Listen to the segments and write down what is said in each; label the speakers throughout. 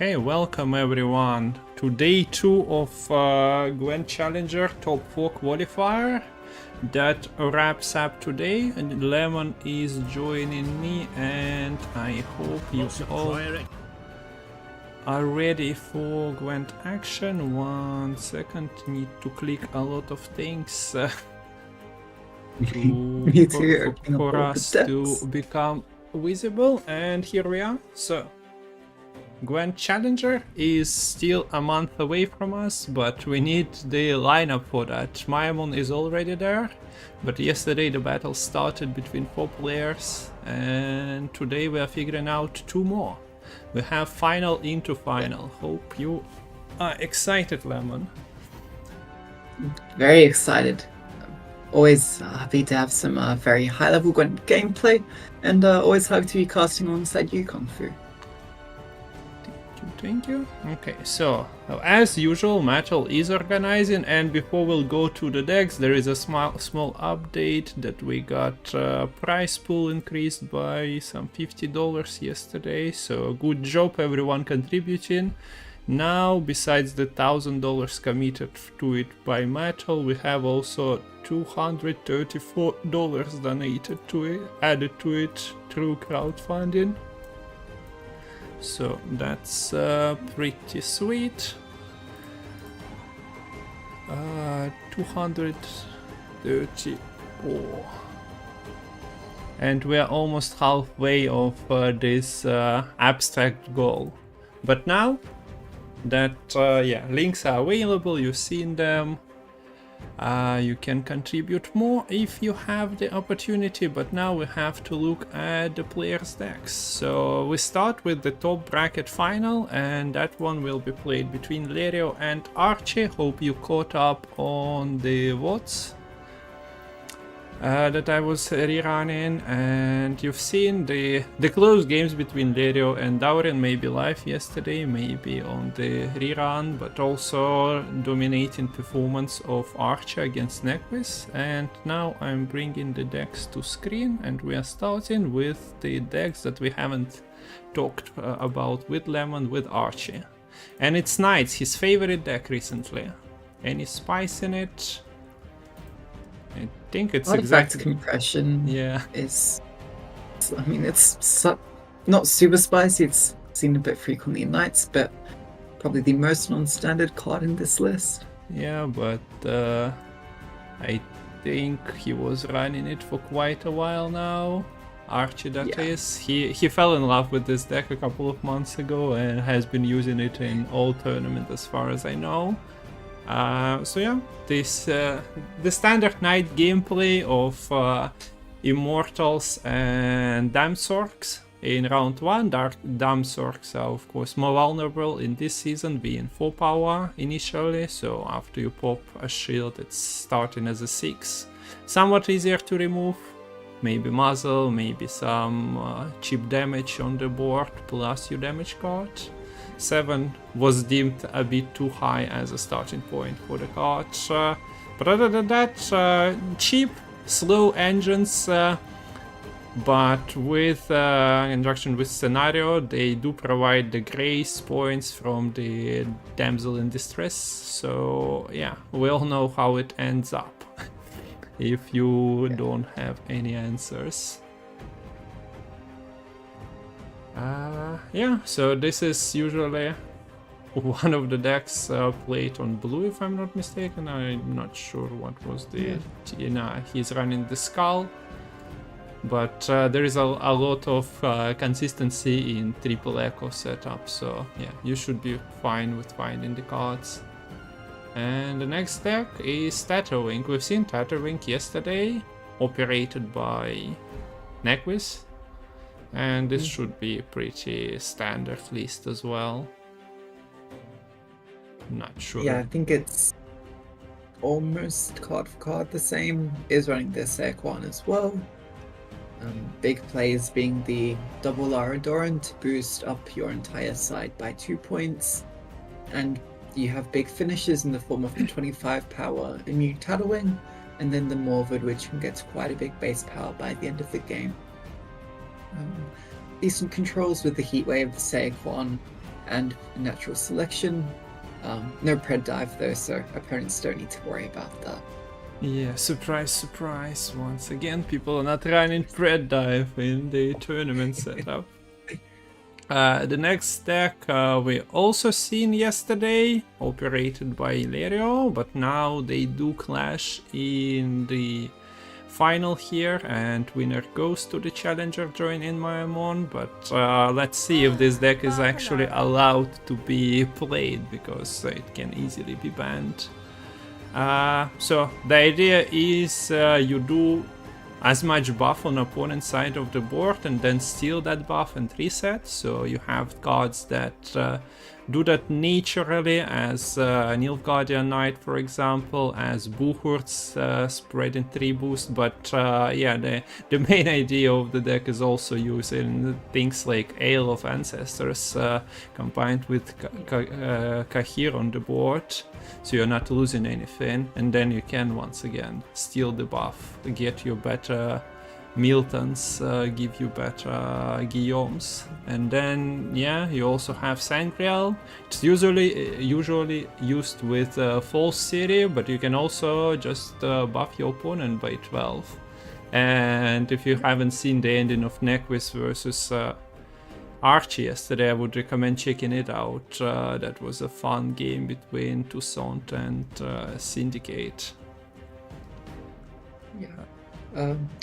Speaker 1: Okay, welcome everyone to day 2 of Gwent Challenger Top 4 Qualifier. That wraps up today, and Lemon is joining me, and I hope you all are ready for Gwent action. 1 second, need to click a lot of things for us to become visible, and here we are. So Gwent Challenger is still a month away from us, but we need the lineup for that. Maimon is already there, but yesterday the battle started between 4 players, and today we are figuring out 2 more. We have final into final. Hope you are excited, Lemon.
Speaker 2: Very excited. Always happy to have some very high-level Gwent gameplay, and always happy to be casting alongside you, Kungfu.
Speaker 1: Thank you. Okay, so as usual, Metal is organizing, and before we'll go to the decks, there is a small update that we got prize pool increased by some $50 yesterday. So good job everyone contributing. Now, besides the $1,000 committed to it by Metal, we have also $234 donated to it, added to it through crowdfunding. So that's pretty sweet. 234, and we are almost halfway of this abstract goal. But now that links are available, you've seen them. You can contribute more if you have the opportunity, but now we have to look at the players' decks. So we start with the top bracket final, and that one will be played between Lerio and Archie. Hope you caught up on the VODs that I was rerunning, and you've seen the close games between Lerio and Dauren, maybe live yesterday, maybe on the rerun, but also dominating performance of Archer against Nequist. And now I'm bringing the decks to screen, and we are starting with the decks that we haven't talked about with Lemon, with Archie. And it's Knights, his favorite deck recently. Any spice in it? I think it's
Speaker 2: Artifact compression.
Speaker 1: Yeah.
Speaker 2: It's not super spicy. It's seen a bit frequently in Knights, but probably the most non-standard card in this list.
Speaker 1: Yeah, but I think he was running it for quite a while now. Archie, that is. He fell in love with this deck a couple of months ago and has been using it in all tournaments as far as I know. So yeah, this the standard Knight gameplay of Immortals and Damsorks in round 1. Damsorks are of course more vulnerable in this season, being 4 power initially, so after you pop a shield it's starting as a 6. Somewhat easier to remove, maybe muzzle, maybe some cheap damage on the board plus your damage card. 7 was deemed a bit too high as a starting point for the card. But other than that, cheap, slow engines, but with conjunction with scenario, they do provide the grace points from the damsel in distress. So yeah, we all know how it ends up if you don't have any answers. Yeah, so this is usually one of the decks played on blue, if I'm not mistaken. I'm not sure what was the... he's running the Skull, but there is a lot of consistency in triple echo setup, so yeah, you should be fine with finding the cards. And the next deck is Tatterwing. We've seen Tatterwing yesterday, operated by Nequist. And this should be a pretty standard list as well. Not sure.
Speaker 2: Yeah, I think it's almost card for card the same. Is running the Sequan as well. Big plays being the double Aradoran to boost up your entire side by 2 points. And you have big finishes in the form of the 25 power immune Tatterwing, and then the Morvid, which can get quite a big base power by the end of the game. Decent controls with the Heatwave, the Sequan, and natural selection. No pred dive though, so opponents don't need to worry about that.
Speaker 1: Yeah, surprise, surprise. Once again, people are not running pred dive in the tournament setup. The next deck we also seen yesterday, operated by Illyrio, but now they do clash in the final here, and winner goes to the challenger join in Maimon. But let's see if this deck is actually allowed to be played, because it can easily be banned. So the idea is you do as much buff on opponent's side of the board and then steal that buff and reset. So you have cards that do that naturally, as Nilfgaardian Knight, for example, as Buhurt's spread in 3 boost. But yeah, the main idea of the deck is also using things like Ale of Ancestors combined with Kahir on the board, so you're not losing anything, and then you can once again steal the buff, get you better Miltons, give you better Guillaumes, and then yeah, you also have Sangreal. It's usually used with False City, but you can also just buff your opponent by 12. And if you haven't seen the ending of Nequist versus Archie yesterday, I would recommend checking it out. That was a fun game between Toussaint and Syndicate.
Speaker 2: Yeah.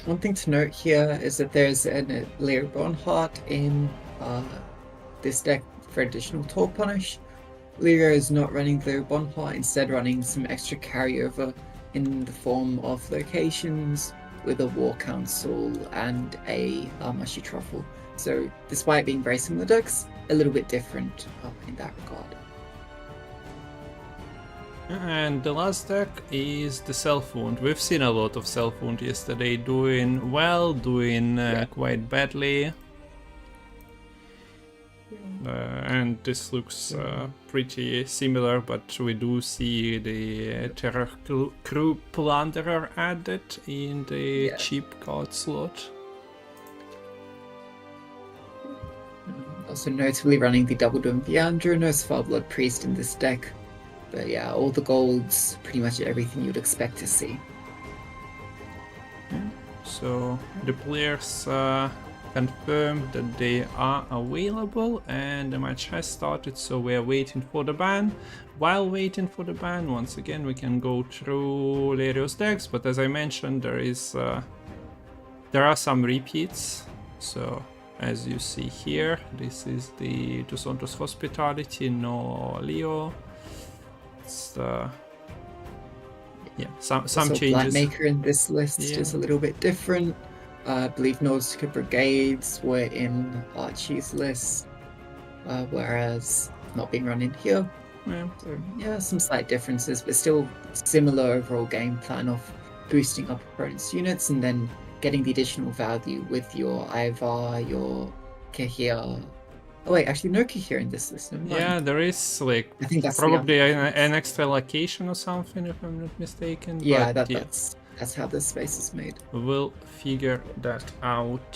Speaker 2: One thing to note here is that there's an Illyrio Bonheart in this deck for additional toll punish. Illyrio is not running the Bonheart, instead running some extra carryover in the form of locations with a War Council and a Mushy Truffle. So despite being very similar decks, a little bit different in that regard.
Speaker 1: And the last deck is the Self-Wound. We've seen a lot of Self-Wound yesterday, doing well, doing quite badly. And this looks pretty similar, but we do see the Terror Crew Plunderer added in the cheap card slot.
Speaker 2: Also notably running the Double Doom Viandra, no Spellblood Priest in this deck. But yeah, all the golds, pretty much everything you'd expect to see.
Speaker 1: So the players confirmed that they are available and the match has started, so we are waiting for the ban. While waiting for the ban, once again we can go through Illyrio's decks, but as I mentioned, there are some repeats. So as you see here, this is the Toussaint's Hospitality, no Leo. Yeah, some changes.
Speaker 2: Blackmaker in this list is a little bit different. I believe Nausicaa Brigades were in Archie's list, whereas not being run in here.
Speaker 1: Yeah.
Speaker 2: So yeah, some slight differences, but still similar overall game plan of boosting up opponent's units and then getting the additional value with your Ivar, your Kahir. Oh wait, actually no Kahir in this list.
Speaker 1: Yeah, there is like
Speaker 2: I think that's
Speaker 1: probably an extra location or something, if I'm not mistaken.
Speaker 2: Yeah,
Speaker 1: but
Speaker 2: that's how this space is made.
Speaker 1: We'll figure that out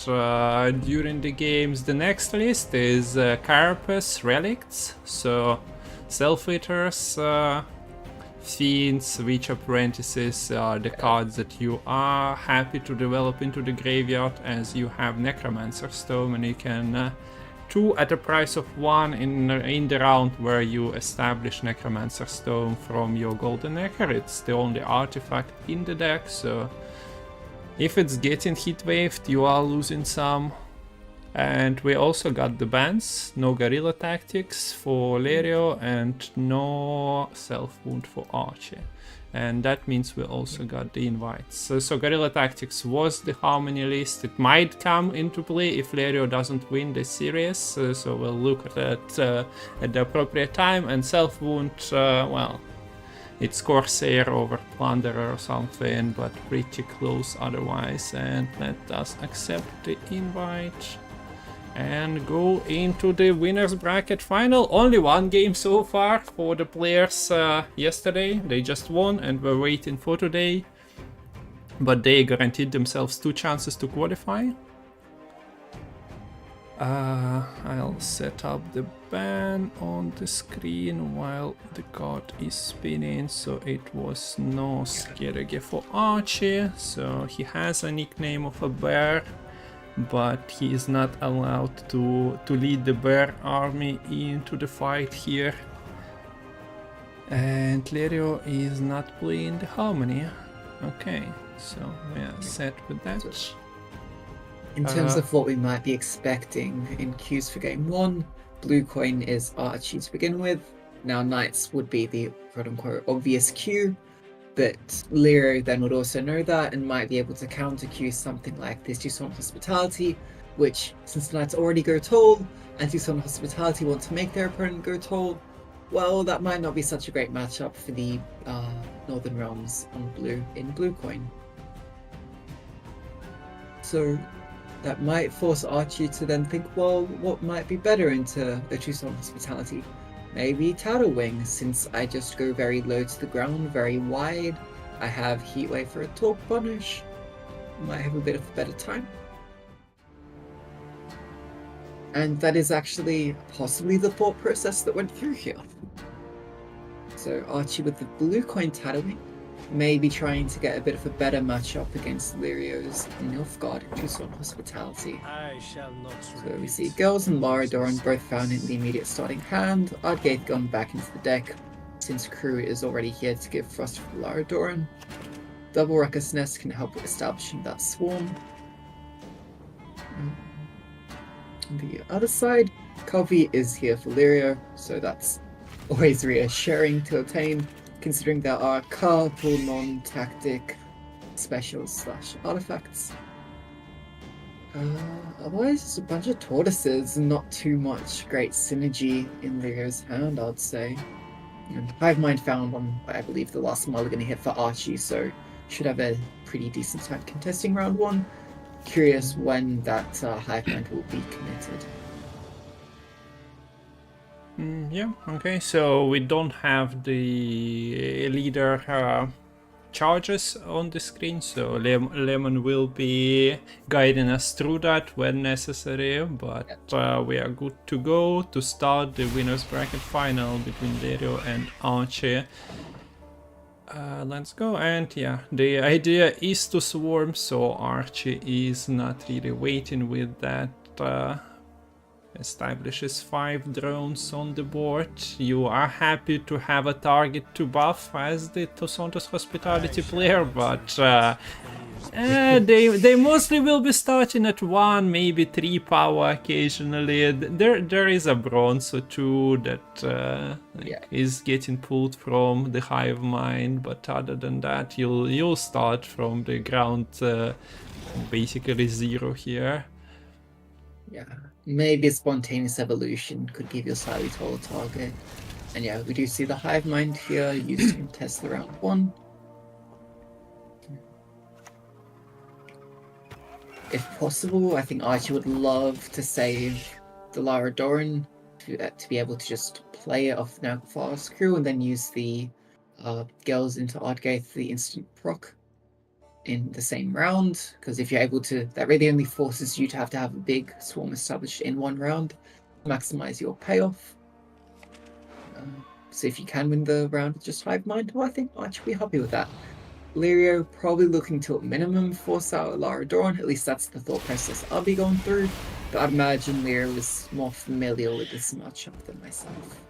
Speaker 1: during the games. The next list is Carapace Relicts, so Self-Eaters, Fiends, Witch Apprentices are the cards that you are happy to develop into the graveyard, as you have Necromancer Stone and you can 2 at a price of 1 in the round where you establish Necromancer Stone from your Golden Necker. It's the only artifact in the deck, so if it's getting hit waved, you are losing some. And we also got the bans, no Guerrilla Tactics for Illyrio and no Self-Wound for Archie. And that means we also got the invites. So Guerrilla Tactics was the Harmony list. It might come into play if Illyrio doesn't win this series, so we'll look at that at the appropriate time. And Self-Wound, well, it's Corsair over Plunderer or something, but pretty close otherwise. And let us accept the invite and go into the winners bracket final. Only one game so far for the players yesterday. They just won and we're waiting for today, but they guaranteed themselves 2 chances to qualify. I'll set up the ban on the screen while the card is spinning, so it was no Skerege for Archie, so he has a nickname of a bear, but he is not allowed to lead the bear army into the fight here. And Lerio is not playing the Harmony. Okay, so we are set with that.
Speaker 2: In terms of what we might be expecting in queues for game 1, blue coin is Archie to begin with. Now knights would be the quote-unquote obvious queue, but Lero then would also know that and might be able to counter queue something like this Tucson Hospitality, which, since the knights already go tall, and Tucson Hospitality want to make their opponent go tall, well, that might not be such a great matchup for the Northern Realms on blue in blue coin. So that might force Archie to then think, well, what might be better into a Tucson Hospitality? Maybe Tattle Wing, since I just go very low to the ground, very wide. I have Heatwave for a talk punish. Might have a bit of a better time. And that is actually possibly the thought process that went through here. So Archie with the blue coin Tattle maybe trying to get a bit of a better matchup against Lirio's Nilfgaard Tucson Hospitality. So we see Girls and Lara Doran both found in the immediate starting hand, Ardgaith gone back into the deck, since Crew is already here to give Frost for Lara Doran. Double Ruckus Nest can help with establishing that swarm. On the other side, Covey is here for Lirio, so that's always reassuring to obtain, considering there are a couple non-tactic specials / artifacts. Otherwise, just a bunch of tortoises and not too much great synergy in Lirio's hand, I'd say. And Hive Mind found on, I believe, the last mulligan hit for Archie, so should have a pretty decent time contesting round 1. Curious when that Hive Mind will be committed.
Speaker 1: Yeah, okay, so we don't have the leader charges on the screen, so Lemon will be guiding us through that when necessary, but we are good to go to start the winners bracket final between Lerio and Archie. Let's go, and yeah, the idea is to swarm, so Archie is not really waiting with that. Establishes 5 drones on the board. You are happy to have a target to buff as the Tosontos Hospitality player, but they mostly will be starting at 1, maybe 3 power occasionally. There is a bronze or 2 that is getting pulled from the Hive Mind, but other than that, you'll start from the ground basically 0 here.
Speaker 2: Yeah. Maybe a spontaneous evolution could give you a slightly taller target. And yeah, we do see the Hive Mind here used to contest the round 1. If possible, I think Archie would love to save the Lara Doran to be able to just play it off Nagfar's crew and then use the girls into Ardgaith for the instant proc in the same round, because if you're able to, that really only forces you to have a big swarm established in 1 round to maximize your payoff. So if you can win the round with just Hive Mind, well, I think Archie will be happy with that. Lirio probably looking to at minimum force out Lara Doran, at least that's the thought process I'll be going through, but I'd imagine Lirio is more familiar with this matchup than myself.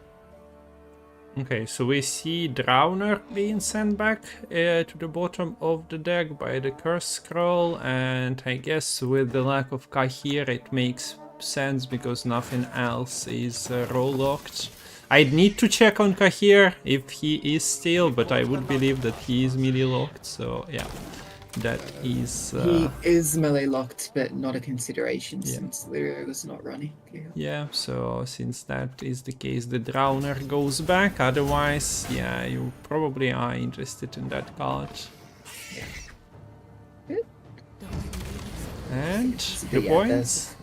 Speaker 1: Okay, so we see Drowner being sent back to the bottom of the deck by the Curse Scroll, and I guess with the lack of Kahir it makes sense because nothing else is roll locked. I'd need to check on Kahir if he is still, but I would believe that he is melee locked, so yeah. That is...
Speaker 2: He is melee locked, but not a consideration since Lirio was not running.
Speaker 1: Yeah, so since that is the case, the Drowner goes back. Otherwise, yeah, you probably are interested in that card.
Speaker 2: Yeah.
Speaker 1: Good. And 2 points.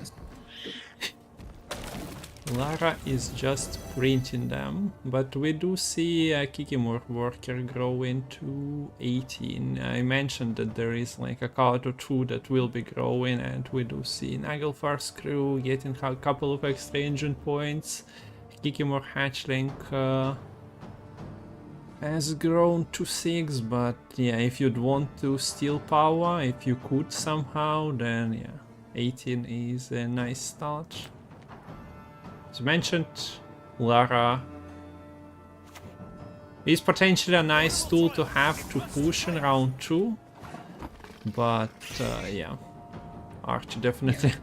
Speaker 1: Lara is just printing them, but we do see a Kikimor worker grow into 18. I mentioned that there is like a card or two that will be growing, and we do see Nagelfar's crew getting a couple of extra engine points. Kikimor hatchling has grown to 6, but yeah, if you'd want to steal power, if you could somehow, then yeah, 18 is a nice start. As mentioned, Lara is potentially a nice tool to have to push in round 2, but yeah, Archie definitely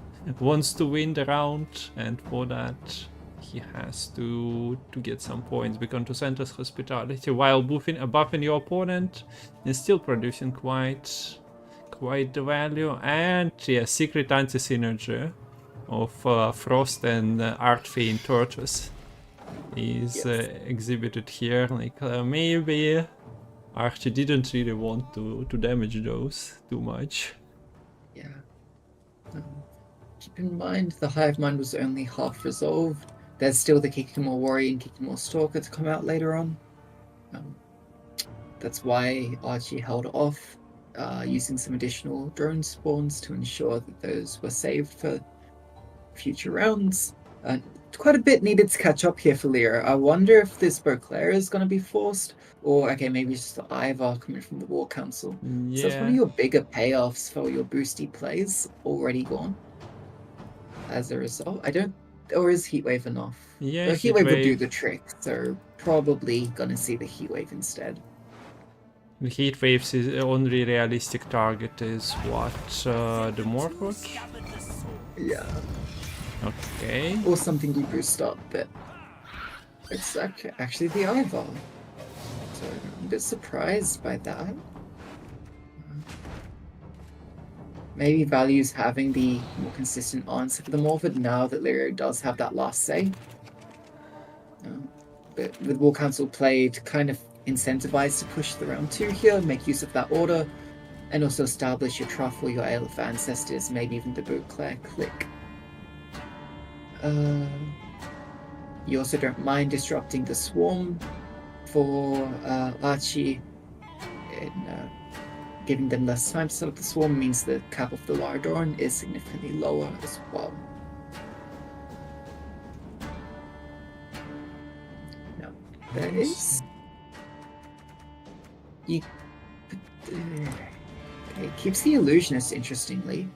Speaker 1: wants to win the round, and for that he has to get some points. Beacon to Santa's hospitality while buffing your opponent and still producing quite the value, and yeah, secret anti-synergy of Frost and Art Fiend Tortoise is exhibited here. Like maybe Archie didn't really want to damage those too much.
Speaker 2: Yeah. Keep in mind the Hive Mind was only half resolved. There's still the Kikimor Warrior and Kikimor Stalker to come out later on. That's why Archie held off using some additional drone spawns to ensure that those were saved for future rounds. Quite a bit needed to catch up here for Lyra. I wonder if this Beauclair is going to be forced, or okay, maybe just the Ivar coming from the War Council.
Speaker 1: Yeah.
Speaker 2: So that's one of your bigger payoffs for your boosty plays already gone. As a result, I don't. Or is Heatwave enough?
Speaker 1: Yeah,
Speaker 2: well, Heatwave would do the trick, so probably gonna see the Heatwave instead.
Speaker 1: The Heatwave's only realistic target is what? The Morphood?
Speaker 2: Yeah.
Speaker 1: Okay.
Speaker 2: Or something you boost up, but it's actually the Ivar. So I'm a bit surprised by that. Maybe values having the more consistent answer for the Morphood now that Lyrio does have that last say. But with War Council played, kind of incentivized to push the round 2 here, make use of that order, and also establish your Truffle, your Ale of Ancestors, maybe even the Beauclair click. You also don't mind disrupting the Swarm for Archie. Giving them less time to set up the Swarm means the cap of the Lardorn is significantly lower as well. Now, there is... It keeps the Illusionist, interestingly.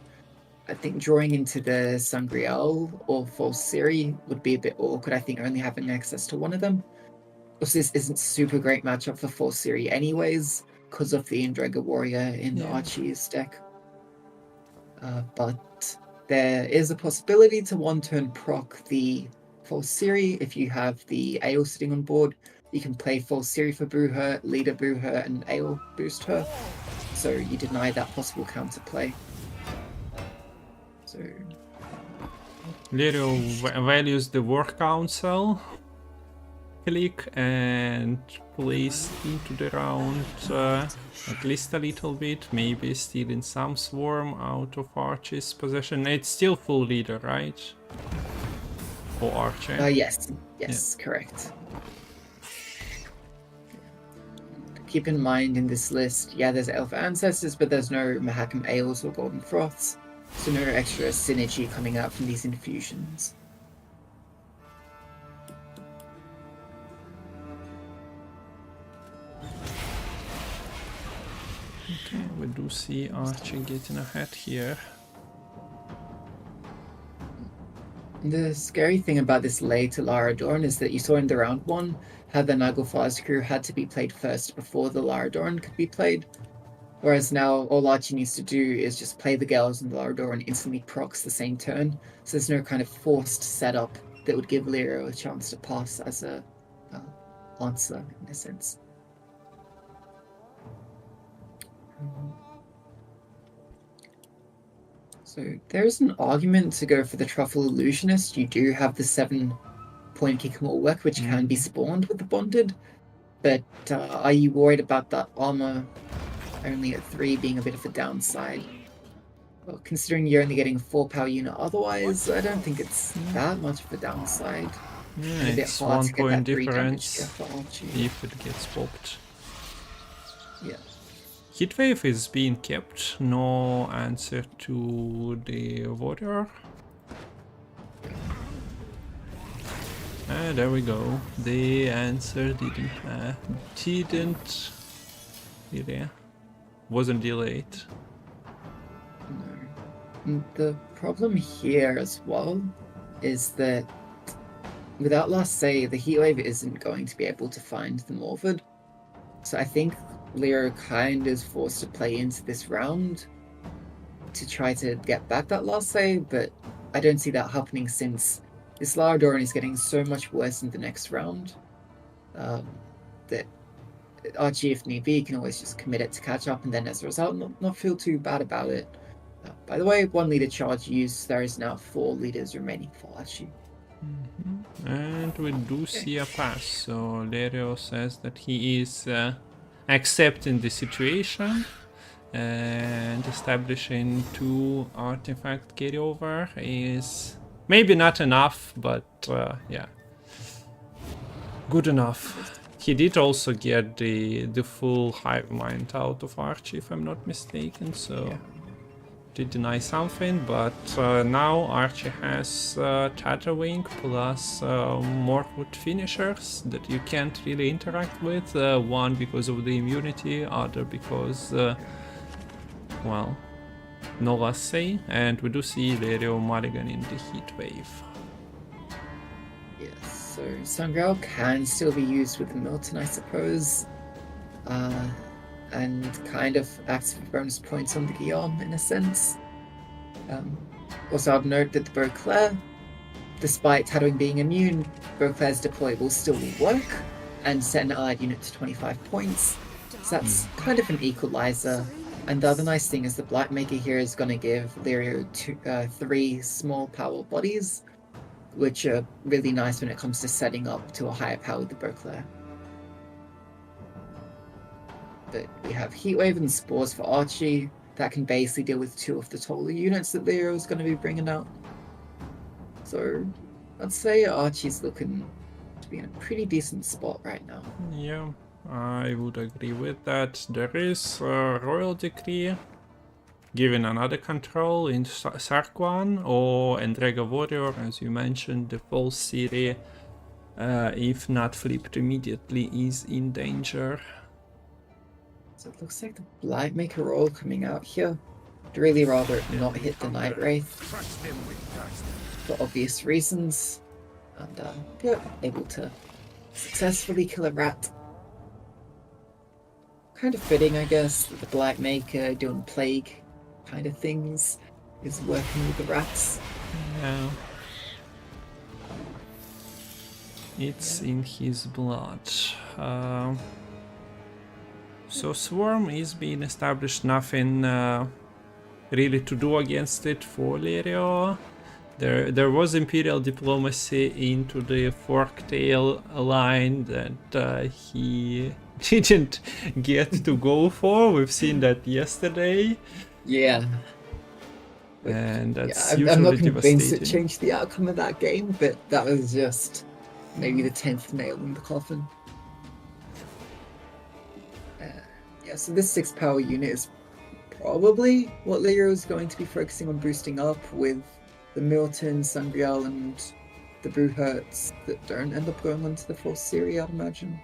Speaker 2: I think drawing into the Sangreal or False Siri would be a bit awkward. I think only having access to one of them. Also, this isn't super great matchup for False Siri anyways, because of the Indrega Warrior in Archie's deck. But there is a possibility to one-turn proc the False Siri if you have the Ale sitting on board. You can play False Siri for Brew Her, Leader Brew Her, and Ale boost her. So you deny that possible counterplay. So
Speaker 1: Lirio values the War Council click and plays into the round at least a little bit, maybe stealing some Swarm out of Archie's possession. It's still full leader, right? For Archie?
Speaker 2: Yes, correct. Keep in mind in this list, there's Elf Ancestors, but there's no Mahakam Ales or Golden Froths, so no extra synergy coming out from these infusions.
Speaker 1: Okay, we do see Archie getting ahead here.
Speaker 2: The scary thing about this lay to Lara Dorn is that you saw in the round 1 how the Nagelfar's crew had to be played first before the Lara Dorn could be played. Whereas now all Archie needs to do is just play the Gales and the Lara Dorn and instantly procs the same turn. So there's no kind of forced setup that would give Lyrio a chance to pass as a answer in a sense. So there's an argument to go for the Truffle Illusionist. You do have the 7-point Kikimor Work, which can be spawned with the Bonded. But are you worried about that armor only at 3 being a bit of a downside? Well, considering you're only getting a 4 power unit otherwise, I don't think it's that much of a downside.
Speaker 1: Yeah,
Speaker 2: And a bit
Speaker 1: it's
Speaker 2: hard
Speaker 1: 1
Speaker 2: to get
Speaker 1: point
Speaker 2: that 3 damage here
Speaker 1: difference
Speaker 2: for Archie.
Speaker 1: if it gets popped.
Speaker 2: Yeah.
Speaker 1: Heatwave is being kept, no answer to the warrior. There we go. The answer didn't really wasn't delayed.
Speaker 2: No. The problem here as well is that without last say, the Heatwave isn't going to be able to find the Morvid. So I think Leo kind is forced to play into this round to try to get back that last say, but I don't see that happening since this Laradorn is getting so much worse in the next round that Archie, if need be, can always just commit it to catch up and then as a result not feel too bad about it. By the way, 1 leader charge used, there is now 4 leaders remaining for Archie.
Speaker 1: And we do see a pass, so Lerio says that he is accepting the situation and establishing 2 artifact carryover is maybe not enough, but yeah, good enough. He did also get the full hive mind out of Archie, if I'm not mistaken, so
Speaker 2: Yeah.
Speaker 1: did deny something, but now Archie has Tatterwing plus more good finishers that you can't really interact with. One because of the immunity, other because, well, no last say, and we do see Lerio Mulligan in the Heatwave.
Speaker 2: Yes, so Sangreal can still be used with the Milton, I suppose. And kind of acts for bonus points on the Guillaume in a sense. Also, I'd note that the Beauclair, despite Tattooing being immune, Beauclair's deploy will still work and set an allied unit to 25 points. So that's kind of an equalizer. And the other nice thing is the Blightmaker here is going to give Lirio 3 small power bodies, which are really nice when it comes to setting up to a higher power with the Beauclair. But we have Heatwave and Spores for Archie. That can basically deal with 2 of the taller units that Leo is going to be bringing out. So I'd say Archie's looking to be in a pretty decent spot right now.
Speaker 1: Yeah, I would agree with that. There is a Royal Decree giving another control in Sarkwan or Endrega Warrior, as you mentioned, the full city, if not flipped immediately, is in danger.
Speaker 2: So it looks like the Blightmaker roll coming out here. I'd really rather it not hit the Night Wraith for obvious reasons. And yeah, able to successfully kill a rat. Kind of fitting, I guess, that the Blightmaker doing plague kind of things is working with the rats.
Speaker 1: Yeah. It's in his blood. So Swarm is being established, nothing really to do against it for Lirio. There was Imperial Diplomacy into the Forktail line that he didn't get to go for. We've seen that yesterday.
Speaker 2: Yeah.
Speaker 1: And that's
Speaker 2: yeah, I'm not
Speaker 1: usually
Speaker 2: convinced it
Speaker 1: devastating.
Speaker 2: changed the outcome of that game, but that was just maybe the 10th nail in the coffin. Yeah, so this 6 power unit is probably what Leo is going to be focusing on boosting up with the Milton, Sangreal, and the Bruhertz that don't end up going onto the full series, I'd imagine.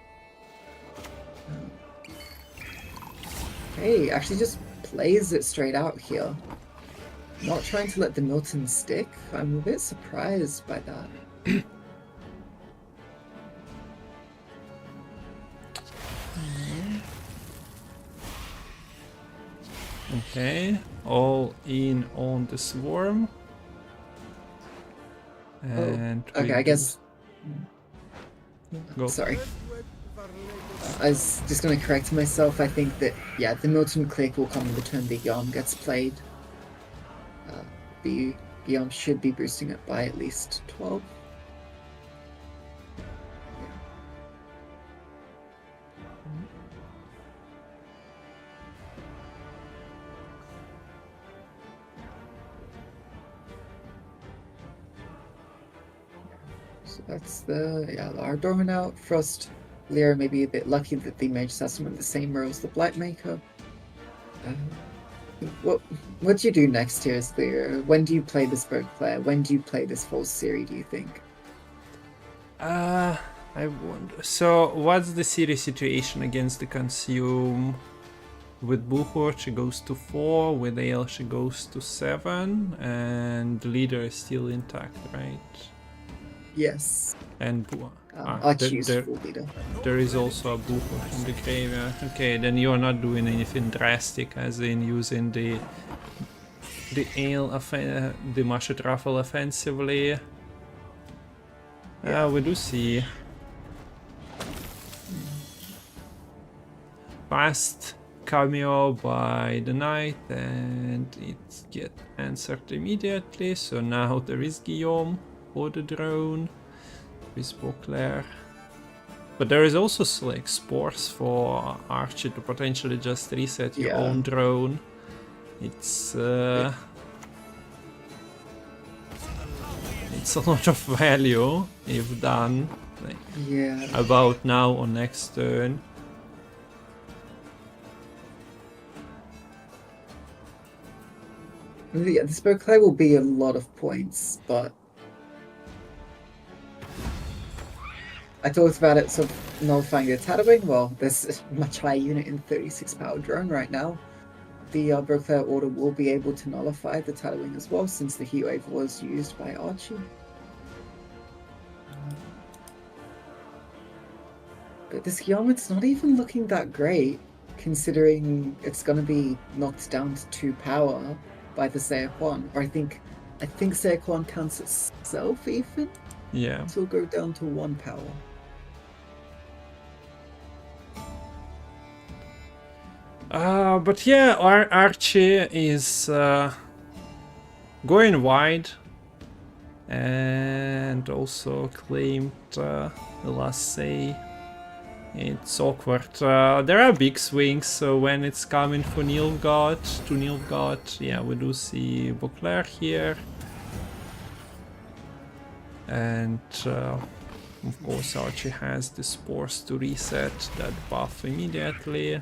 Speaker 2: Okay, actually just plays it straight out here. Not trying to let the Milton stick. I'm a bit surprised by that.
Speaker 1: Okay, all in on the Swarm. And
Speaker 2: okay, I guess.
Speaker 1: Go.
Speaker 2: Sorry. I was just going to correct myself. I think that, yeah, the Milton click will come in the turn the Guillaume gets played. The Guillaume should be boosting it by at least 12. So that's the Lara Dorman out. Frost, Lyra may be a bit lucky that the Mage Assassin in the same row as the Blightmaker. What do you do next here as Lyra? When do you play this Berg player? When do you play this full series, do you think?
Speaker 1: I wonder. So, what's the series situation against the Consume? With Buchor, she goes to 4, with Ale, she goes to 7, and the leader is still intact, right?
Speaker 2: Yes.
Speaker 1: And
Speaker 2: Archie's full leader.
Speaker 1: There is also a Buchor from the graveyard. Okay, then you're not doing anything drastic, as in using the Ale, the Mashed Raffle offensively. We do see fast cameo by the knight, and it gets answered immediately. So now there is Guillaume for the drone with Beauclair. But there is also like spores for Archie to potentially just reset your own drone. It's it's a lot of value if done like about now or next turn.
Speaker 2: Yeah, this Beauclair will be a lot of points, but I talked about it sort of nullifying the Tatterwing. Well, there's a much higher unit in 36 power drone right now. The Beauclair order will be able to nullify the Tatterwing as well, since the Heatwave was used by Archie. But this Guillaume's not even looking that great, considering it's going to be knocked down to 2 power by the Seikwan. Or I think Seikwan counts itself even.
Speaker 1: Yeah.
Speaker 2: So it'll go down to 1 power.
Speaker 1: But yeah, Archie is going wide and also claimed the last say. It's awkward. There are big swings, so when it's coming for Nilfgaard, yeah, we do see Beauclair here. And of course Archie has the spores to reset that buff immediately.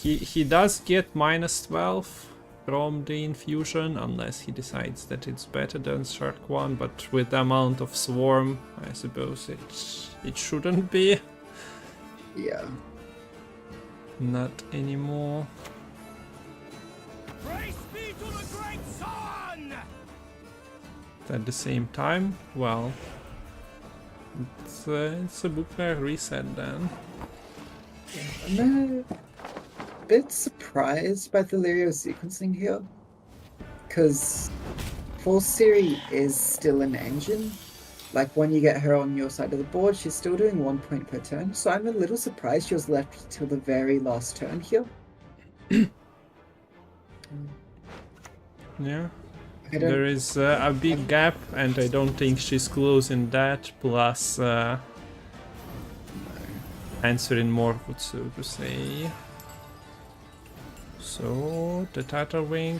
Speaker 1: He does get -12 from the infusion, unless he decides that it's better than Shark 1, but with the amount of swarm, I suppose it shouldn't be.
Speaker 2: Yeah.
Speaker 1: Not anymore.
Speaker 3: Praise be to the great sun!
Speaker 1: At the same time, well, it's a Beauclair reset then.
Speaker 2: I'm a bit surprised by the Lyrio sequencing here, because Full Siri is still an engine. Like, when you get her on your side of the board, she's still doing 1 point per turn, so I'm a little surprised she was left till the very last turn here.
Speaker 1: Yeah. There is a big gap, and I don't think she's closing that, plus answering more, so to say. So the Tatterwing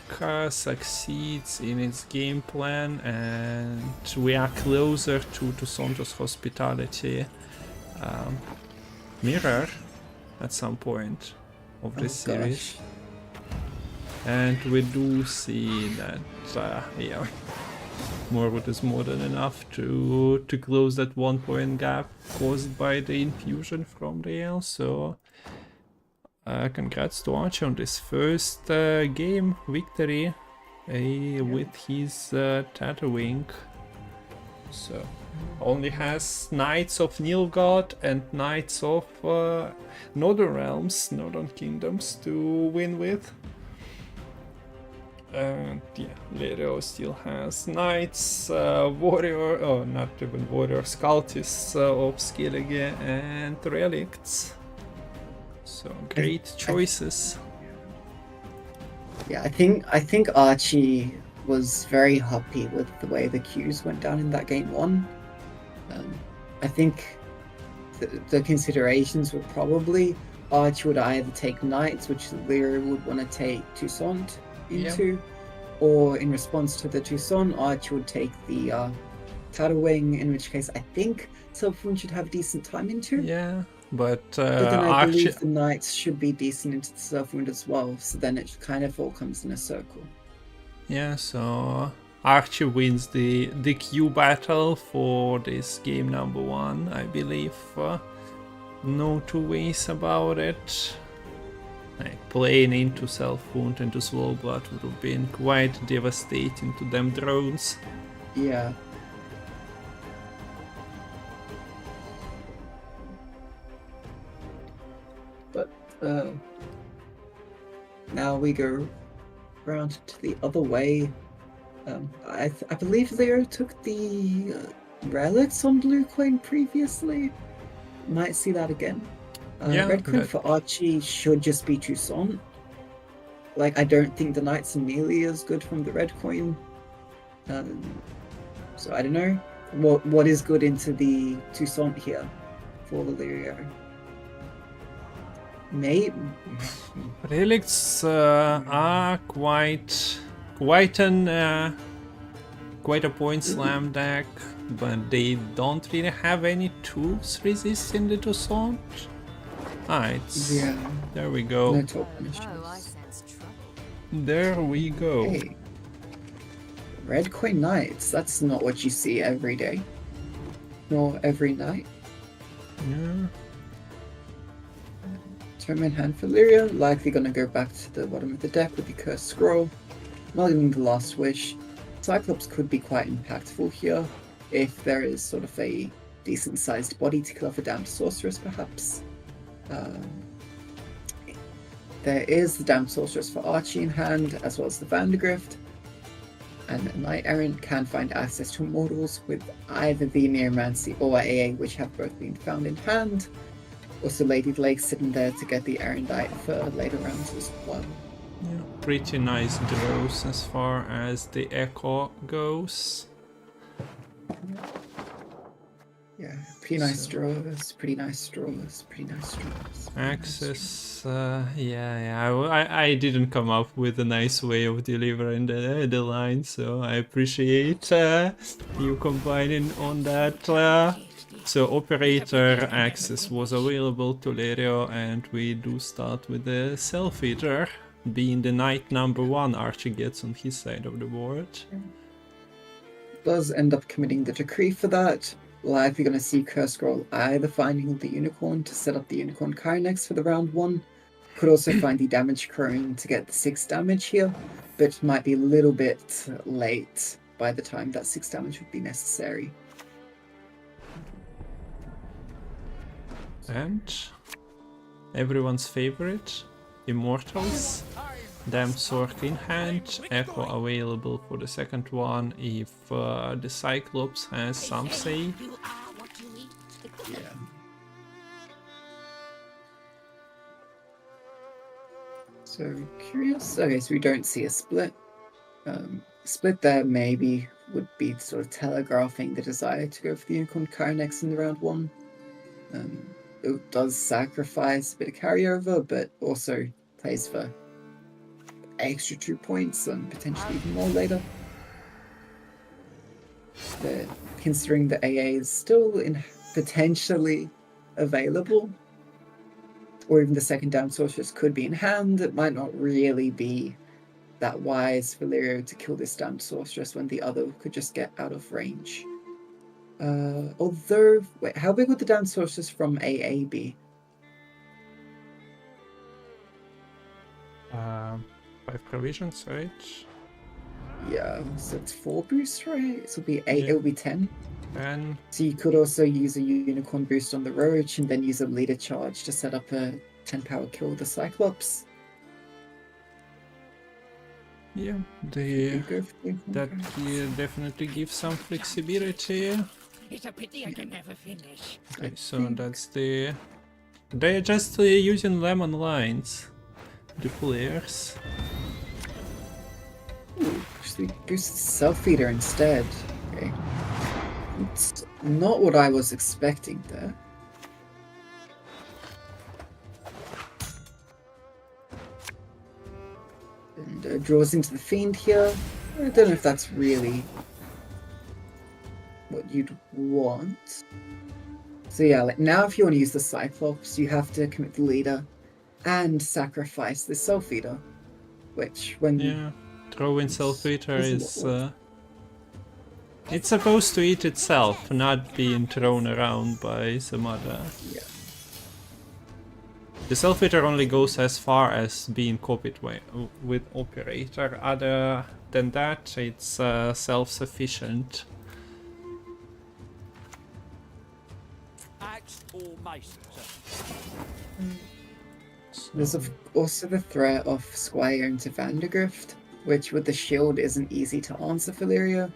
Speaker 1: succeeds in its game plan, and we are closer to Santos Hospitality mirror at some point of this series. And we do see that, yeah, Morwood is more than enough to close that 1 point gap caused by the infusion from the Ale. So congrats to Archie on this first game victory with his Tatterwing. So only has Knights of Nilfgaard and Knights of Northern Realms, Northern Kingdoms to win with. And yeah, Lero still has Knights, Warrior, oh, not even Warriors, Cultists of Skellige and Relicts. So great choices.
Speaker 2: Yeah, I think Archie was very happy with the way the queues went down in that game 1. I think the considerations were probably Archie would either take Knights, which Lyra would want to take Toussaint into, or in response to the Toussaint, Archie would take the Tidal Wing, in which case I think Self-Wound should have decent time into.
Speaker 1: Yeah, but
Speaker 2: But then I
Speaker 1: Archie.
Speaker 2: believe the Knights should be decent into the Self-Wound as well, so then it kind of all comes in a circle.
Speaker 1: Yeah, so Archie wins the Q battle for this game number 1, I believe. No two ways about it. Like playing into Self-Wound and to Slow Blood would have been quite devastating to them drones.
Speaker 2: Yeah. But now we go around to the other way. I believe Leo took the relics on Blue Coin previously. Might see that again.
Speaker 1: Yeah,
Speaker 2: Red Coin
Speaker 1: but-
Speaker 2: for Archie should just be Toussaint. Like, I don't think the Knights are nearly as good from the Red Coin. So I don't know. What is good into the Toussaint here for Valyrio? Maybe.
Speaker 1: Relics are quite a point slam deck, but they don't really have any tools resisting the Toussaint.
Speaker 2: Yeah.
Speaker 1: There we go.
Speaker 2: No top finishes.
Speaker 4: Oh, I sense trouble.
Speaker 1: There we go.
Speaker 2: Hey. Red Coin Knights, that's not what you see every day. Nor every night.
Speaker 1: Yeah.
Speaker 2: Tournament hand for Lyria, likely gonna go back to the bottom of the deck with the Cursed Scroll. Mulliganing the Last Wish. Cyclops could be quite impactful here if there is sort of a decent sized body to kill off a Damned Sorceress perhaps. There is the Damned Sorceress for Archie in hand, as well as the Vandergrift. And a Knight Errant can find access to Immortals with either the Neomancy or AA, which have both been found in hand. Also Lady Lake sitting there to get the Erendite for later rounds as well.
Speaker 1: Yeah, pretty nice draws as far as the Echo goes.
Speaker 2: Yeah, pretty nice draws, pretty nice draws, pretty nice draws.
Speaker 1: Access, I didn't come up with a nice way of delivering the line, so I appreciate you combining on that. So operator access was available to Lerio, and we do start with the Self-Eater, being the knight number 1 Archie gets on his side of the board.
Speaker 2: Does end up committing the decree for that. Likely going to see Curse Scroll either finding the Unicorn to set up the Unicorn Kyrenex for the round 1. Could also find the Damage Crone to get the 6 damage here, but might be a little bit late by the time that 6 damage would be necessary.
Speaker 1: And everyone's favorite, Immortals. Damned Sword in hand, Echo available for the second one if the Cyclops has some say.
Speaker 4: You are what you eat.
Speaker 2: Yeah. So curious. Okay, so we don't see a split. Split there maybe would be sort of telegraphing the desire to go for the Unicorn Kyrenex in the round 1. It does sacrifice a bit of carryover, but also plays for extra 2 points and potentially even more later. Considering the AA is still potentially available, or even the second down sorceress could be in hand, it might not really be that wise for Lyrio to kill this damned sorceress when the other could just get out of range. Although, wait, how big would the damned sorceress from AA be?
Speaker 1: 5 provisions, right?
Speaker 2: Yeah, so it's 4 boosts, right? So it'll be 8, it'll be 10.
Speaker 1: And
Speaker 2: So you could also use a Unicorn boost on the Roach and then use a leader charge to set up a 10 power kill with the Cyclops.
Speaker 1: yeah,
Speaker 2: You go for the Unicorn
Speaker 1: that
Speaker 2: Kyrenex.
Speaker 1: definitely gives some flexibility.
Speaker 3: It's a pity I can never finish.
Speaker 1: Okay, so that's the... They're just using lemon lines, the players.
Speaker 2: Ooh, actually boost Self-Eater instead. Okay. It's not what I was expecting there. And draws into the Fiend here. I don't know if that's really what what you'd want. So yeah, like now if you want to use the Cyclops, you have to commit the leader and sacrifice the Self Eater, which when
Speaker 1: Yeah, throwing Self-Eater
Speaker 2: Is
Speaker 1: is...
Speaker 2: what-
Speaker 1: it's supposed to eat itself, not being thrown around by some other...
Speaker 2: Yeah.
Speaker 1: The Self-Eater only goes as far as being copied with Operator. Other than that, it's self-sufficient.
Speaker 3: Axe or mace, sir?
Speaker 2: There's also the threat of Squire into Vandergrift, which with the shield isn't easy to answer for Lyria.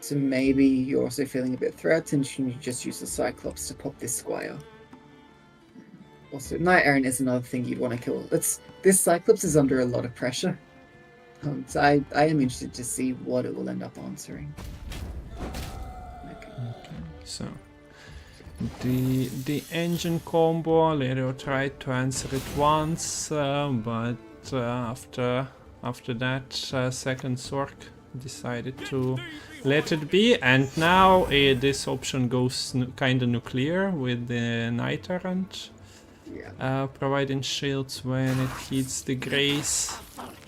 Speaker 2: So maybe you're also feeling a bit threatened and you just use the Cyclops to pop this Squire. Also, Knight Errant is another thing you'd want to kill. This Cyclops is under a lot of pressure. So I am interested to see what it will end up answering. Okay.
Speaker 1: So, the engine combo, Lyria tried to answer it once, but after that, second Sork decided to let it be, and now this option goes kinda nuclear with the Knight Errant.
Speaker 2: Yeah.
Speaker 1: Providing shields when it hits the Grace,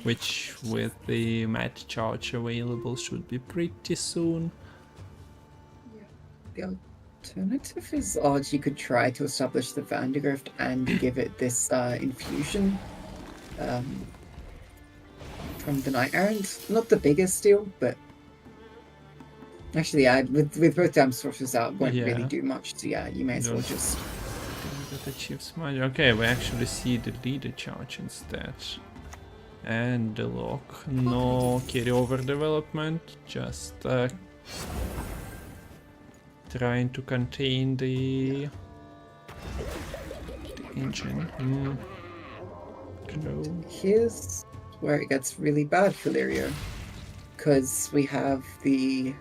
Speaker 1: which with the match charge available should be pretty soon.
Speaker 2: The alternative is Archie could try to establish the Vandergrift and give it this infusion from the Knight Errant. Not the biggest deal, but actually, yeah, with both damn sources out, won't really do much. So yeah, you may as well just.
Speaker 1: That achieves much. Okay, we actually see the leader charge instead. And the lock. No carryover development, just trying to contain the engine.
Speaker 2: Here's where it gets really bad for Lyria, because we have the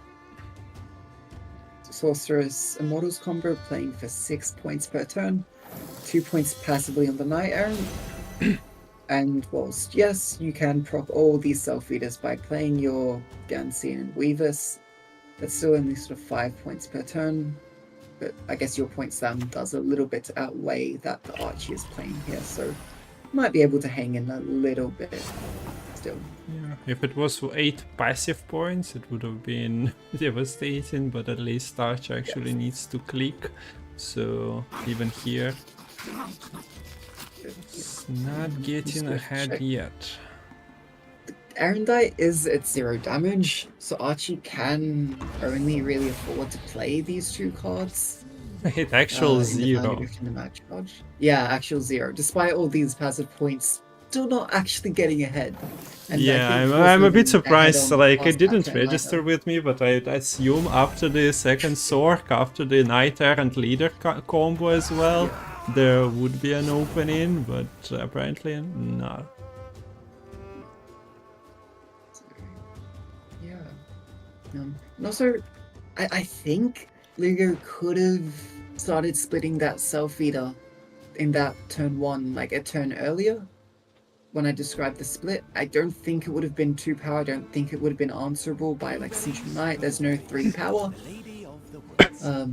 Speaker 2: Sorceress Immortals combo playing for 6 points per turn, 2 points passively on the Knight Errant, and whilst yes, you can proc all these Self-Eaters by playing your Gansian and Weavers, that's still only sort of 5 points per turn, but I guess your points down does a little bit to outweigh that the Archie is playing here, so might be able to hang in a little bit still.
Speaker 1: Yeah, if it was 8 passive points, it would have been devastating, but at least Arch actually needs to click, so even here, it's not getting ahead yet.
Speaker 2: Erendite is at 0 damage, so Archie can only really afford to play these two cards.
Speaker 1: Hit actual 0.
Speaker 2: Yeah, actual 0. Despite all these passive points, still not actually getting ahead. And
Speaker 1: yeah, I'm a bit surprised, like it didn't register with me, but I assume after the second Sork, after the Knight Errant leader combo as well, there would be an opening, but apparently not.
Speaker 2: Yeah. And also, I think Ligo could have started splitting that Self-Eater in that turn 1, like a turn earlier. When I described the split, I don't think it would have been 2 power, I don't think it would have been answerable by like Siege Knight, there's no 3 power. So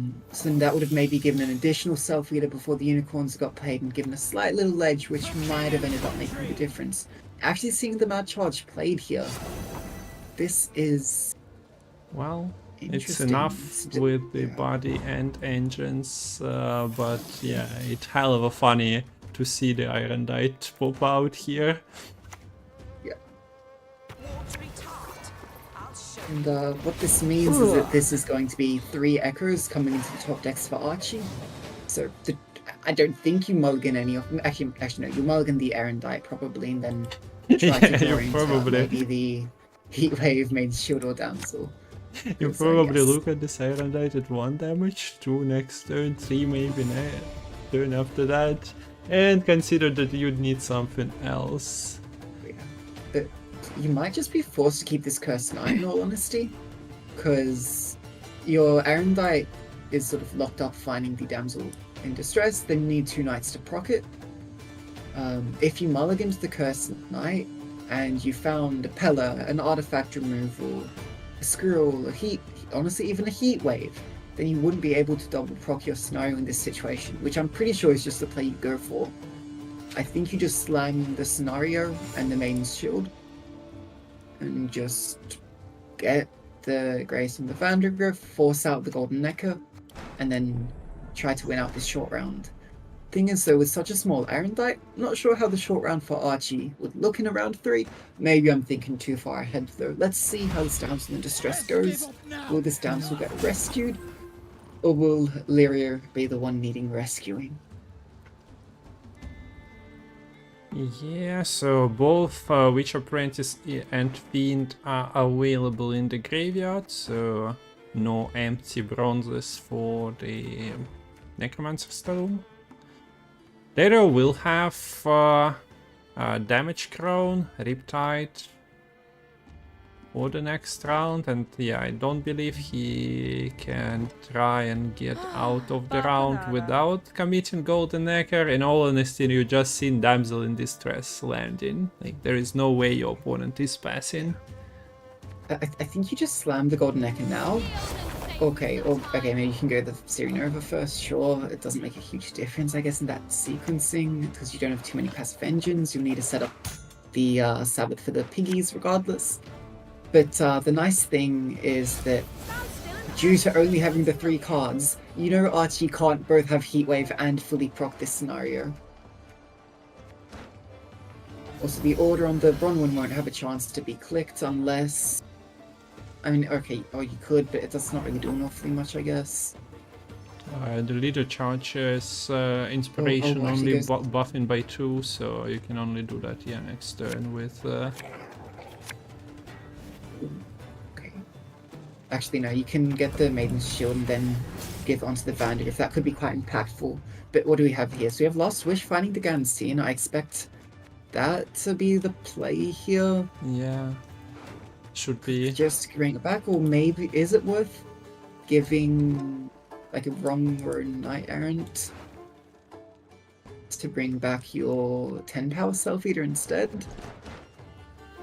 Speaker 2: then that would have maybe given an additional Self-Eater before the Unicorns got played and given a slight little ledge, which might have ended up making the difference. Actually seeing the Mad Charge played here, this is...
Speaker 1: Well, it's enough with the body and engines, but yeah, it's hell of a funny to see the Erendite pop out here.
Speaker 2: Yeah. And what this means is that this is going to be 3 Echoes coming into the top decks for Archie. So I don't think you mulligan any of them. Actually no, you mulligan the Erendite probably, and then try to draw into maybe the Heatwave, maybe Shield or Damsel.
Speaker 1: You probably look at this Erendite at 1 damage, 2 next turn, 3 maybe turn after that, and consider that you'd need something else.
Speaker 2: Yeah. But you might just be forced to keep this Cursed Knight in all honesty, because your Erendite is sort of locked up finding the Damsel in Distress, then you need 2 Knights to proc it. If you mulligan to the Cursed Knight, and you found a Pella, an artifact removal, a Squirrel, a Heat, honestly even a Heat Wave, then you wouldn't be able to double proc your scenario in this situation, which I'm pretty sure is just the play you go for. I think you just slam the scenario and the maiden's shield, and just get the Grace and the Vandergrift, force out the Golden Necker, and then try to win out this short round. Thing is though, with such a small Erendite, not sure how the short round for Archie would look in a round 3. Maybe I'm thinking too far ahead though. Let's see how this damsel in distress goes. Will this damsel get rescued? Or will Lyria be the one needing rescuing?
Speaker 1: Yeah, so both Witch Apprentice and Fiend are available in the graveyard, so no empty bronzes for the Necromancer Stone. Later we'll have Damage Crown, Riptide for the next round, and yeah, I don't believe he can try and get out of the round without committing Golden Necker. In all honesty, you just seen Damsel in Distress landing. Like, there is no way your opponent is passing.
Speaker 2: I think you just slam the Golden Necker now. Okay, maybe you can go the Serenova first, sure. It doesn't make a huge difference, I guess, in that sequencing, because you don't have too many passive engines. You'll need to set up the Sabbath for the piggies regardless. But the nice thing is that due to only having the 3 cards, you know Archie can't both have Heatwave and fully proc this scenario. Also, the order on the Bronwyn won't have a chance to be clicked unless... I mean, okay, or you could, but that's not really doing awfully much, I guess.
Speaker 1: The leader charges inspiration only
Speaker 2: goes...
Speaker 1: buffing by 2, so you can only do that, yeah, next turn with...
Speaker 2: Okay. Actually, no, you can get the Maiden's Shield and then give onto the Vandergrift. That could be quite impactful. But what do we have here? So we have Lost Wish finding the Gansteen. I expect that to be the play here.
Speaker 1: Yeah. Should be.
Speaker 2: Just bring it back, or maybe is it worth giving like a wrong or Knight Errant to bring back your 10 power Self Eater instead?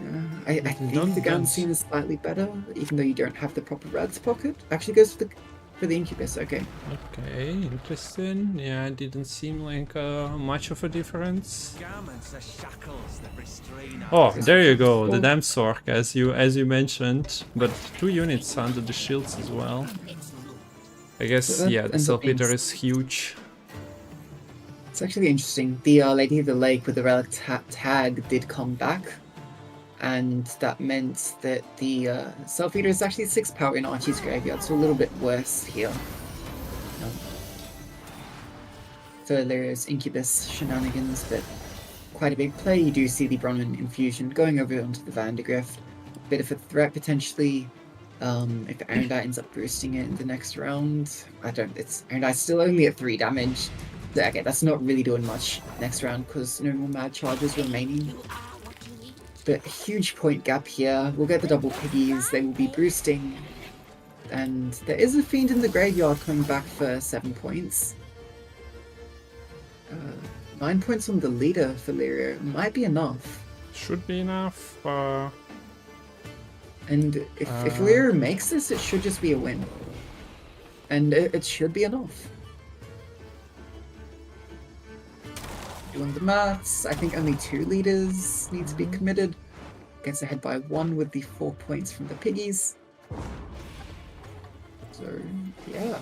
Speaker 2: Yeah, I think the Gansteen is slightly better, even though you don't have the proper Rad's Pocket. Actually goes for the Incubus, okay.
Speaker 1: Okay, interesting. Yeah, it didn't seem like much of a difference. Oh, there you go, the damn Sork, as you mentioned, but 2 units under the shields as well. I guess, yeah, the Self-Eater is huge.
Speaker 2: It's actually interesting. The Lady of the Lake with the Relic tag did come back, and that meant that the Self-Eater is actually 6 power in Archie's graveyard, so a little bit worse here. So there's Incubus shenanigans, but quite a big play. You do see the Bronwyn Infusion going over onto the Vandergrift. Bit of a threat potentially. If Erendite ends up boosting it in the next round. Erendite's still only at 3 damage. Okay, that's not really doing much next round because no more mad charges remaining. But a huge point gap here. We'll get the double piggies, they will be boosting. And there is a Fiend in the graveyard coming back for 7 points. 9 points on the leader for Lyria might be enough.
Speaker 1: Should be enough.
Speaker 2: And if Lyria makes this, it should just be a win. And it should be enough. Doing the maths, I think only 2 leaders need to be committed. Gets ahead by 1 with the 4 points from the piggies. So, yeah.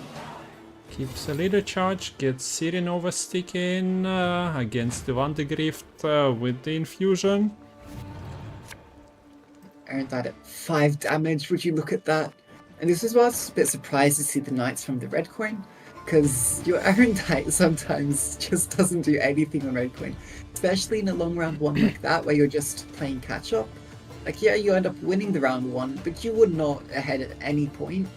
Speaker 1: Keeps a leader charge, gets Serenova stick in against the Vandergrift with the infusion.
Speaker 2: Erendite at 5 damage, would you look at that? And this is why I was a bit surprised to see the Knights from the red coin. Because your Erendite sometimes just doesn't do anything on red coin. Especially in a long round 1 like that, where you're just playing catch up. Like, yeah, you end up winning the round 1, but you would not ahead at any point.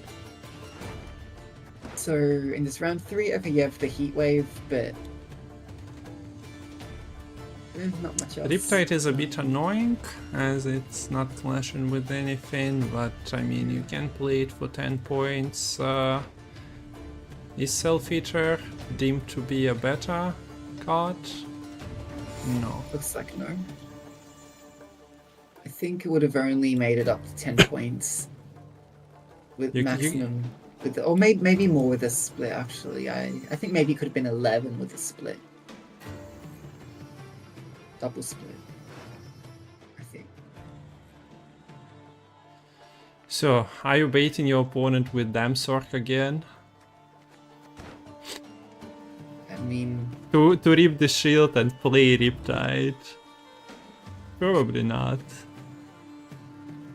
Speaker 2: So, in this round 3, okay, you have the heat wave, but not much else.
Speaker 1: Riptide is a bit annoying, as it's not clashing with anything, but I mean, you can play it for 10 points. Is Self-Eater deemed to be a better card? No.
Speaker 2: Looks like no. I think it would have only made it up to 10 points with maximum with or maybe more with a split. Actually, I think maybe it could have been 11 with a split, double split. I think.
Speaker 1: So, are you baiting your opponent with Damsork again?
Speaker 2: I mean,
Speaker 1: To rip the shield and play Riptide? Probably not.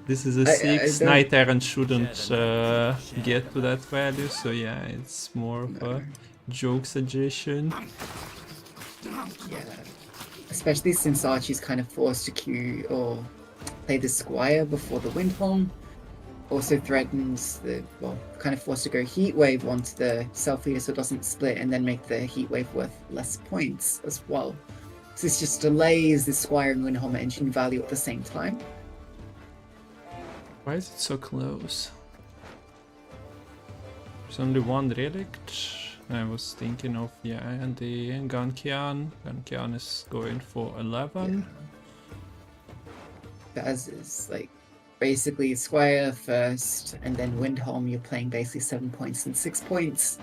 Speaker 1: This is a 6. Knight Errant shouldn't get to that value, so yeah, it's more of a joke suggestion.
Speaker 2: yeah, especially since Archie's kind of forced to queue or play the Squire before the Windholm. Also threatens the, well, kind of forced to go Heat Wave onto the Self Leader so it doesn't split and then make the Heat Wave worth less points as well. So this just delays the Squire and Windholm engine value at the same time.
Speaker 1: Why is it so close? There's only one relict. I was thinking of, yeah, and the Gankian. Gankian is going for 11.
Speaker 2: Yeah. As is, like, basically Squire first, and then Windholm, you're playing basically 7 points and 6 points.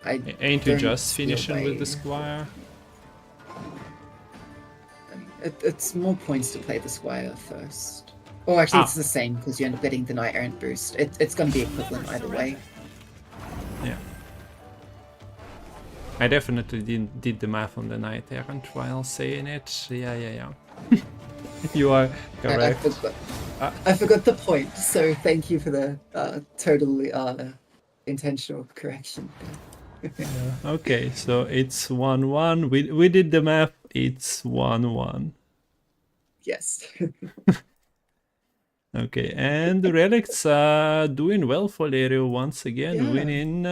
Speaker 1: Ain't you just finishing with the Squire?
Speaker 2: I mean, it's more points to play the Squire first. Oh, actually, it's the same because you end up getting the Knight Errant boost. It's going to be equivalent either way.
Speaker 1: Yeah. I definitely did the math on the Knight Errant while saying it. Yeah. You are correct.
Speaker 2: I forgot the point, so thank you for the totally intentional correction.
Speaker 1: Okay, so it's 1-1. We did the math. It's 1-1.
Speaker 2: Yes.
Speaker 1: Okay, and the relics are doing well for Lerio once again, winning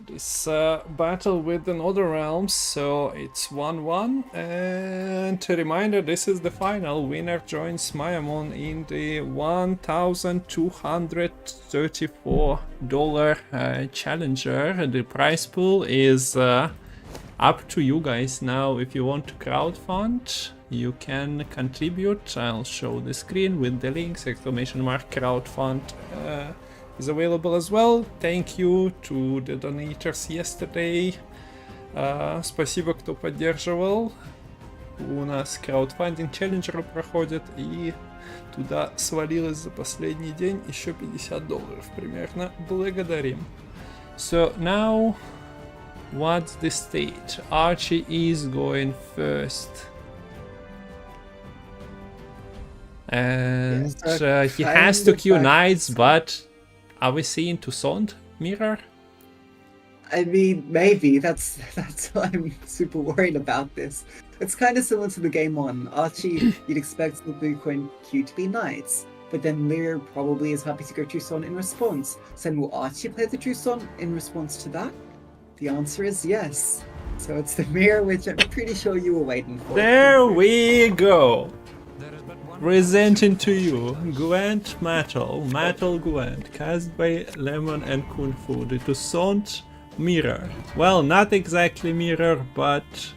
Speaker 1: this battle with another realms. So it's 1-1. And a reminder, this is the final. Winner joins Mayamon in the $1,234 challenger. The prize pool is up to you guys now. If you want to crowdfund, you can contribute. I'll show the screen with the links. !crowdfund is available as well. Thank you to the donators yesterday. Спасибо, кто поддерживал. У нас краудфандинг челленджеры проходят, и туда свалилось за последний день еще $50 примерно. Благодарим. So now, what's the stage? Archie is going first. And he has to queue knights, but are we seeing Toussaint mirror?
Speaker 2: I mean, maybe. That's why I'm super worried about this. It's kind of similar to the game on Archie. You'd expect the blue coin queue to be knights, but then Lyra probably is happy to go Toussaint in response. So will Archie play the Toussaint in response to that? The answer is yes. So it's the mirror, which I'm pretty sure you were waiting for.
Speaker 1: There we go. Presenting to you Gwent Metal Gwent, cast by Lemon and Kungfu, the Toussaint mirror. Well, not exactly mirror, but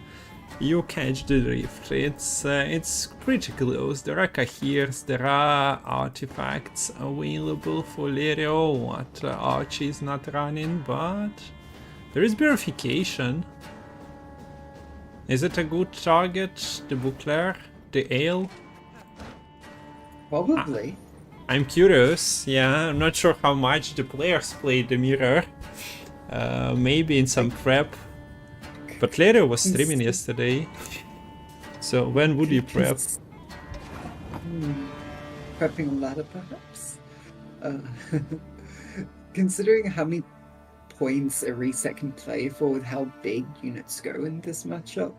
Speaker 1: you catch the drift. It's pretty close. There are Kahirs, there are artifacts available for Lerio, what Archie is not running, but there is Purification. Is it a good target? The Bouclair? The Ale?
Speaker 2: Probably.
Speaker 1: I'm curious, yeah, I'm not sure how much the players played the mirror. Maybe in some prep. But Lerio was streaming yesterday. So when would you prep?
Speaker 2: Prepping on ladder, perhaps? Considering how many points a reset can play for with how big units go in this matchup,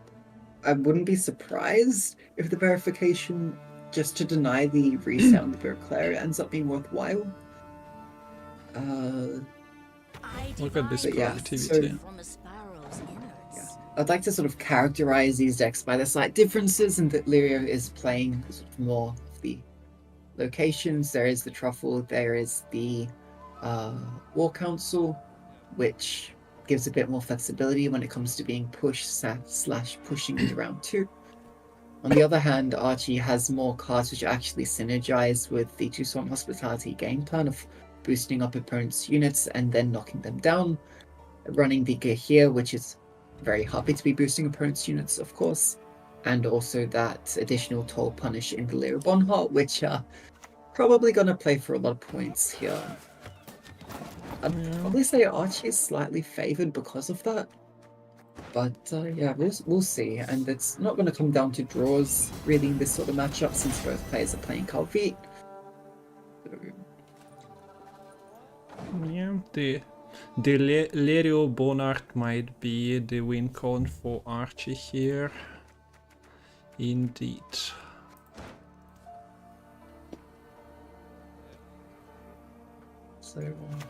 Speaker 2: I wouldn't be surprised if the verification just to deny the reset on the Beauclair ends up being worthwhile.
Speaker 1: Look at this productivity.
Speaker 2: Yeah, I'd like to sort of characterize these decks by the slight differences in that Lirio is playing sort of more of the locations. There is the Truffle, there is the War Council, which gives a bit more flexibility when it comes to being pushed / pushing into round 2. On the other hand, Archie has more cards which actually synergize with the Tucson Hospitality game plan of boosting up opponents' units and then knocking them down. Running the gear here, which is very happy to be boosting opponents' units, of course. And also that additional toll punish in the Lyra Bonheart, which are probably going to play for a lot of points here. I'd probably say Archie is slightly favored because of that. But yeah, we'll see. And it's not going to come down to draws really in this sort of matchup since both players are playing Qualifier.
Speaker 1: Yeah, the Lerio Bonart might be the win con for Archie here. Indeed.
Speaker 2: So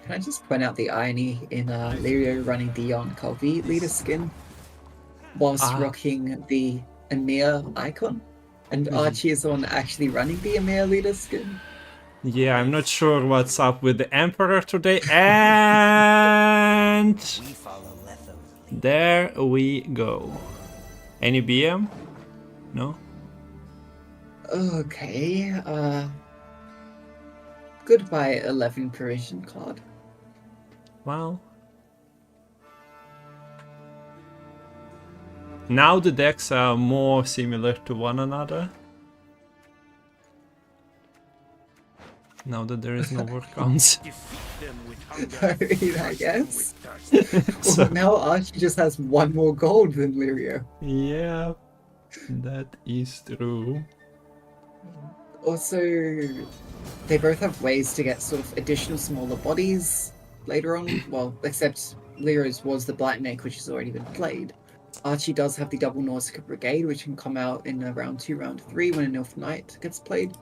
Speaker 2: can I just point out the irony in Lirio running the Qualifier leader skin whilst rocking the Emir icon? And Archie is the one actually running the Emir leader skin.
Speaker 1: Yeah, I'm not sure what's up with the Emperor today. And there we go. Any BM? No?
Speaker 2: Okay, goodbye 11 Parisian card.
Speaker 1: Well. Now the decks are more similar to one another. Now that there is no word counts.
Speaker 2: I mean, I guess. Well, now Archie just has one more gold than Lirio.
Speaker 1: Yeah, that is true.
Speaker 2: Also, they both have ways to get sort of additional smaller bodies later on. Well, except Lirio's was the Blight Make, which has already been played. Archie does have the double Nausicaa Brigade, which can come out in round 2, round 3 when an Elf Knight gets played.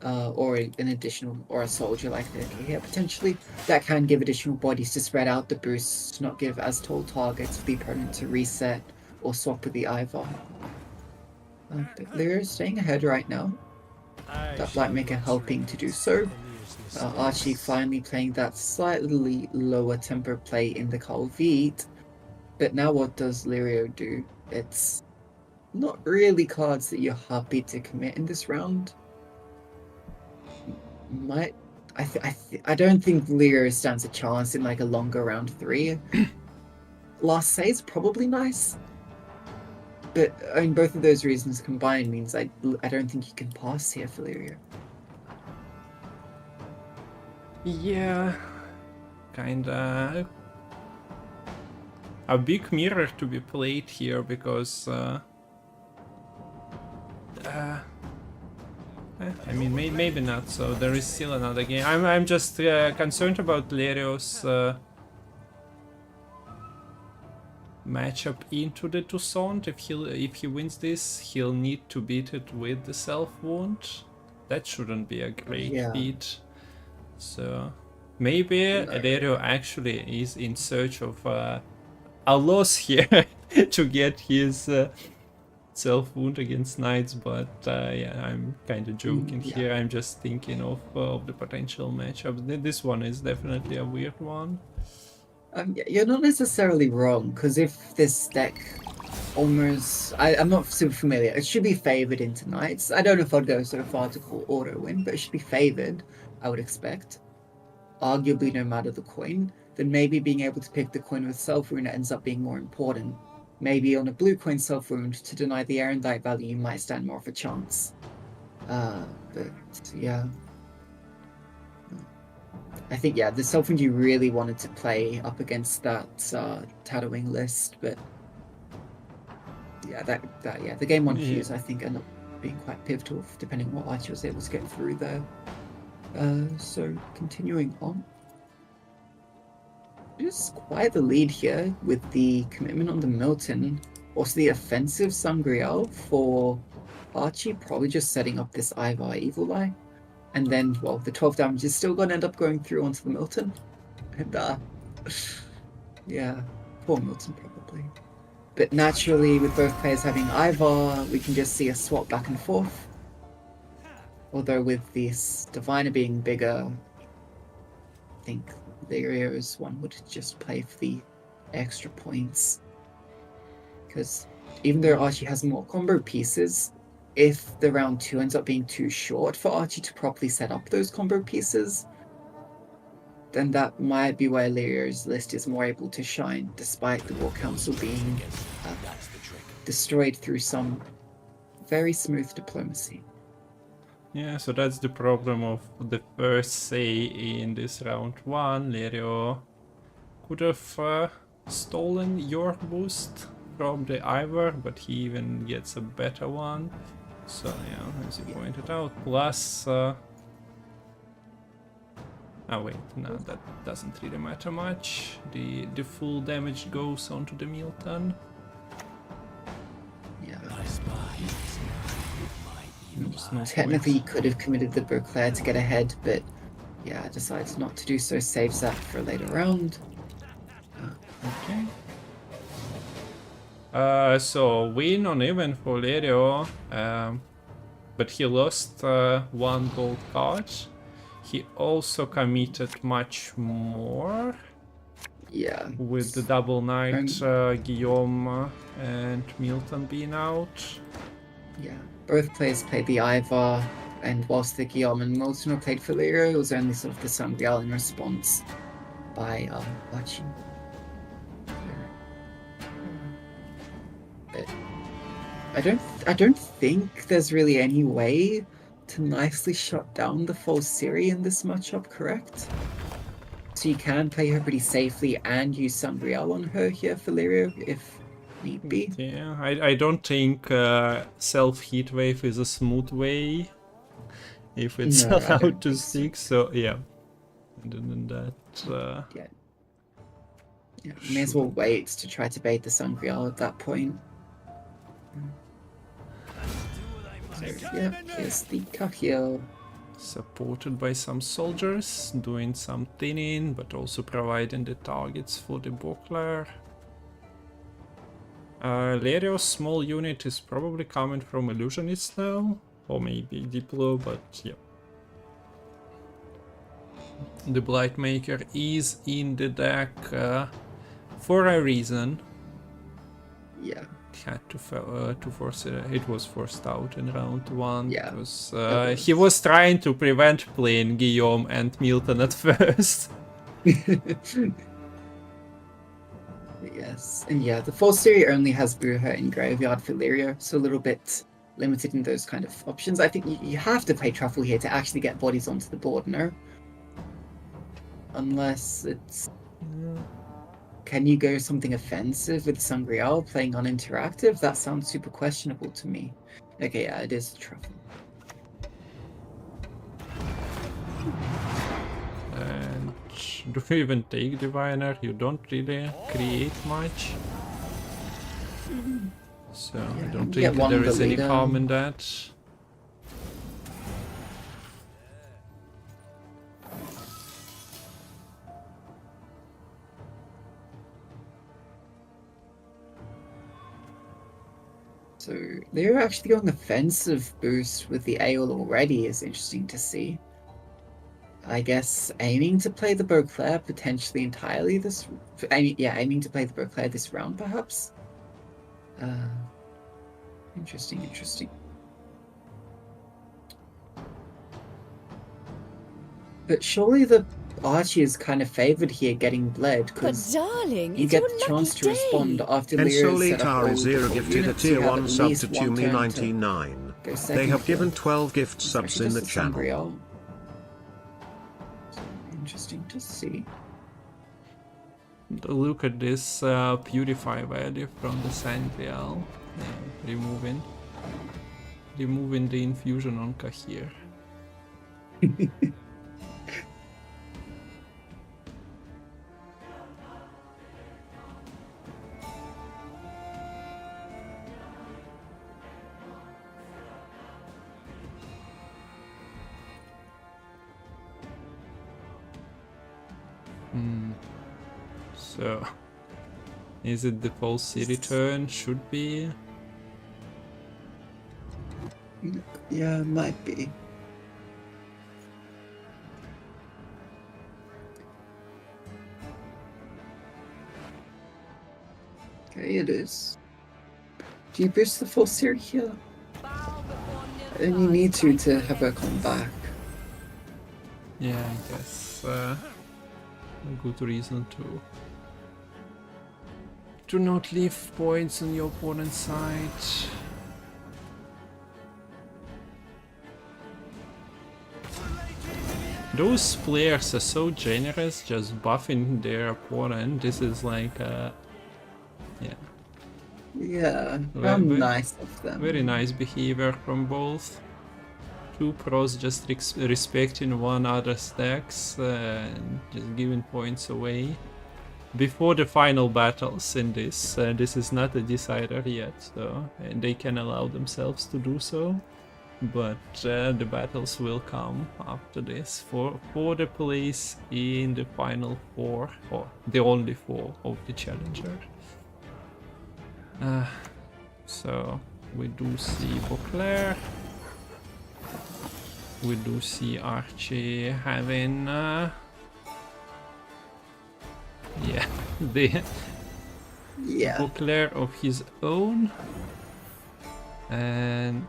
Speaker 2: Or an additional, or a soldier like here potentially. That can give additional bodies to spread out the boosts, to not give as tall targets for the opponent to reset or swap with the Ivar. They're staying ahead right now. That Blightmaker helping to do so. Archie finally playing that slightly lower tempo play in the Qualifier. But now what does Lirio do? It's not really cards that you're happy to commit in this round. I don't think Lirio stands a chance in like a longer round 3. Last say is probably nice, but I mean both of those reasons combined means I don't think you can pass here for Lirio.
Speaker 1: Yeah, kinda a big mirror to be played here because I mean, maybe not. So there is still another game. I'm just concerned about Lirio's matchup into the Toussaint. If he wins this, he'll need to beat it with the self wound. That shouldn't be a great beat. So maybe Lirio actually is in search of a loss here to get his. Self wound against knights, but yeah, I'm kind of joking here. I'm just thinking of the potential matchup. This one is definitely a weird one.
Speaker 2: You're not necessarily wrong, because if this deck almost, I'm not super familiar. It should be favored into knights. I don't know if I'd go so far to call auto win, but it should be favored. I would expect, arguably no matter the coin. Then maybe being able to pick the coin with self wound ends up being more important. Maybe on a blue coin self wound to deny the erendite value, you might stand more of a chance. But yeah, I think the self wound you really wanted to play up against that Tatooine list, but yeah, the game 1 fuse I think ended up being quite pivotal depending on what Archie was able to get through there. So continuing on. Just quite the lead here with the commitment on the Milton. Also the offensive Sangreal for Archie, probably just setting up this Ivar Evil Eye. And then, well, the 12 damage is still going to end up going through onto the Milton. And, yeah, poor Milton probably. But naturally, with both players having Ivar, we can just see a swap back and forth. Although with this Diviner being bigger, I think Lirio's one would just play for the extra points. Because even though Archie has more combo pieces, if the round 2 ends up being too short for Archie to properly set up those combo pieces, then that might be where Lyrio's list is more able to shine, despite the War Council being destroyed through some very smooth diplomacy.
Speaker 1: Yeah, so that's the problem of the first say in this round 1. Lirio could have stolen your boost from the Ivor, but he even gets a better one. So yeah, as you pointed out, plus... oh wait, no, that doesn't really matter much. The full damage goes onto the Milton.
Speaker 2: Yeah.
Speaker 1: There's no
Speaker 2: Technically,
Speaker 1: point.
Speaker 2: he could have committed the Beauclair to get ahead, but yeah, decides not to do so, saves that for a later round.
Speaker 1: Okay. So win on even for Lirio, but he lost 1 gold card. He also committed much more
Speaker 2: Yeah.
Speaker 1: with the double knight, Guillaume and Milton being out.
Speaker 2: Yeah. Both players played the Ivar, and whilst the Guillaume and Milton were played for Lirio, it was only sort of the Sangreal in response by Archie. But I don't think there's really any way to nicely shut down the false Siri in this matchup, correct? So you can play her pretty safely and use Sangreal on her here for Lirio if need be.
Speaker 1: Yeah, I don't think self-heat wave is a smooth way if it's
Speaker 2: No, I
Speaker 1: allowed
Speaker 2: don't
Speaker 1: to
Speaker 2: think so.
Speaker 1: stick, so yeah. And then that...
Speaker 2: Yeah, may as well wait to try to bait the Sangreal at that point. So, yeah, here's the Cahill.
Speaker 1: supported by some soldiers, doing some thinning, but also providing the targets for the buckler. Lirio's small unit is probably coming from Illusionists now, or maybe Diplo, but yeah. The Blightmaker is in the deck for a reason.
Speaker 2: Yeah.
Speaker 1: Had to force it. It was forced out in round 1
Speaker 2: Yeah,
Speaker 1: because he was trying to prevent playing Guillaume and Milton at first.
Speaker 2: Yes, and yeah, the false Siri only has Bruja in Graveyard for Lirio, so a little bit limited in those kind of options. I think you have to play Truffle here to actually get bodies onto the board, no? Unless it's... Can you go something offensive with Sangreal playing uninteractive? That sounds super questionable to me. Okay, yeah, it is Truffle.
Speaker 1: And do you even take Diviner? You don't really create much. So I don't think there is any harm in that.
Speaker 2: So they're actually going offensive boost with the AOL already is interesting to see. I guess aiming to play the Beauclair potentially entirely this... aiming to play the Beauclair this round perhaps? Interesting. But surely the Archie is kind of favoured here getting bled, because you get the chance to respond after Lyrio's set up all the
Speaker 5: Zero gifted a
Speaker 2: units, you
Speaker 5: tier
Speaker 2: have
Speaker 5: 1
Speaker 2: at
Speaker 5: sub
Speaker 2: least
Speaker 5: to
Speaker 2: one turn
Speaker 5: 2me99.
Speaker 2: go
Speaker 5: They
Speaker 2: second
Speaker 5: have
Speaker 2: here.
Speaker 5: given 12 gift
Speaker 2: It's
Speaker 5: subs
Speaker 2: actually
Speaker 5: in the
Speaker 2: just
Speaker 5: channel.
Speaker 2: Sangreal. So interesting to see.
Speaker 1: Look at this purify value from the Sangreal. Yeah, removing the infusion on Kahir. So, is it the false city turn? Should be.
Speaker 2: Yeah, it might be. Okay, it is. Do you boost the full series here? then you need to have her come back.
Speaker 1: Yeah, I guess a good reason to not leave points on your opponent's side. Those players are so generous, just buffing their opponent. This is like yeah.
Speaker 2: Yeah,
Speaker 1: Very-
Speaker 2: how nice of them.
Speaker 1: Very nice behavior from both. Two pros just respecting one other's stacks and just giving points away. Before the final battles in this, this is not a decider yet, so and they can allow themselves to do so. But the battles will come after this for the place in the final four, or the only four of the challenger. So we do see Beauclair. We do see Archie having yeah, the
Speaker 2: Yeah.
Speaker 1: Beauclair of his own, and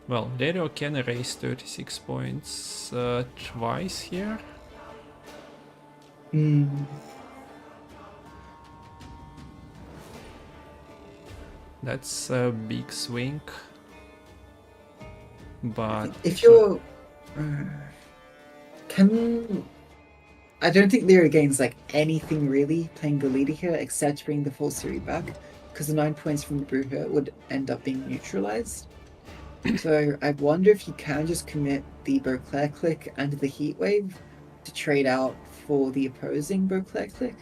Speaker 1: well, Dario can erase 36 points twice here. That's a big swing. But
Speaker 2: If you're... I don't think Lyra gains like anything really playing the leader here except bringing the full series back, because the 9 points from the Bruja would end up being neutralized. So I wonder if you can just commit the Beauclair click and the Heat Wave to trade out for the opposing Beauclair click.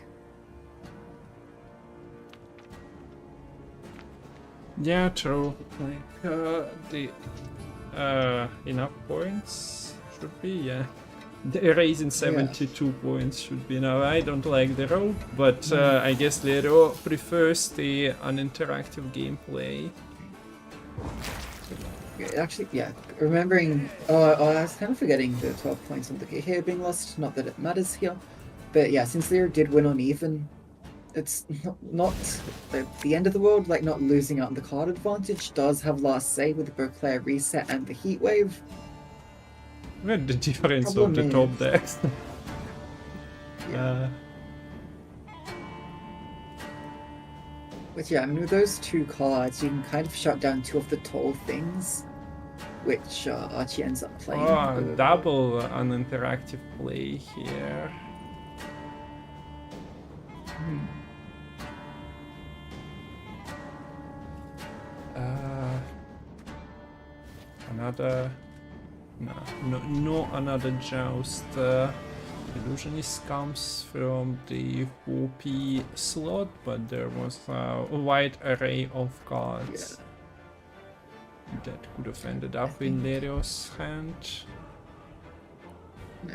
Speaker 1: yeah, true. Like the enough points should be, yeah. The erasing 72 points should be now. I don't like the road, but I guess Lero prefers the uninteractive gameplay.
Speaker 2: Actually, yeah, remembering... I was kind of forgetting the 12 points on the key here being lost. Not that it matters here. But yeah, since Lyra did win on even, it's not the end of the world. Like, not losing out on the card advantage does have last say with the Beauclair reset and the Heat Wave.
Speaker 1: With the difference
Speaker 2: Problem
Speaker 1: of the top
Speaker 2: is-
Speaker 1: decks.
Speaker 2: Yeah. But yeah, I mean, with those two cards, you can kind of shut down two of the tall things, which Archie ends up playing.
Speaker 1: Oh, double uninteractive play here. Another... No, another joust. Illusionist comes from the OP slot, but there was a wide array of cards that could have ended up in Lerio's hand.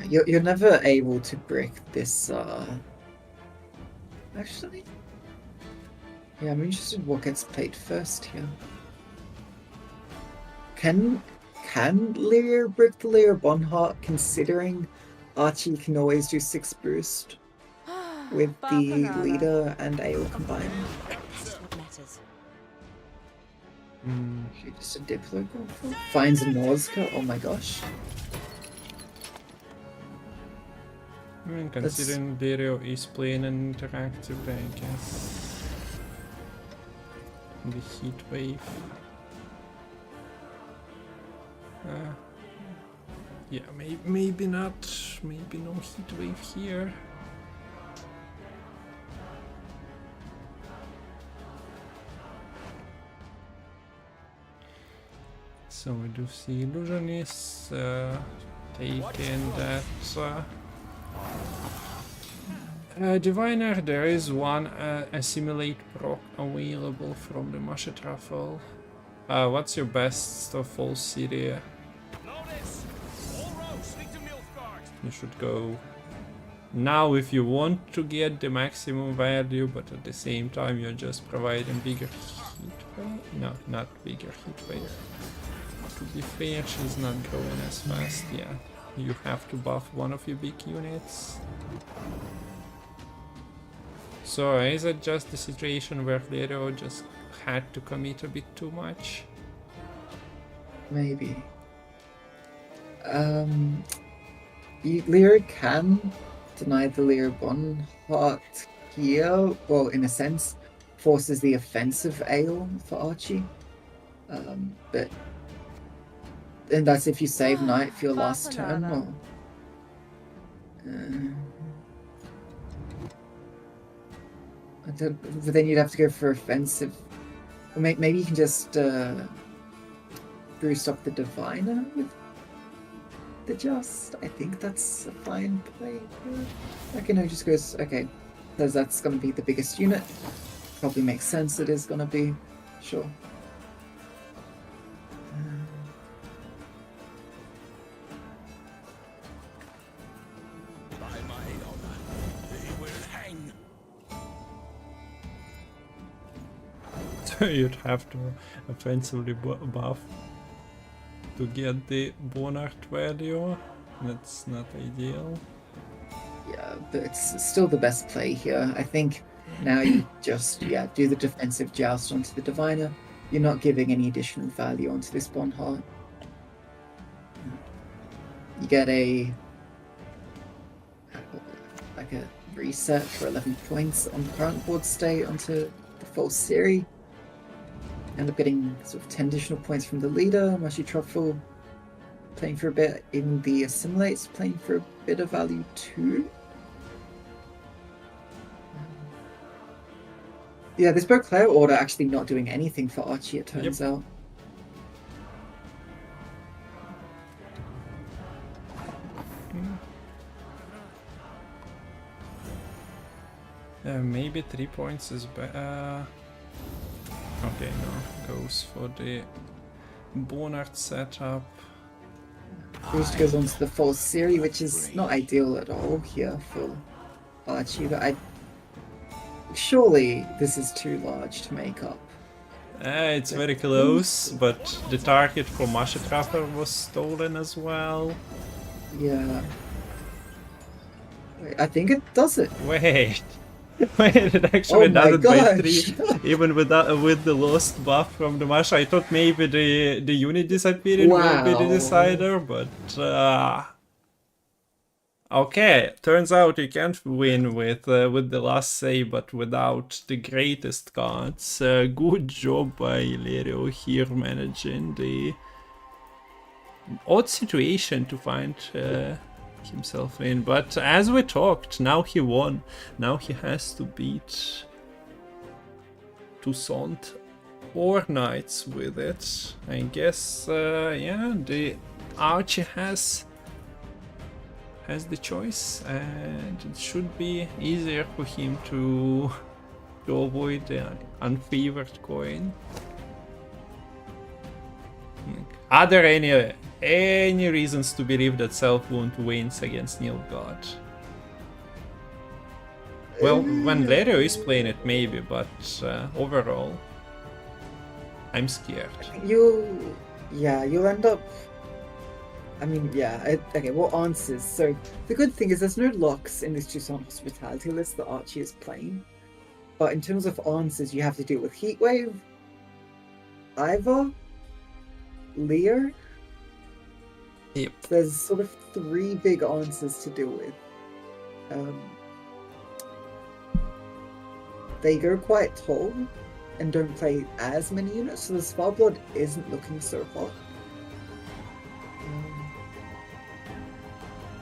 Speaker 2: You're never able to break this, Actually... Yeah, I'm interested in what gets played first here. Can Lyra break the Lyra Bonheart, considering Archie can always do 6 boost with the leader and AO combined?
Speaker 4: This is what matters.
Speaker 2: She just a Diplo finds a Norzka, oh my gosh.
Speaker 1: I mean, considering Dario is playing an interactive, I guess. The heat wave. Yeah, maybe not. Maybe no heat wave here. So we do see Illusionists taking that. Diviner, there is one assimilate proc available from the Masha Truffle. What's your best of all city? You should go now if you want to get the maximum value, but at the same time you're just providing bigger heat wave. No, not bigger heat wave. To be fair, she's not growing as fast. Yeah, you have to buff one of your big units. So is it just the situation where Lero just had to commit a bit too much?
Speaker 2: Maybe. Lyra can deny the Lyra 1 heart here. Well, in a sense, forces the offensive ale for Archie. But and that's if you save Knight for your last turn, or I don't, but then you'd have to go for offensive. Or maybe you can just boost up the Diviner with the Just. I think that's a fine play. Okay, no, just goes, okay, because that's going to be the biggest unit. Probably makes sense it is going to be, sure.
Speaker 1: You'd have to offensively buff to get the Bonart value. That's not ideal.
Speaker 2: Yeah, but it's still the best play here. I think now you just, do the defensive joust onto the Diviner. You're not giving any additional value onto this Bond Heart. You get a reset for 11 points on the current board state onto the false series. End up getting sort of 10 additional points from the leader. Mushy Truffle playing for a bit. Even the Assimilates playing for a bit of value too. Yeah, this Beauclair order actually not doing anything for Archie, it turns out.
Speaker 1: Maybe 3 points is better. Okay, no, goes for the Bonart setup.
Speaker 2: Boost goes on to the false series, which is not ideal at all here for Archie, but surely this is too large to make up.
Speaker 1: It's very close, but the target for Masha Trapper was stolen as well.
Speaker 2: Yeah. Wait, I think it does it.
Speaker 1: Wait. Wait, it actually does it by 3, even with the lost buff from the Masha. I thought maybe the unit disappearing will be the decider, but okay, turns out you can't win with the last save, but without the greatest cards. Good job by Illyrio here managing the odd situation to find himself in, but as we talked, now he won. Now he has to beat Toussaint or Knights with it. I guess, yeah, the Archie has the choice, and it should be easier for him to avoid the unfavored coin. Are there any reasons to believe that Self-Wound wins against Nilfgaard? Well, when Lerio is playing it, maybe, but overall, I'm scared.
Speaker 2: You'll end up. I mean, yeah. Okay, what answers? So the good thing is there's no locks in this Toussaint Hospitality list that Archie is playing. But in terms of answers, you have to deal with Heatwave, Iva, Lear.
Speaker 1: Yep.
Speaker 2: So there's sort of 3 big answers to deal with. They go quite tall and don't play as many units, so the Sparblood isn't looking so hot.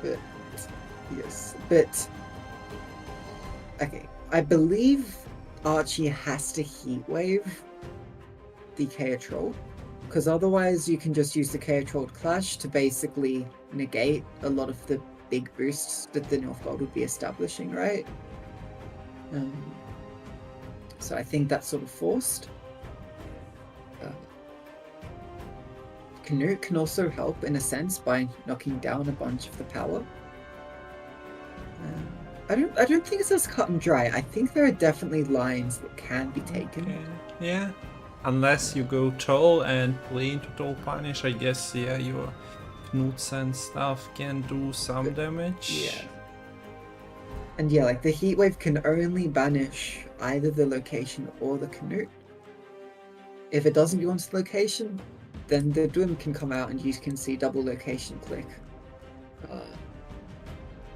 Speaker 2: But yes, but okay, I believe Archie has to Heatwave the Chaos Troll, because otherwise you can just use the Chaos Troll Clash to basically negate a lot of the big boosts that the Nilfgaard would be establishing, right? So I think that's sort of forced. Canute can also help in a sense by knocking down a bunch of the power. I don't think it's as cut and dry. I think there are definitely lines that can be taken.
Speaker 1: Okay. Yeah, unless you go Troll and play into Troll Punish, I guess, yeah, your Knuts and stuff can do some damage.
Speaker 2: Yeah. And yeah, like the heatwave can only banish either the location or the Canute. If it doesn't go onto the location, then the Dwim can come out and you can see double location click.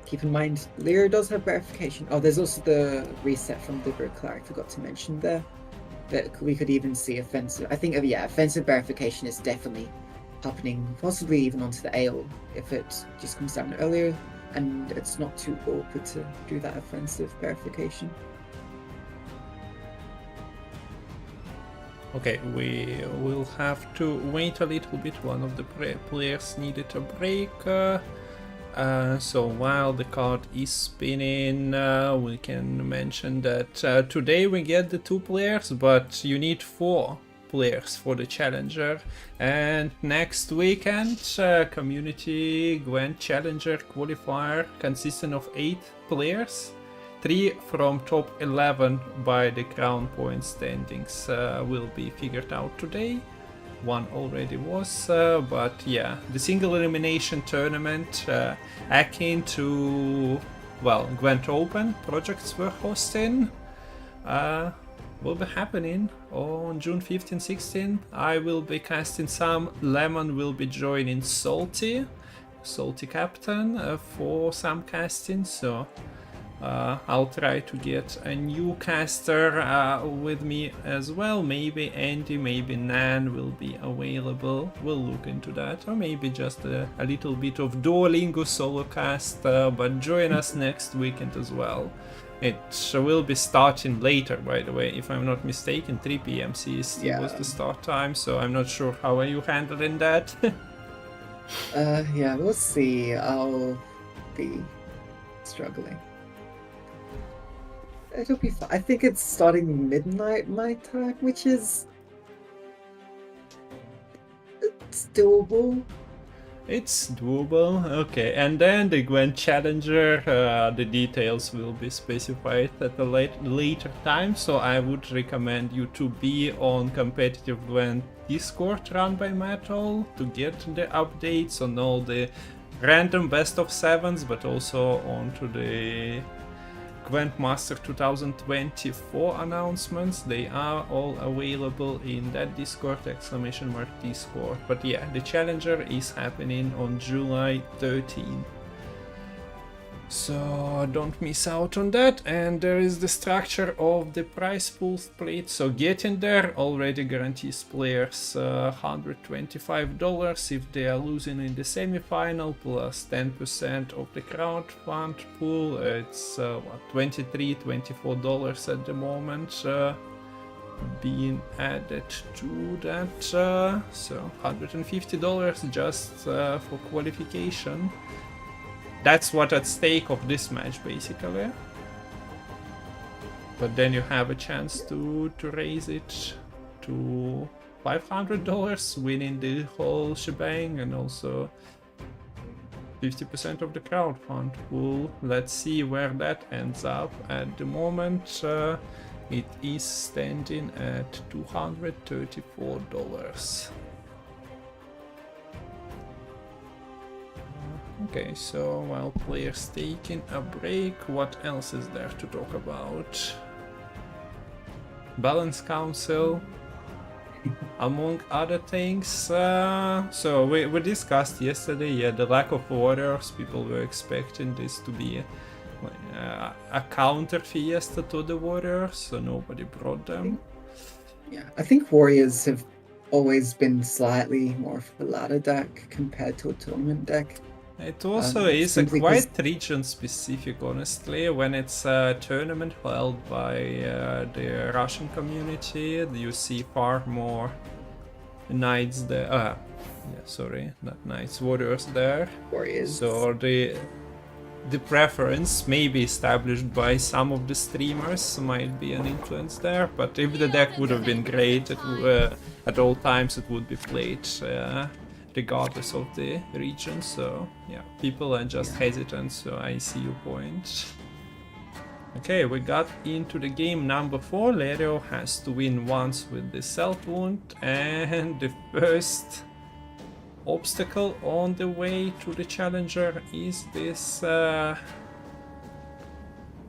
Speaker 2: Keep in mind, Lyra does have verification. Oh, there's also the reset from the Claric, forgot to mention there. That we could even see offensive. I think, yeah, offensive verification is definitely happening, possibly even onto the Ale if it just comes down earlier and it's not too awkward to do that offensive verification.
Speaker 1: Okay, we will have to wait a little bit. One of the players needed a break. So while the card is spinning, we can mention that today we get the 2 players, but you need 4 players for the challenger. And next weekend, community Gwent challenger qualifier consisting of 8 players. 3 from top 11 by the crown point standings will be figured out today. 1 already was, but yeah, the single elimination tournament akin to, well, Gwent Open projects were hosting, will be happening on June 15-16. I will be casting some, Lemon will be joining Salty Captain for some casting, so I'll try to get a new caster with me as well. Maybe Andy, maybe Nan will be available. We'll look into that. Or maybe just a little bit of Duolingo solo cast. But join us next weekend as well. It will be starting later, by the way, if I'm not mistaken. 3 PM CST was the start time. So I'm not sure how are you handling that.
Speaker 2: Yeah, we'll see. I'll be struggling. It'll be fine. I think it's starting midnight my time, which is... it's doable.
Speaker 1: It's doable, okay. And then the Gwent Challenger, the details will be specified at a later time, so I would recommend you to be on competitive Gwent Discord run by Metal to get the updates on all the random best of 7s, but also onto the Gwent Master 2024 announcements. They are all available in that Discord, !Discord. But yeah, the challenger is happening on July 13. So don't miss out on that. And there is the structure of the prize pool split. So getting there already guarantees players $125 if they are losing in the semi-final, plus 10% of the crowdfund pool. It's $23-24 at the moment being added to that. So $150 just for qualification. That's what's at stake of this match, basically. But then you have a chance to raise it to $500, winning the whole shebang, and also 50% of the crowdfund pool. Let's see where that ends up. At the moment, it is standing at $234. Okay, so while players taking a break, what else is there to talk about? Balance Council, among other things. So we discussed yesterday, the lack of warriors. People were expecting this to be a counter fiesta to the warriors, so nobody brought them.
Speaker 2: Yeah, I think warriors have always been slightly more of a ladder deck compared to a tournament deck.
Speaker 1: It also is quite region specific, honestly. When it's a tournament held by the Russian community, you see far more knights there. Sorry, not knights, warriors there.
Speaker 2: Warriors.
Speaker 1: So the preference may be established by some of the streamers, might be an influence there. But if the deck would have been great, at all times it would be played. Regardless of the region, so yeah, people are just hesitant, so I see your point. Okay, we got into the game number 4. Lerio has to win once with the self wound, and the first obstacle on the way to the challenger is this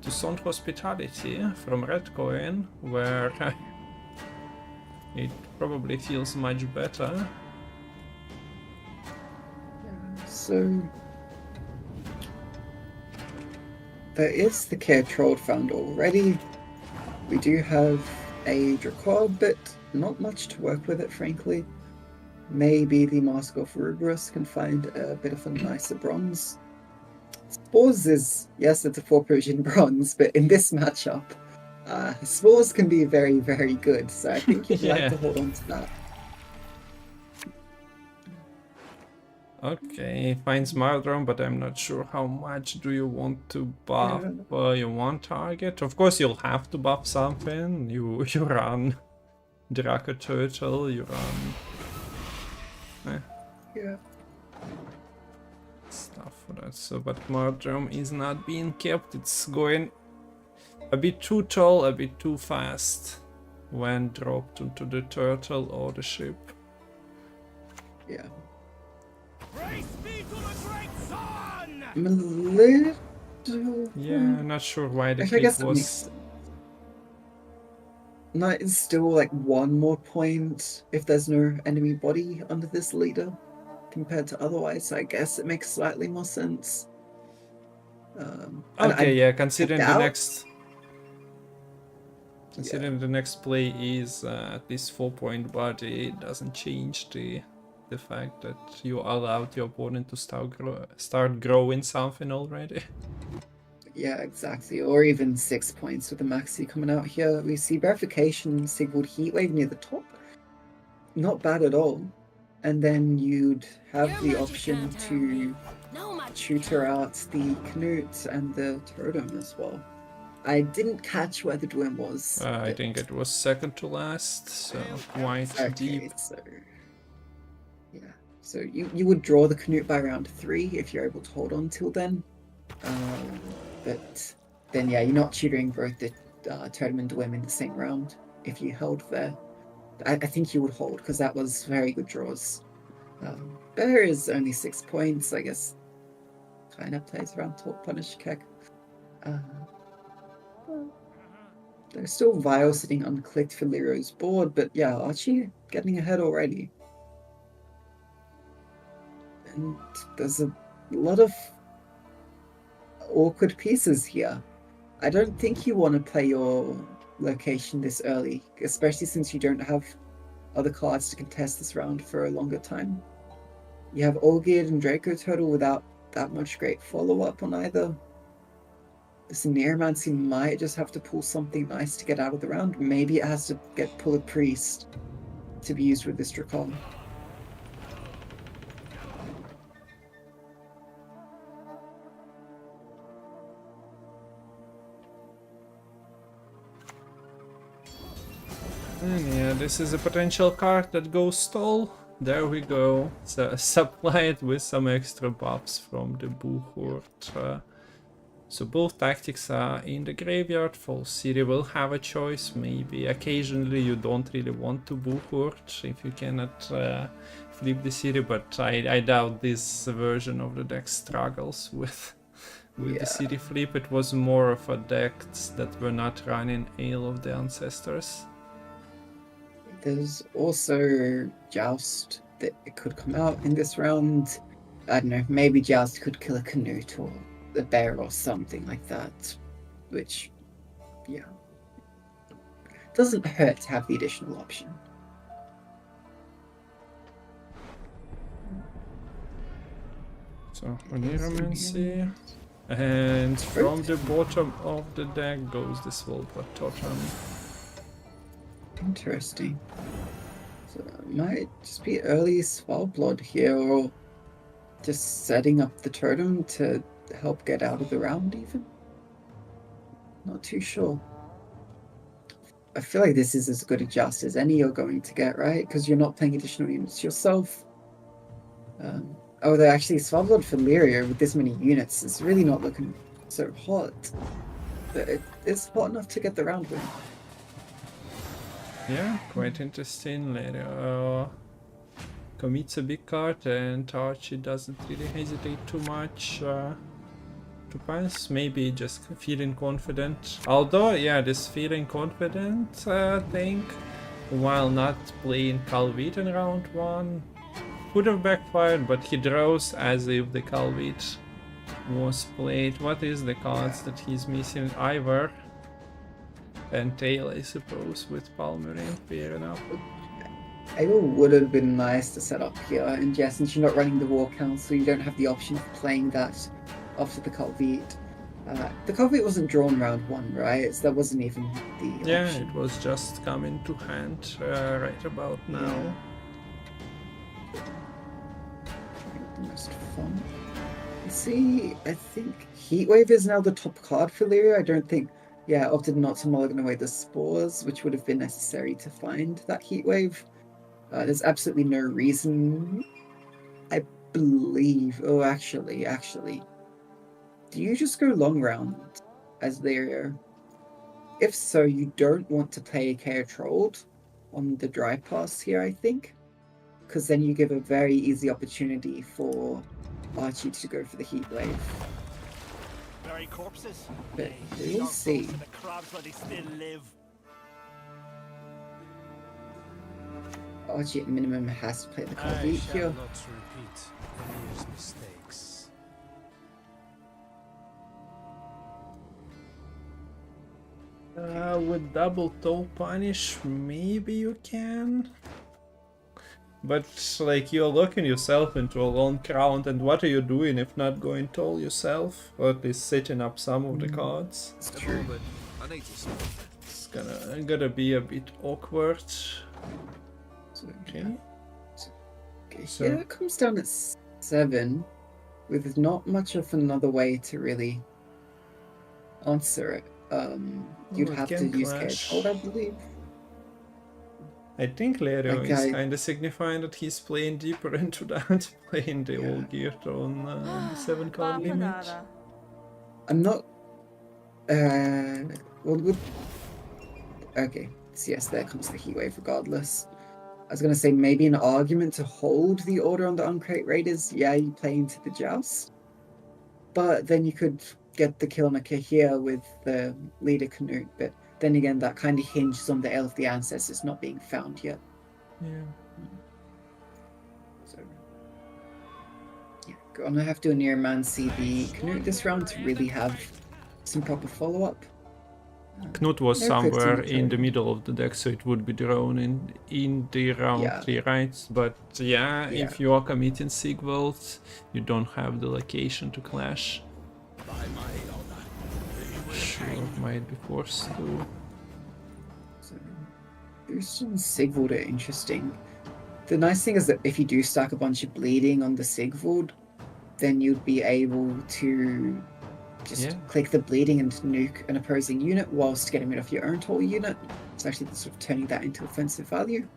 Speaker 1: to Sound Hospitality from Red Coin, where it probably feels much better.
Speaker 2: So there is the Care Troll found already. We do have a Dracod, but not much to work with it, frankly. Maybe the Mask of Ruberus can find a bit of a nicer bronze. Spores is, yes, it's a 4 Persian bronze, but in this matchup, Spores can be very, very good, so I think you'd like to hold on to that.
Speaker 1: Okay, finds Mardron, but I'm not sure how much do you want to buff your one target. Of course, you'll have to buff something. You run Draco Turtle, you run stuff for that. So, but Mardron is not being kept. It's going a bit too tall, a bit too fast when dropped into the turtle or the ship.
Speaker 2: Yeah.
Speaker 3: Praise be to the great sun!
Speaker 2: I'm a little...
Speaker 1: Yeah, not sure why the
Speaker 2: I
Speaker 1: clip
Speaker 2: guess it
Speaker 1: was...
Speaker 2: makes... No, it's still like 1 more point if there's no enemy body under this leader compared to otherwise, so I guess it makes slightly more sense.
Speaker 1: Okay, yeah, considering the
Speaker 2: doubt-
Speaker 1: next... Considering the next play is at least 4-point body, it doesn't change the fact that you allowed your opponent to start growing something already.
Speaker 2: Yeah, exactly. Or even 6 points with the maxi coming out here. We see Verification signaled Heatwave near the top. Not bad at all. And then you'd have the option to tutor out the Knut and the Totem as well. I didn't catch where the Dwim was.
Speaker 1: I think it was second to last, so quite deep.
Speaker 2: So yeah. So you would draw the Knut by round 3 if you're able to hold on till then. But then yeah, you're not tutoring both the Totem and Dwim in the same round if you held there. I think you would hold because that was very good draws. Bear is only 6 points, I guess. Kind of plays around Talk Punish Keg. There's still Vile sitting unclicked for Lero's board, but yeah, Archie getting ahead already. And there's a lot of awkward pieces here. I don't think you want to play your location this early, especially since you don't have other cards to contest this round for a longer time. You have Olgid and Draco Turtle without that much great follow-up on either. This Neomancy might just have to pull something nice to get out of the round. Maybe it has to pull a Priest to be used with this Dracon.
Speaker 1: And yeah, this is a potential card that goes stall. There we go. So supply it with some extra buffs from the Buchurt. So both tactics are in the graveyard. False City will have a choice. Maybe occasionally you don't really want to Buchurt if you cannot flip the city, but I doubt this version of the deck struggles with the city flip. It was more of a decks that were not running Ale of the Ancestors.
Speaker 2: There's also Joust that it could come out in this round. I don't know, maybe Joust could kill a Canute or a bear or something like that, which, yeah, doesn't hurt to have the additional option.
Speaker 1: So, Oniromancy, and from the bottom of the deck goes the Svolpra Totem.
Speaker 2: Interesting. So it might just be early Svalblood here, or just setting up the totem to help get out of the round even? Not too sure. I feel like this is as good a Just as any you're going to get, right? Because you're not playing additional units yourself. Although actually Svalblood for Lyria with this many units is really not looking so hot. But it's hot enough to get the round win.
Speaker 1: Yeah, quite interesting. Later commits a big card and Archie doesn't really hesitate too much. to pass. Maybe just feeling confident. Although, yeah, this feeling confident thing, while not playing Calvit in round 1, could have backfired, but he draws as if the Calvit was played. What is the cards that he's missing? Ivor and Tail, I suppose, with Palmerin. Fair enough.
Speaker 2: Ivor would have been nice to set up here, and yeah, since you're not running the War Council, you don't have the option of playing that after the Calvit. The Calvit wasn't drawn round 1, right? So that wasn't even the
Speaker 1: Yeah,
Speaker 2: option.
Speaker 1: it was just coming to hand right about now.
Speaker 2: The most fun. See, I think Heatwave is now the top card for Lyria. I don't think, yeah, opted not to mulligan away the spores, which would have been necessary to find that Heatwave. There's absolutely no reason, I believe. Oh, actually, do you just go long round as Lyria? If so, you don't want to play a KO Trolled on the dry pass here, I think, because then you give a very easy opportunity for Archie to go for the Heatwave.
Speaker 3: Very corpses.
Speaker 2: But
Speaker 3: They
Speaker 2: we'll
Speaker 3: knock
Speaker 2: see.
Speaker 3: bones to the crabs while they still live.
Speaker 2: Archie at minimum has to play the
Speaker 5: I
Speaker 2: Calvit
Speaker 5: shall
Speaker 2: here.
Speaker 5: not repeat the year's mistakes.
Speaker 1: With double toe punish, maybe you can. But like you're locking yourself into a long round, and what are you doing if not going tall yourself, or at least setting up some of the cards?
Speaker 2: It's
Speaker 6: A
Speaker 2: true.
Speaker 6: moment. I need to stop.
Speaker 1: It's gonna be a bit awkward.
Speaker 2: So,
Speaker 1: Okay.
Speaker 2: okay,
Speaker 1: So-
Speaker 2: here it comes down at 7, with not much of another way to really answer it. You'd
Speaker 1: it
Speaker 2: have to
Speaker 1: can
Speaker 2: use
Speaker 1: clash.
Speaker 2: K-Hold, I believe.
Speaker 1: I think Lerio
Speaker 2: Like
Speaker 1: is
Speaker 2: I-
Speaker 1: kind of signifying that he's playing deeper into that, playing the all geared on the 7 card limit.
Speaker 4: Papanada.
Speaker 2: I'm not. Well, okay. So yes, there comes the Heatwave regardless. I was gonna say maybe an argument to hold the order on the Uncrate Raiders. Yeah, you play into the Joust, but then you could get the kill on a here with the leader Canute. But then again, that kind of hinges on the Ale of the Ancestors not being found yet.
Speaker 1: Yeah.
Speaker 2: So yeah, gonna have to near man CB Canute this round to really have some proper follow up.
Speaker 1: Knut was
Speaker 2: They're
Speaker 1: somewhere
Speaker 2: 15
Speaker 1: in the
Speaker 2: turn.
Speaker 1: middle of the deck, so it would be drawn in the round
Speaker 2: Yeah.
Speaker 1: 3, right? But yeah,
Speaker 2: Yeah.
Speaker 1: if you are committing Sigvald, you don't have the location to clash.
Speaker 6: By my honor.
Speaker 1: Sure, might be forced to.
Speaker 2: So Boost and Sigvald are interesting. The nice thing is that if you do stack a bunch of bleeding on the Sigvald, then you'd be able to just
Speaker 1: Yeah.
Speaker 2: click the bleeding and nuke an opposing unit whilst getting rid of your own tall unit. It's actually sort of turning that into offensive value.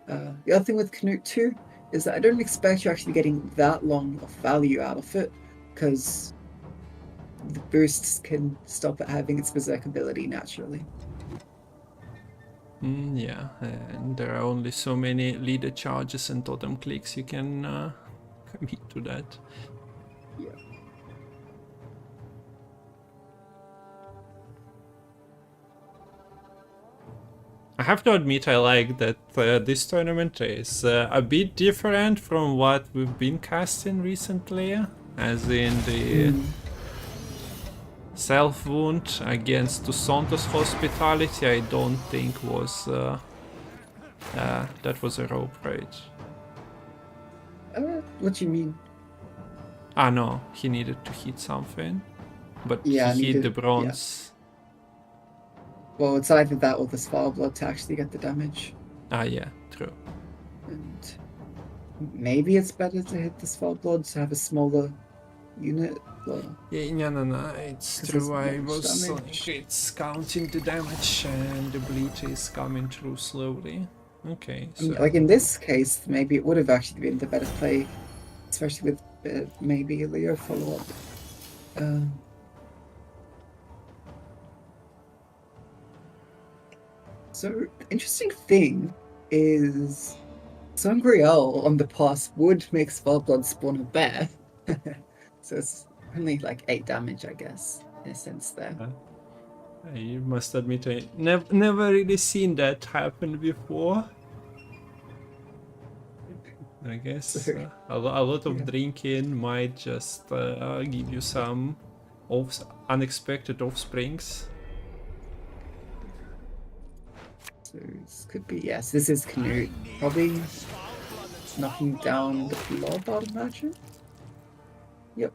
Speaker 2: The other thing with Canute too is that I don't expect you're actually getting that long of value out of it, because the boosts can stop it having its berserk ability naturally.
Speaker 1: Yeah, and there are only so many leader charges and totem clicks you can commit to that.
Speaker 2: Yeah.
Speaker 1: I have to admit I like that this tournament is a bit different from what we've been casting recently, as in the self-wound against Tusonto's Hospitality. I don't think was that was a rope, right?
Speaker 2: What do you mean?
Speaker 1: Ah no, he needed to hit something, but
Speaker 2: Yeah,
Speaker 1: he hit
Speaker 2: needed-
Speaker 1: the bronze.
Speaker 2: Well, it's either that or the Spell Blood to actually get the damage.
Speaker 1: Ah yeah, true.
Speaker 2: And maybe it's better to hit the Spell Blood to have a smaller unit. Well,
Speaker 1: Yeah, no, it's
Speaker 2: 'Cause
Speaker 1: true.
Speaker 2: it's
Speaker 1: I
Speaker 2: not much
Speaker 1: was
Speaker 2: damage.
Speaker 1: it's counting the damage and the bleed is coming through slowly. Okay,
Speaker 2: I mean,
Speaker 1: so
Speaker 2: like in this case, maybe it would have actually been the better play, especially with maybe a Leo follow-up. So, the interesting thing is Sangreal on the pass would make Spellblood spawn a bear. So it's only like 8 damage, I guess, in a sense there.
Speaker 1: I must admit I never really seen that happen before. I guess a lot of drinking might just give you some unexpected offsprings.
Speaker 2: So this could be, yes, this is Knut. Probably knocking down the blob, I'd imagine. Yep.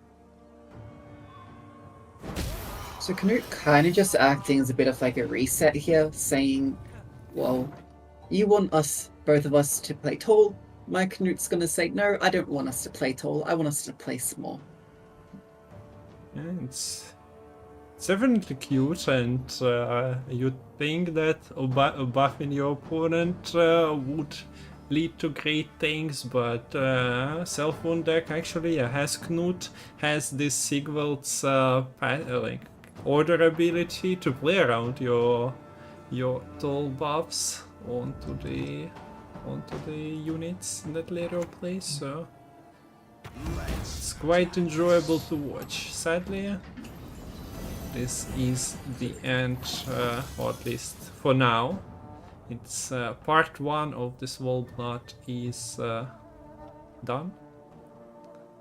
Speaker 2: So Knut kind of just acting as a bit of like a reset here, saying, well, you want us, both of us, to play tall. My Knut's gonna say, no, I don't want us to play tall. I want us to play small.
Speaker 1: Yeah, it's definitely cute, and you'd think that buffing your opponent would lead to great things, but Self-Wound deck actually has Knut, has this Sigvald's like order ability to play around your tall buffs onto the units in that later place, so it's quite enjoyable to watch. Sadly, this is the end, or at least for now. It's part 1 of this wall plot is done.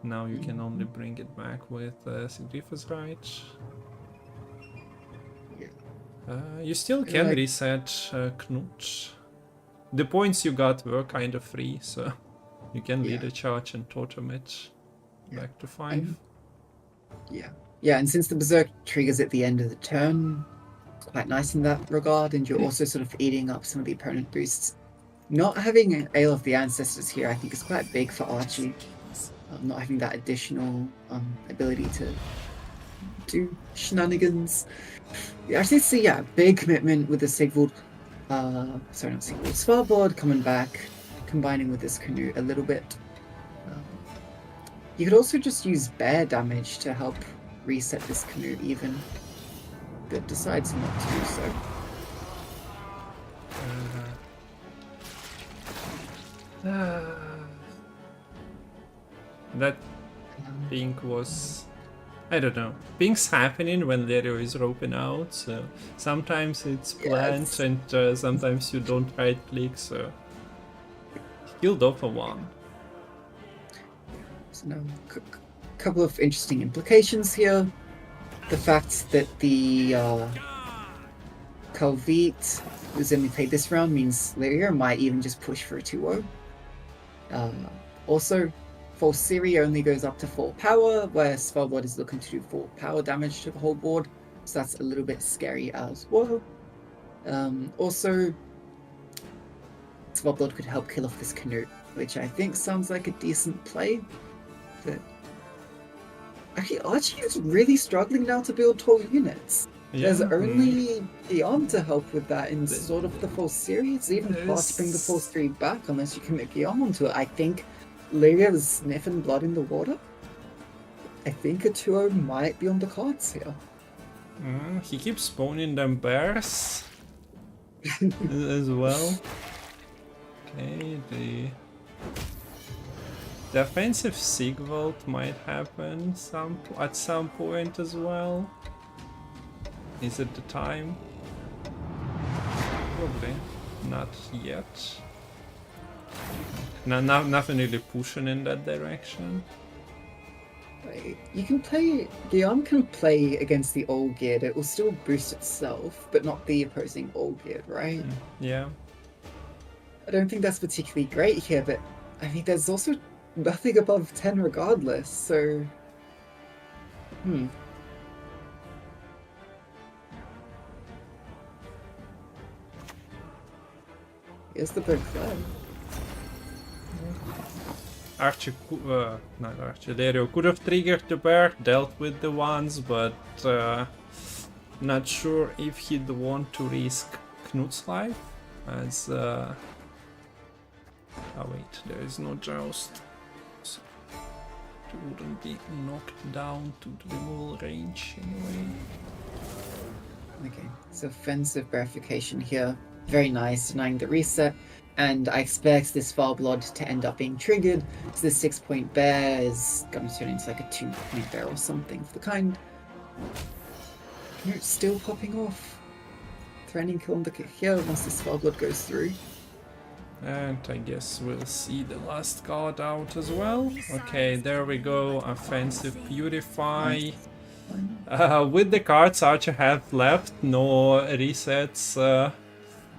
Speaker 1: Now you can only bring it back with Sigrifa's right. You still can reset Knut. The points you got were kind of free, so you can lead a charge and totem it back to 5.
Speaker 2: Yeah, and since the Berserk triggers at the end of the turn, it's quite nice in that regard, and you're also sort of eating up some of the opponent boosts. Not having Ale of the Ancestors here, I think, is quite big for Archie. Not having that additional ability to do shenanigans. You actually see, big commitment with the Sigvald. Sorry, not Sigvald. Svalbard coming back, combining with this Canoe a little bit. You could also just use bear damage to help reset this Canoe even, but decides not to do so.
Speaker 1: That thing was... I don't know. Things happening when Lerio is roping out, so sometimes it's planned and sometimes you don't right click, so he killed off a 1.
Speaker 2: So now, couple of interesting implications here. The fact that the Kalvit who's only played this round means Lerio might even just push for a 2-0. Also, False Siri only goes up to 4 power, where Svalbard is looking to do 4 power damage to the whole board, so that's a little bit scary as well. Also, Svalbard could help kill off this Canoe, which I think sounds like a decent play. But actually, Archie is really struggling now to build tall units. There's only Guillaume to help with that in sort of the False Siri. It's even hard to bring the False 3 back unless you can make Guillaume onto it. I think Lerio is sniffing blood in the water. I think a 2-0 might be on the cards here.
Speaker 1: He keeps spawning them bears as well. Okay, the offensive Sigvald might happen at some point as well. Is it the time? Probably not yet. Nothing really pushing in that direction.
Speaker 2: You can play... Guillaume can play against the All Geared. It will still boost itself, but not the opposing All Geared, right?
Speaker 1: Yeah.
Speaker 2: I don't think that's particularly great here, but I mean, there's also nothing above 10 regardless, so... Here's the big flag.
Speaker 1: Lerio could have triggered the bear, dealt with the ones, but not sure if he'd want to risk Knut's life, as oh wait, there is no joust, so it wouldn't be knocked down to the removal range anyway.
Speaker 2: Okay, so offensive verification here. Very nice, denying the reset. and I expect this Foul Blood to end up being triggered, so this 6-point bear is going to turn into like a 2-point bear or something of the kind. No, still popping off. Threatening kill on the kick here once this Foul Blood goes through.
Speaker 1: And I guess we'll see the last card out as well. Okay, there we go. Offensive Purify. With the cards Archer have left, no resets.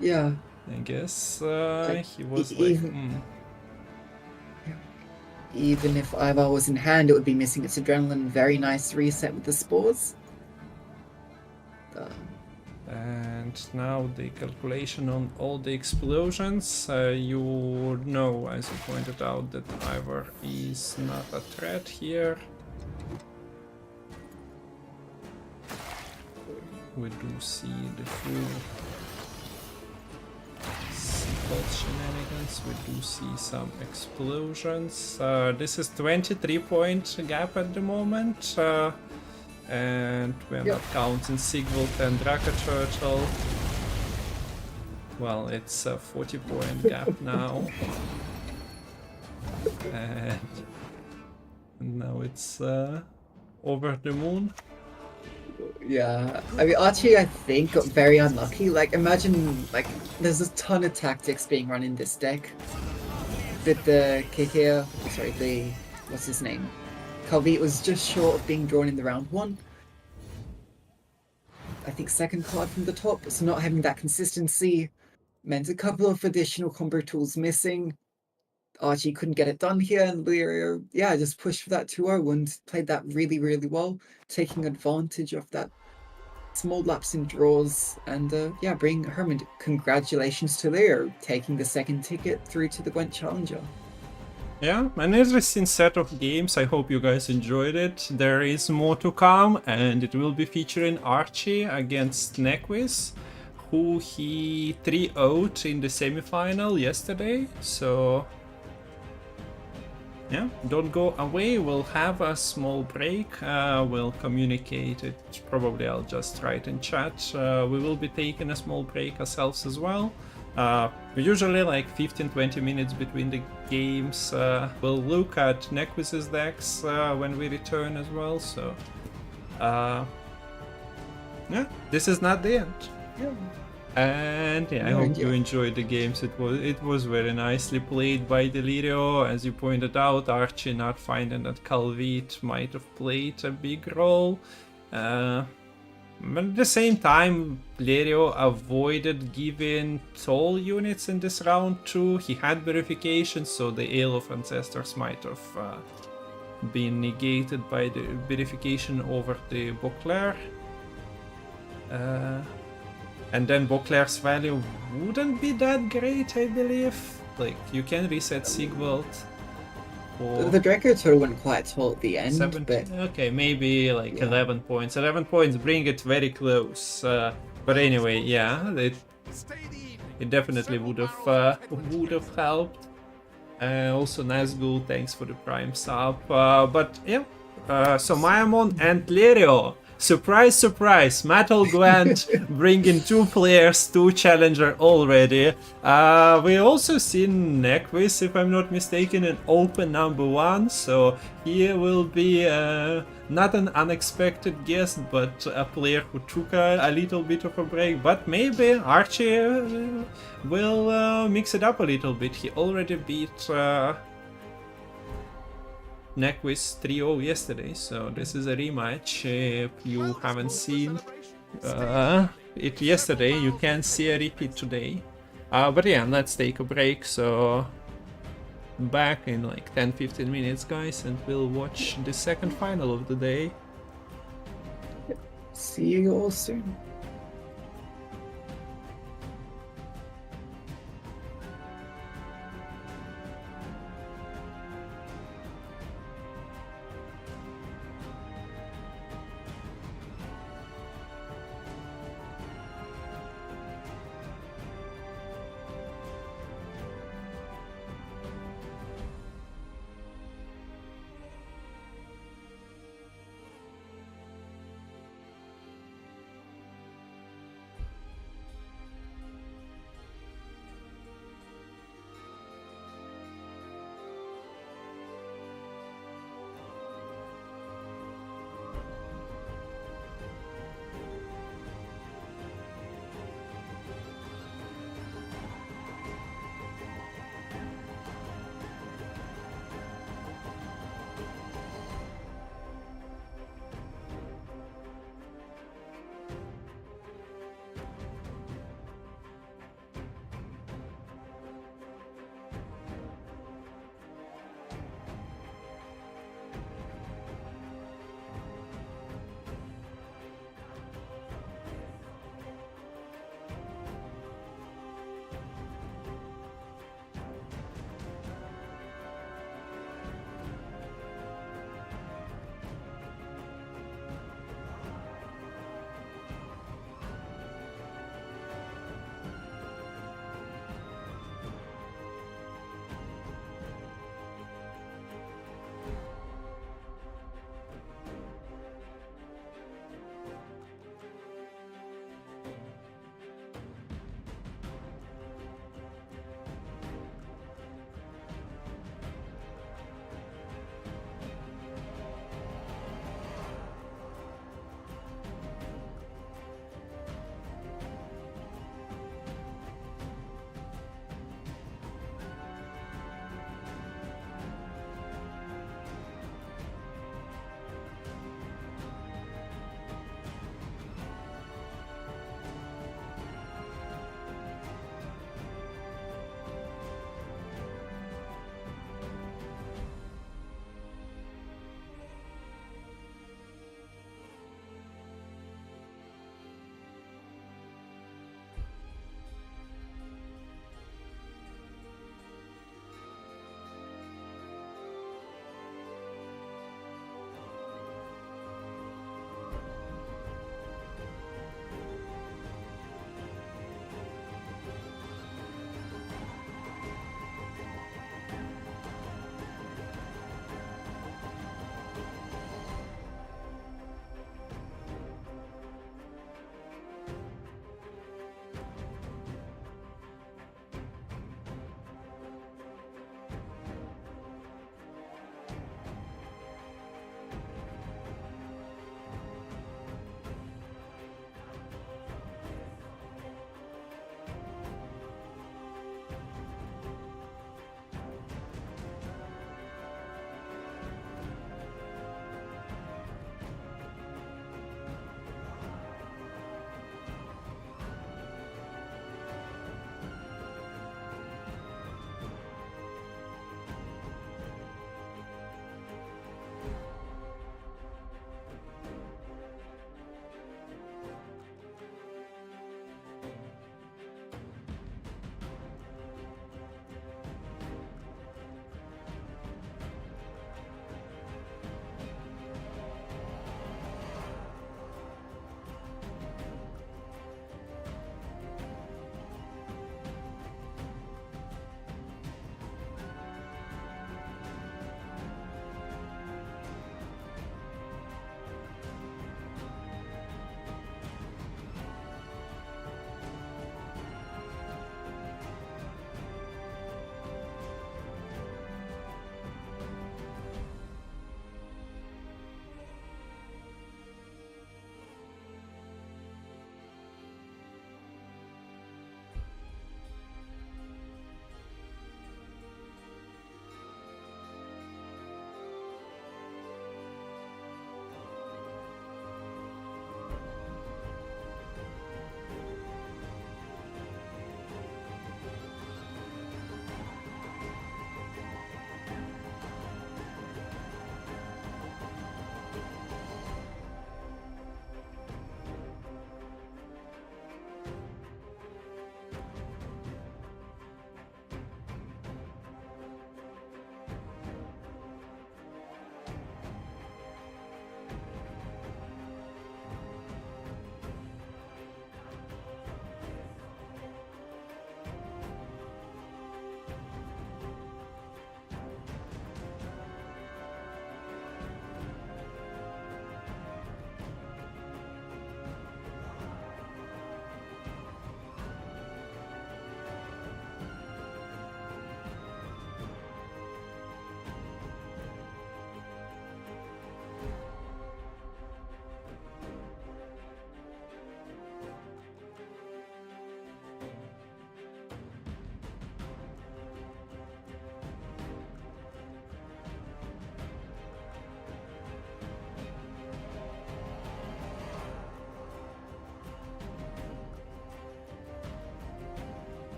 Speaker 2: Yeah.
Speaker 1: I guess
Speaker 2: Like,
Speaker 1: he was
Speaker 2: Even if Ivar was in hand, it would be missing its adrenaline. Very nice reset with the spores.
Speaker 1: And now the calculation on all the explosions. You know, as you pointed out, that Ivar is not a threat here. We do see the full sequel shenanigans. We do see some explosions. This is 23-point gap at the moment. And we're not counting Sigvald and Draka Turtle. Well, it's a 40-point gap now. And now it's over the moon.
Speaker 2: Yeah, I mean, Archie, I think, got very unlucky. Like, imagine, like, there's a ton of tactics being run in this deck. But the Kikir, sorry, what's his name? Kalvit was just short of being drawn in the round 1. I think second card from the top, so not having that consistency meant a couple of additional combo tools missing. Archie couldn't get it done here, and Lirio, yeah, just pushed for that 2-0 and played that really, really well, taking advantage of that small lapse in draws, and yeah, bring Herman. Congratulations to Lirio, taking the second ticket through to the Gwent Challenger.
Speaker 1: Yeah, an interesting set of games. I hope you guys enjoyed it. There is more to come, and it will be featuring Archie against Nequis, who he 3-0'd in the semi-final yesterday. So yeah, don't go away. We'll have a small break. We'll communicate it. Probably I'll just write in chat. We will be taking a small break ourselves as well. Usually like 15-20 minutes between the games. We'll look at Nequis's decks when we return as well. So yeah, this is not the end.
Speaker 2: Yeah.
Speaker 1: And yeah, I hope you enjoyed the games. It was very nicely played by Delirio. As you pointed out, Archie not finding that Kalvit might have played a big role. But at the same time, Delirio avoided giving tall units in this round too. He had verification, so the Ale of Ancestors might have been negated by the verification over the Beauclair. And then Beauclair's value wouldn't be that great, I believe. Like, you can reset Sigvald.
Speaker 2: The Draco total went quite tall at the end,
Speaker 1: 17,
Speaker 2: but...
Speaker 1: Okay, maybe like 11 points. 11 points bring it very close. But anyway, yeah, it definitely would have helped. Also, Nazgul, thanks for the Prime sub. But yeah, so Mayamon and Lirio. Surprise, surprise, Metal Gwent bringing 2 players to Challenger already. We also seen Nequis, if I'm not mistaken, an open number 1, so he will be not an unexpected guest, but a player who took a little bit of a break. But maybe Archie will mix it up a little bit. He already beat Nequis 3-0 yesterday, so this is a rematch. If you haven't seen it yesterday, you can see a repeat today. But yeah, let's take a break, so back in like 10-15 minutes, guys, and we'll watch the second final of the day.
Speaker 2: See you all soon.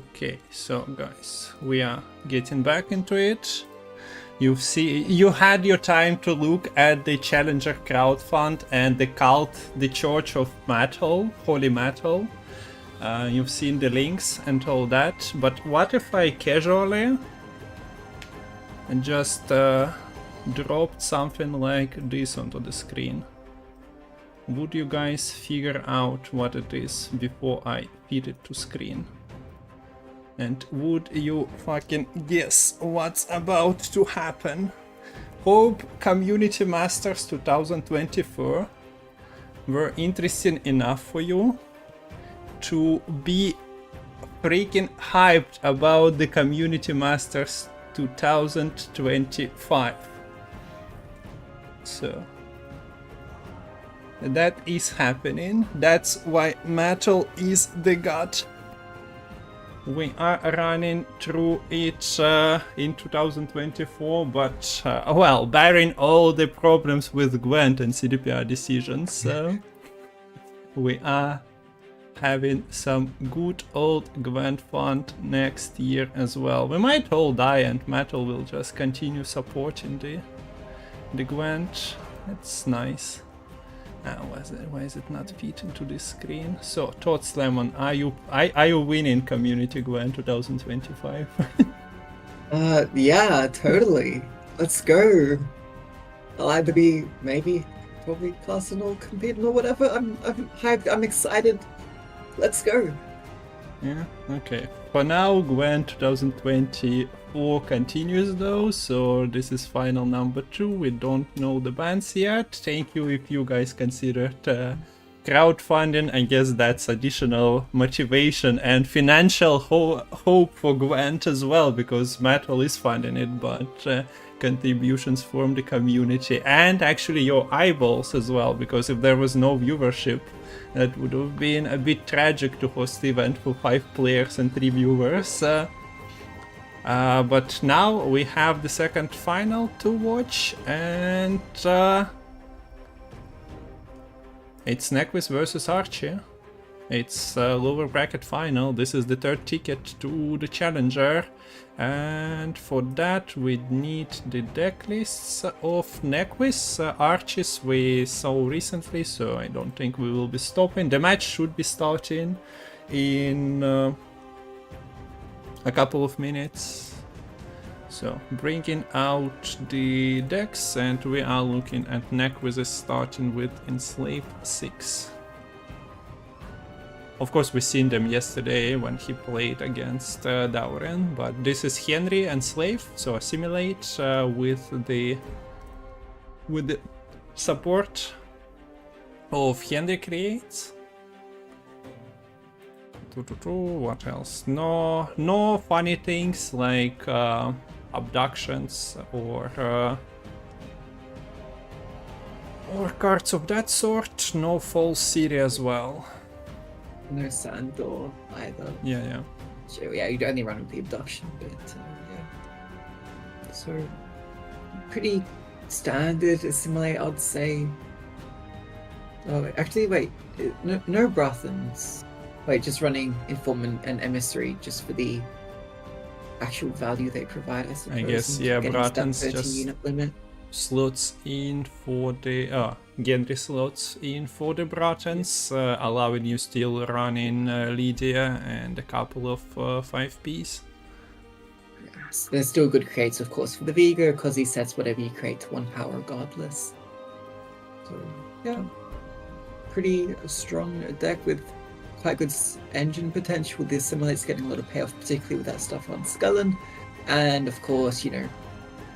Speaker 1: Okay, so guys, we are getting back into it. You had your time to look at the Challenger crowdfund and the cult, the Church of Metal, Holy Metal. You've seen the links and all that, but what if I casually and just dropped something like this onto the screen? Would you guys figure out what it is before I feed it to screen? And would you fucking guess what's about to happen? Hope Community Masters 2024 were interesting enough for you to be freaking hyped about the Community Masters 2025. So that is happening. That's why metal is the god. We are running through it in 2024, but well, barring all the problems with Gwent and CDPR decisions, we are having some good old Gwent fun next year as well. We might all die and metal will just continue supporting the Gwent. That's nice. Why is it not fitting to this screen? So, Tots Lemon, are you winning Community Gwent 2025?
Speaker 2: Yeah, totally. Let's go. I'll either be probably classing or competing or whatever. I'm hyped. I'm excited. Let's go.
Speaker 1: Yeah. Okay. For now, Gwent 2024 continues though, so this is final number 2. We don't know the bans yet. Thank you if you guys considered crowdfunding. I guess that's additional motivation and financial hope for Gwent as well, because Metal is funding it, but contributions from the community and actually your eyeballs as well, because if there was no viewership, that would have been a bit tragic to host the event for 5 players and 3 viewers. But now we have the second final to watch, and it's Nequist versus Archie. It's a lower bracket final. This is the 3rd ticket to the Challenger, and for that we need the deck lists of Nequist. Archies we saw recently, so I don't think we will be stopping. The match should be starting in a couple of minutes. So bringing out the decks, and we are looking at Nequist starting with Enslave 6. Of course, we seen them yesterday when he played against Dauren, but this is Henry and Slave, so assimilate with the support of Henry creates. What else? No funny things like abductions or cards of that sort. No false city as well.
Speaker 2: No Sandor either.
Speaker 1: Yeah.
Speaker 2: So yeah, you'd only run with the abduction, but yeah. So pretty standard assimilate, I'd say. Oh, actually, wait, no Brothans. Wait, just running Informant and Emissary just for the actual value they provide, I suppose.
Speaker 1: I guess, yeah, Brothans just
Speaker 2: unit limit.
Speaker 1: slots in for the Gendry slots in for the Brothans, allowing you still run in Lydia and a couple of 5Ps.
Speaker 2: Yes, there's still good creates, of course, for the Vigo, because he sets whatever you create to 1 power regardless. So yeah, pretty strong deck with quite good engine potential. The assimilate's getting a lot of payoff, particularly with that stuff on Skullen, and of course, you know,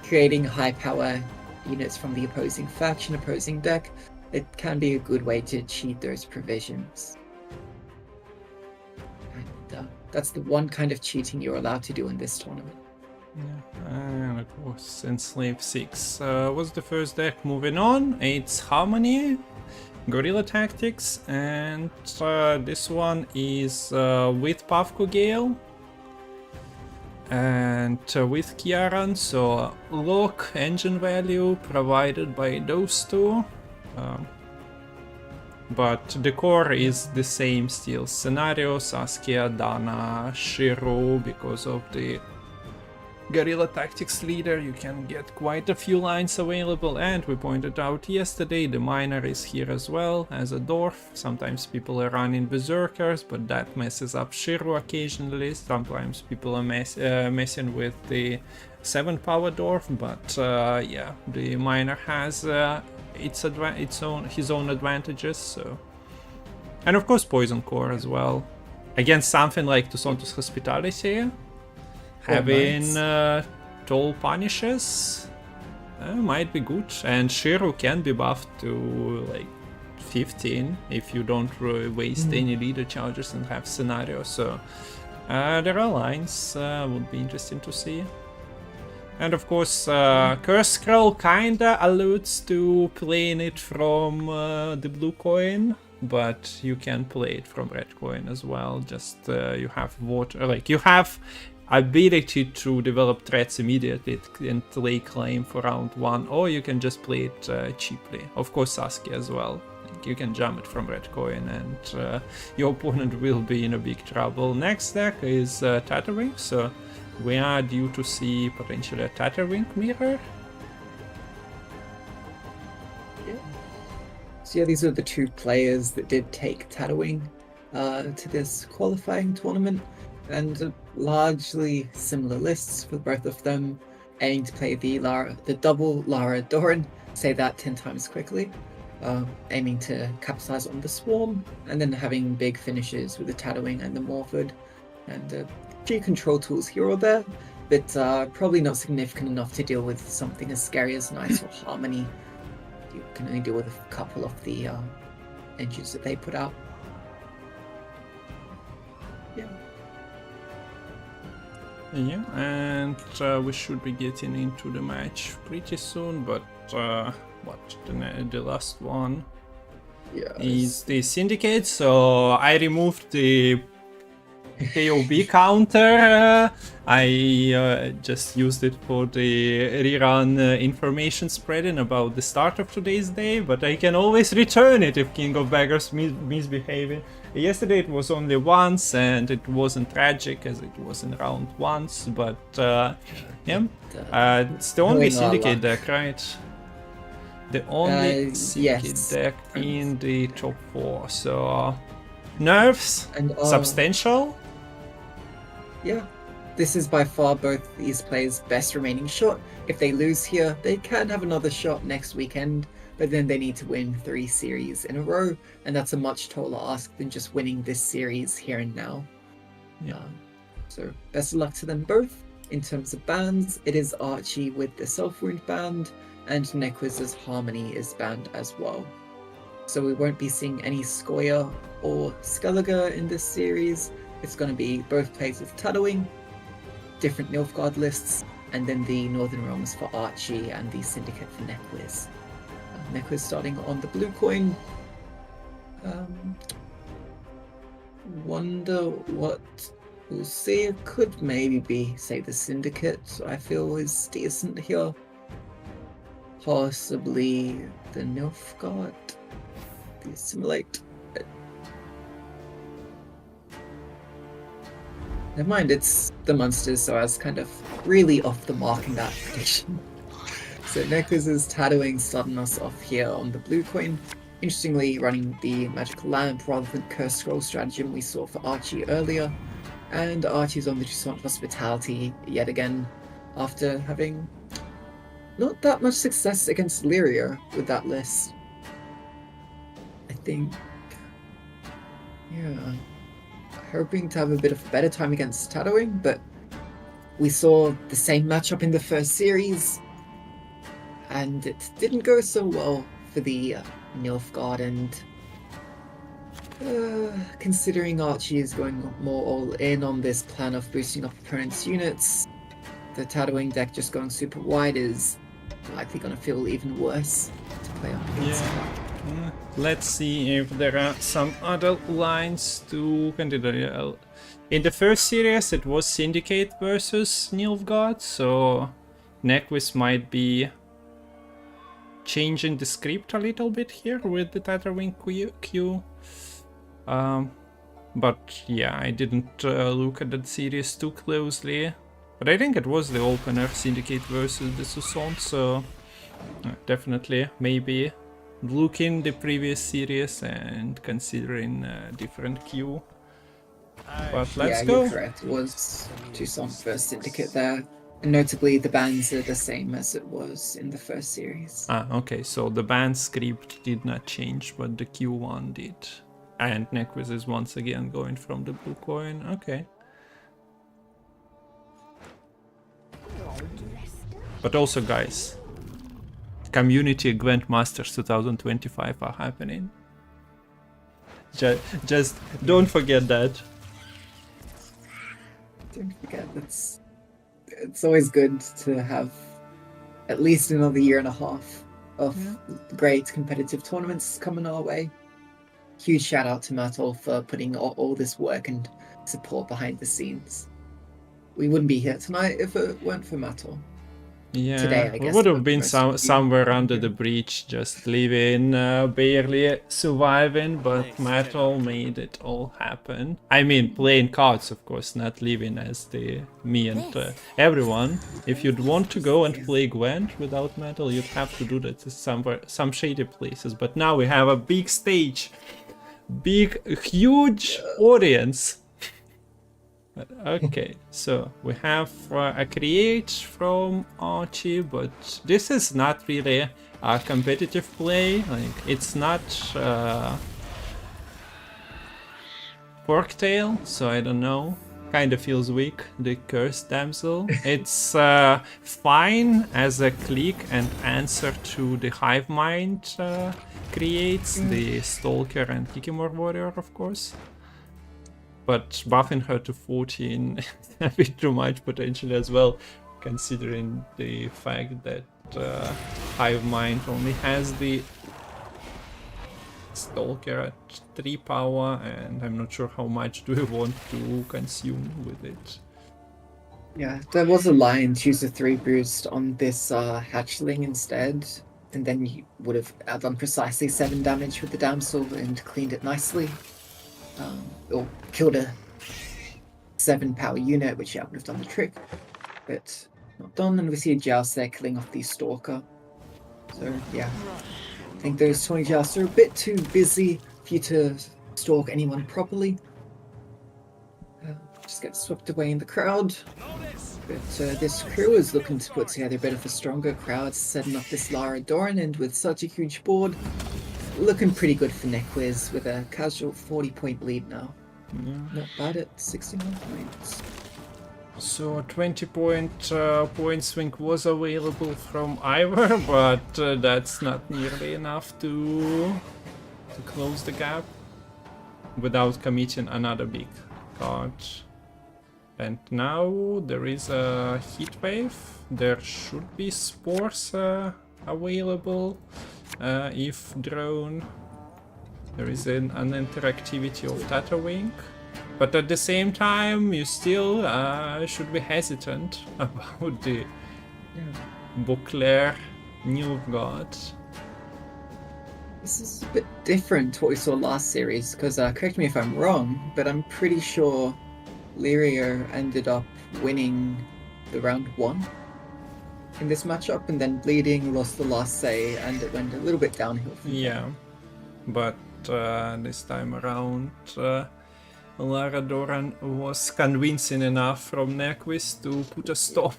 Speaker 2: creating high power units from the opposing faction, opposing deck. It can be a good way to cheat those provisions. And that's the one kind of cheating you're allowed to do in this tournament.
Speaker 1: Yeah, and of course, Enslave 6 was the first deck. Moving on, it's Harmony, Guerrilla Tactics, and this one is with Pavko Gale and with Kiaran, so lock engine value provided by those two. but the core is the same still. Scenario, Saskia, Dana, Shiro, because of the Guerrilla Tactics leader, you can get quite a few lines available, and we pointed out yesterday the miner is here as well as a dwarf. Sometimes people are running berserkers, but that messes up Shiro occasionally. Sometimes people are messing with the 7 power dwarf, but yeah, the miner has his own advantages. So, and of course poison core as well against something like Tucson2's Hospitality. Having tall punishes might be good, and Shiro can be buffed to like 15 if you don't waste any leader charges and have scenario. So there are lines, would be interesting to see. And of course, Curse Scroll kinda alludes to playing it from the blue coin, but you can play it from red coin as well. Just you have water, like you have ability to develop threats immediately and lay claim for round 1, or you can just play it cheaply. Of course, Saskia as well. You can jump it from red coin, and your opponent will be in a big trouble. Next deck is Tatterwing, so we are due to see potentially a Tatterwing mirror.
Speaker 2: So yeah, these are the 2 players that did take Tatterwing to this qualifying tournament, and largely similar lists for both of them, aiming to play the double Lara Doran, say that 10 times quickly, aiming to capitalize on the Swarm, and then having big finishes with the Tatterwing and the Morphid, and a few control tools here or there, but probably not significant enough to deal with something as scary as Nice or Harmony. You can only deal with a couple of the engines that they put out.
Speaker 1: Yeah, and we should be getting into the match pretty soon, but the last one is the Syndicate, so I removed the KOB counter. I just used it for the rerun information spreading about the start of today's day, but I can always return it if King of Beggars misbehaving. Yesterday it was only once, and it wasn't tragic as it was in round once, but yeah, it's the only Syndicate deck, right? The only Syndicate deck in the top 4, so nerfs, and substantial.
Speaker 2: Yeah, this is by far both these players' best remaining shot. If they lose here, they can have another shot next weekend, but then they need to win 3 series in a row, and that's a much taller ask than just winning this series here and now.
Speaker 1: Yeah.
Speaker 2: So best of luck to them both. In terms of bans, it is Archie with the Self-Wound banned, and Nequiz's Harmony is banned as well. So we won't be seeing any Skoya or Skellige in this series. It's going to be both plays with Tatterwing, different Nilfgaard lists, and then the Northern Realms for Archie and the Syndicate for Nequiz. Nequiz starting on the blue coin. Wonder what we'll see. It could maybe be, say, the Syndicate, I feel is decent here. Possibly the Nilfgaard. The Assimilate. Never mind, it's the monsters, so I was kind of really off the mark in that prediction. So Nequiz is Tatterwing starting us off here on the blue coin. Interestingly, running the Magical Lamp rather than Curse Scroll stratagem we saw for Archie earlier. And Archie's on the Toussaint Hospitality yet again, after having not that much success against Lyria with that list. I think, yeah, hoping to have a bit of a better time against Tatterwing, but we saw the same matchup in the first series, and it didn't go so well for the Nilfgaard, and considering Archie is going more all in on this plan of boosting up opponents' units, the Tatterwing deck just going super wide is likely going to feel even worse to play up against.
Speaker 1: Yeah. Let's see if there are some other lines to consider. In the first series it was Syndicate versus Nilfgaard, so Nequiz might be changing the script a little bit here with the Tatterwing Q. But yeah, I didn't look at that series too closely. But I think it was the opener, Syndicate versus the Susant, so definitely maybe look in the previous series and considering different Q. But let's
Speaker 2: yeah,
Speaker 1: go.
Speaker 2: you're correct. It was Toussaint first Syndicate there. And notably, the bands are the same as it was in the first series.
Speaker 1: Ah, okay, so the band script did not change, but the Q1 did. And Nequist is once again going from the blue coin. Okay. But also, guys, Community Gwent Masters 2025 are happening. Just don't forget that.
Speaker 2: Don't forget, it's always good to have at least another year and a half of great competitive tournaments coming our way. Huge shout out to Mattel for putting all this work and support behind the scenes. We wouldn't be here tonight if it weren't for Mattel.
Speaker 1: Yeah,
Speaker 2: Today, I
Speaker 1: we
Speaker 2: guess,
Speaker 1: would have
Speaker 2: but
Speaker 1: been
Speaker 2: most of you-
Speaker 1: somewhere under the breach, just living, barely surviving, but Metal made it all happen. I mean, playing cards, of course, not living as me and everyone. If you'd want to go and play Gwent without Metal, you'd have to do that to some shady places. But now we have a big stage, huge audience. Okay, so we have a create from Archie, but this is not really a competitive play. Like, it's not Forktail, so I don't know. Kind of feels weak, the Cursed Damsel. It's fine as a click and answer to the Hive Mind creates, the Stalker and Kikimor Warrior, of course. But buffing her to 14 a bit too much potentially as well, considering the fact that Hive Mind only has the Stalker at 3 power, and I'm not sure how much do we want to consume with it.
Speaker 2: Yeah, there was a line, choose a 3 boost on this hatchling instead, and then you would have done precisely 7 damage with the damsel and cleaned it nicely. Or killed a 7 power unit, which would have done the trick, but not done. And we see a Joust there killing off the Stalker. So yeah, I think those 20 Jousts are a bit too busy for you to stalk anyone properly. Just get swept away in the crowd. But this crew is looking to put together a bit of a stronger crowd, setting up this Lara Doran, and with such a huge board, looking pretty good for Nequiz with a casual 40-point lead now.
Speaker 1: Yeah.
Speaker 2: Not bad at 61 points.
Speaker 1: So a 20-point swing was available from Ivor, but that's not nearly enough to close the gap without committing another big card. And now there is a heat wave. There should be spores available if drone. There is an interactivity of Tatterwing. But at the same time, you still should be hesitant about the Beauclair new god.
Speaker 2: This is a bit different to what we saw last series, because correct me if I'm wrong, but I'm pretty sure Lyria ended up winning the round 1 in this matchup, and then Bleeding lost the last say, and it went a little bit downhill from there.
Speaker 1: But this time around, Lara Doran was convincing enough from Nequist to put a stop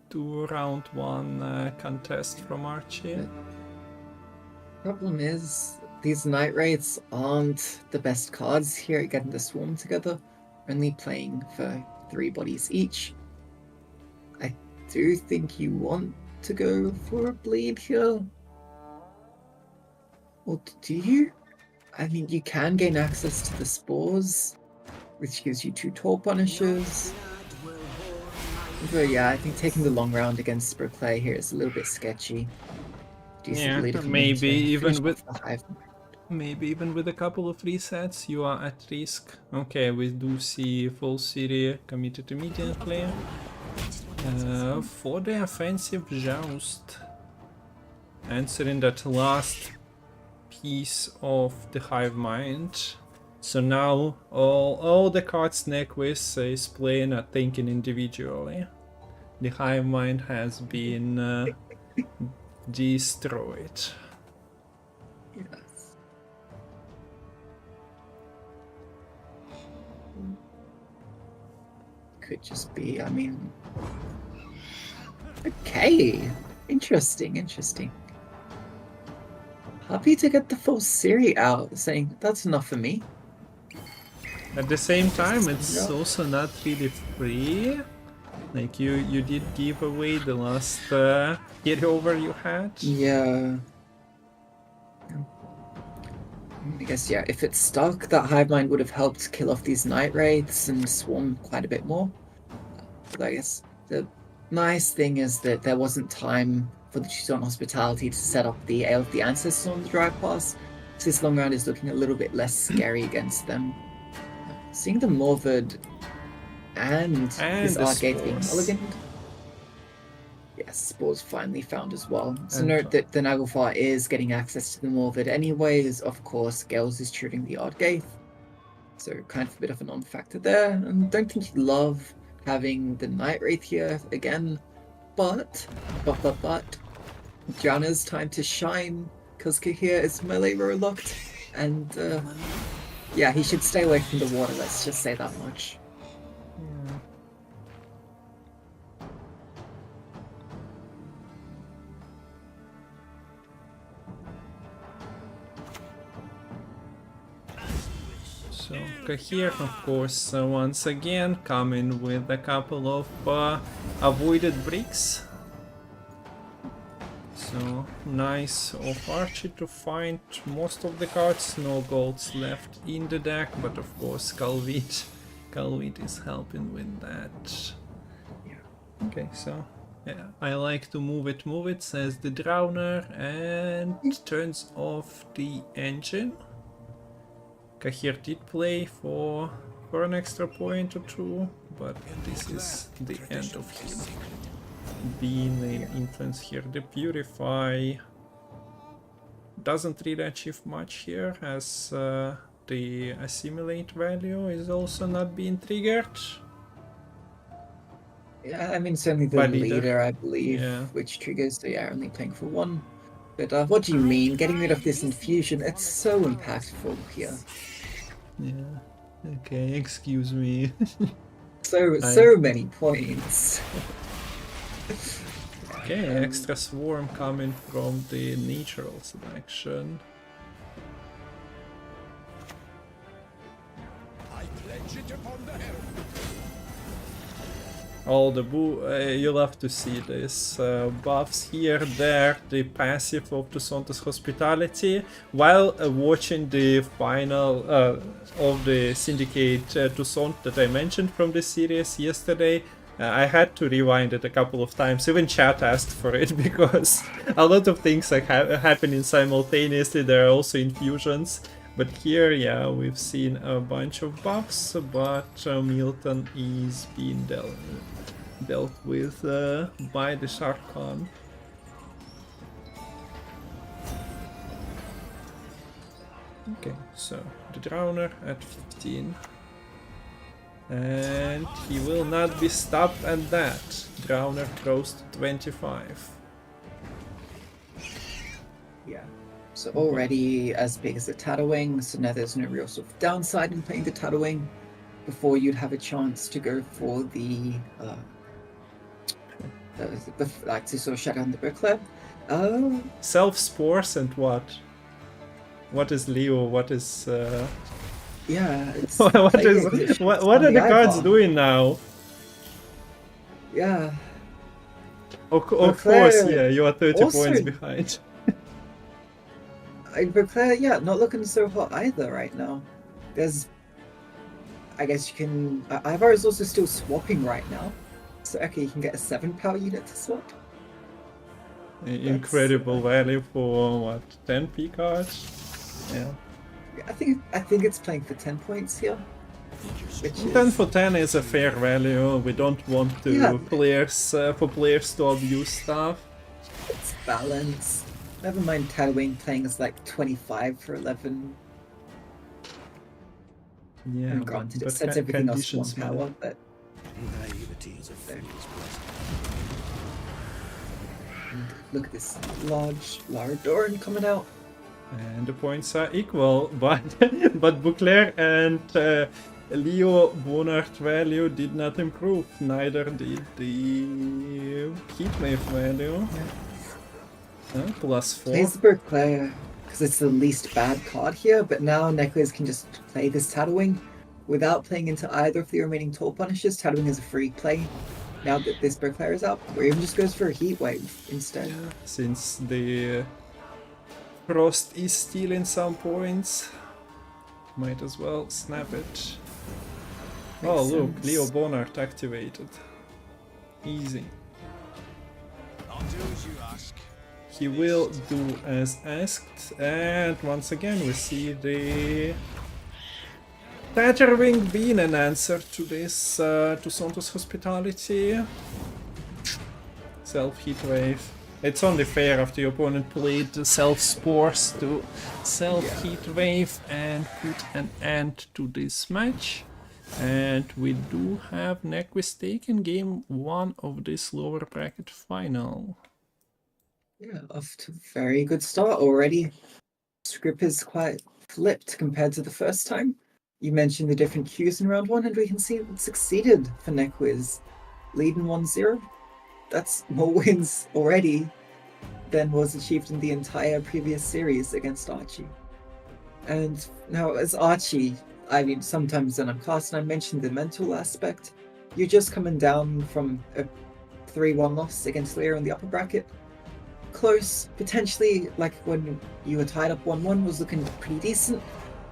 Speaker 1: to round 1 contest from Archie.
Speaker 2: Problem is, these Night Raids aren't the best cards here at getting the swarm together, only playing for 3 bodies each. I do think you want to go for a bleed here. Or do you? I mean, you can gain access to the spores, which gives you 2 Tor Punishers. But yeah, I think taking the long round against Brooklay here is a little bit sketchy.
Speaker 1: Maybe even with a couple of resets, you are at risk. Okay, we do see full city committed immediately. For the offensive Joust. answering that last piece of the hive mind. So now all the cards Nequist is playing are thinking individually. The hive mind has been destroyed.
Speaker 2: Yes. Could just be, I mean... Okay. Interesting. Happy to get the full series out, saying that's enough for me.
Speaker 1: At the same time, it's
Speaker 2: Yeah.
Speaker 1: also not really free. Like you did give away the last carryover you had.
Speaker 2: Yeah. I guess, yeah, if it's stuck, that hive mind would have helped kill off these night wraiths and swarm quite a bit more. But I guess the nice thing is that there wasn't time for the Tucson Hospitality to set up the Ale of the Ancestors on the Dry Pass, so this long round is looking a little bit less scary against them. Seeing the Morvard and this
Speaker 1: the
Speaker 2: Arcade being
Speaker 1: Spores.
Speaker 2: mulliganed. Yes, Spores finally found as well. So
Speaker 1: And-
Speaker 2: note that the Naglfar is getting access to the Morvard anyways. Of course, Gales is shooting the Ardgaith. So kind of a bit of a non-factor there. And don't think you love having the Night Wraith here again. But, Drowner's time to shine, because Kahir is melee row locked. And yeah, he should stay away from the water, let's just say that much.
Speaker 1: So Kahir, of course, once again coming with a couple of avoided bricks. So nice of Archie to find most of the cards. No golds left in the deck, but of course Calvit is helping with that. Okay, so yeah, I like to move it, says the Drowner, and turns off the engine. Kahir did play for an extra point or two, but this is the end of him being an influence here. The Purify doesn't really achieve much here, as the Assimilate value is also not being triggered.
Speaker 2: Yeah, I mean, certainly the
Speaker 1: By leader.
Speaker 2: leader, I believe,
Speaker 1: Yeah.
Speaker 2: which triggers, so yeah, only playing for one. But what do you mean? Getting rid of this infusion, it's so impactful here.
Speaker 1: Yeah. Okay, excuse me.
Speaker 2: So many points.
Speaker 1: Okay, extra swarm coming from the natural selection.
Speaker 3: I pledge it upon the helm.
Speaker 1: All the you'll have to see this. Buffs here, there, the passive of Toussaint's Hospitality. While watching the final of the Syndicate Toussaint that I mentioned from the series yesterday, I had to rewind it a couple of times. Even chat asked for it because a lot of things are happening simultaneously. There are also infusions. But here, yeah, we've seen a bunch of buffs, but Milton is being dealt with by the Shark Khan. Okay, so the Drowner at 15. And he will not be stopped at that. Drowner goes to 25.
Speaker 2: Yeah. So already as big as the Tattlewing, so now there's no real sort of downside in playing the Tattlewing before you'd have a chance to go for the like to sort of shut down the Brickler. Oh,
Speaker 1: Self-spores and what? What is Leo? What is...
Speaker 2: yeah. It's
Speaker 1: what
Speaker 2: like
Speaker 1: what are the cards doing now?
Speaker 2: Yeah.
Speaker 1: Of
Speaker 2: But
Speaker 1: course,
Speaker 2: Claire
Speaker 1: yeah, you are 30
Speaker 2: also-
Speaker 1: points behind.
Speaker 2: But Claire, yeah, not looking so hot either right now. There's, I guess you can. Ivar is also still swapping right now, so okay, you can get a 7 power unit to swap.
Speaker 1: Incredible value for what, 10p cards? Yeah.
Speaker 2: I think it's playing for 10 points here. Which
Speaker 1: 10
Speaker 2: is,
Speaker 1: for 10 is a fair value. We don't want to
Speaker 2: Yeah.
Speaker 1: players to abuse stuff.
Speaker 2: it's balance. Never mind Tatooine playing as like 25 for 11.
Speaker 1: Yeah,
Speaker 2: And granted, it
Speaker 1: but
Speaker 2: sets everything else to 1
Speaker 1: conditions, man.
Speaker 2: power, but
Speaker 6: Naivety is a fool's
Speaker 2: and look at this large Lara Doran coming out.
Speaker 1: And the points are equal, but but Beauclair and Leo Bonart value did not improve. Neither did the Heatwave value. +4.
Speaker 2: Plays the Beauclair because it's the least bad card here, but now Necklace can just play this Tatooine without playing into either of the remaining Toll Punishers. Tatooine is a free play now that this Beauclair is out, or even just goes for a Heatwave instead.
Speaker 1: Since the Frost is stealing some points, might as well snap it. Oh look,
Speaker 2: sense.
Speaker 1: Leo Bonart activated. Easy.
Speaker 3: I'll do as you ask.
Speaker 1: He will do as asked, and once again we see the Tatterwing being an answer to this, to Santos Hospitality. Self-heat wave. It's only fair if the opponent played the self-spores to self-heat wave and put an end to this match. And we do have Nequist taking game 1 of this lower bracket final.
Speaker 2: Yeah, off to a very good start already. Script is quite flipped compared to the first time. You mentioned the different cues in round 1, and we can see it succeeded for Nequiz, leading 1-0. That's more wins already than was achieved in the entire previous series against Archie. And now, as Archie, I mean, sometimes when I'm casting, I mentioned the mental aspect. You're just coming down from a 3-1 loss against Lear in the upper bracket. Close, potentially, like when you were tied up 1-1, was looking pretty decent.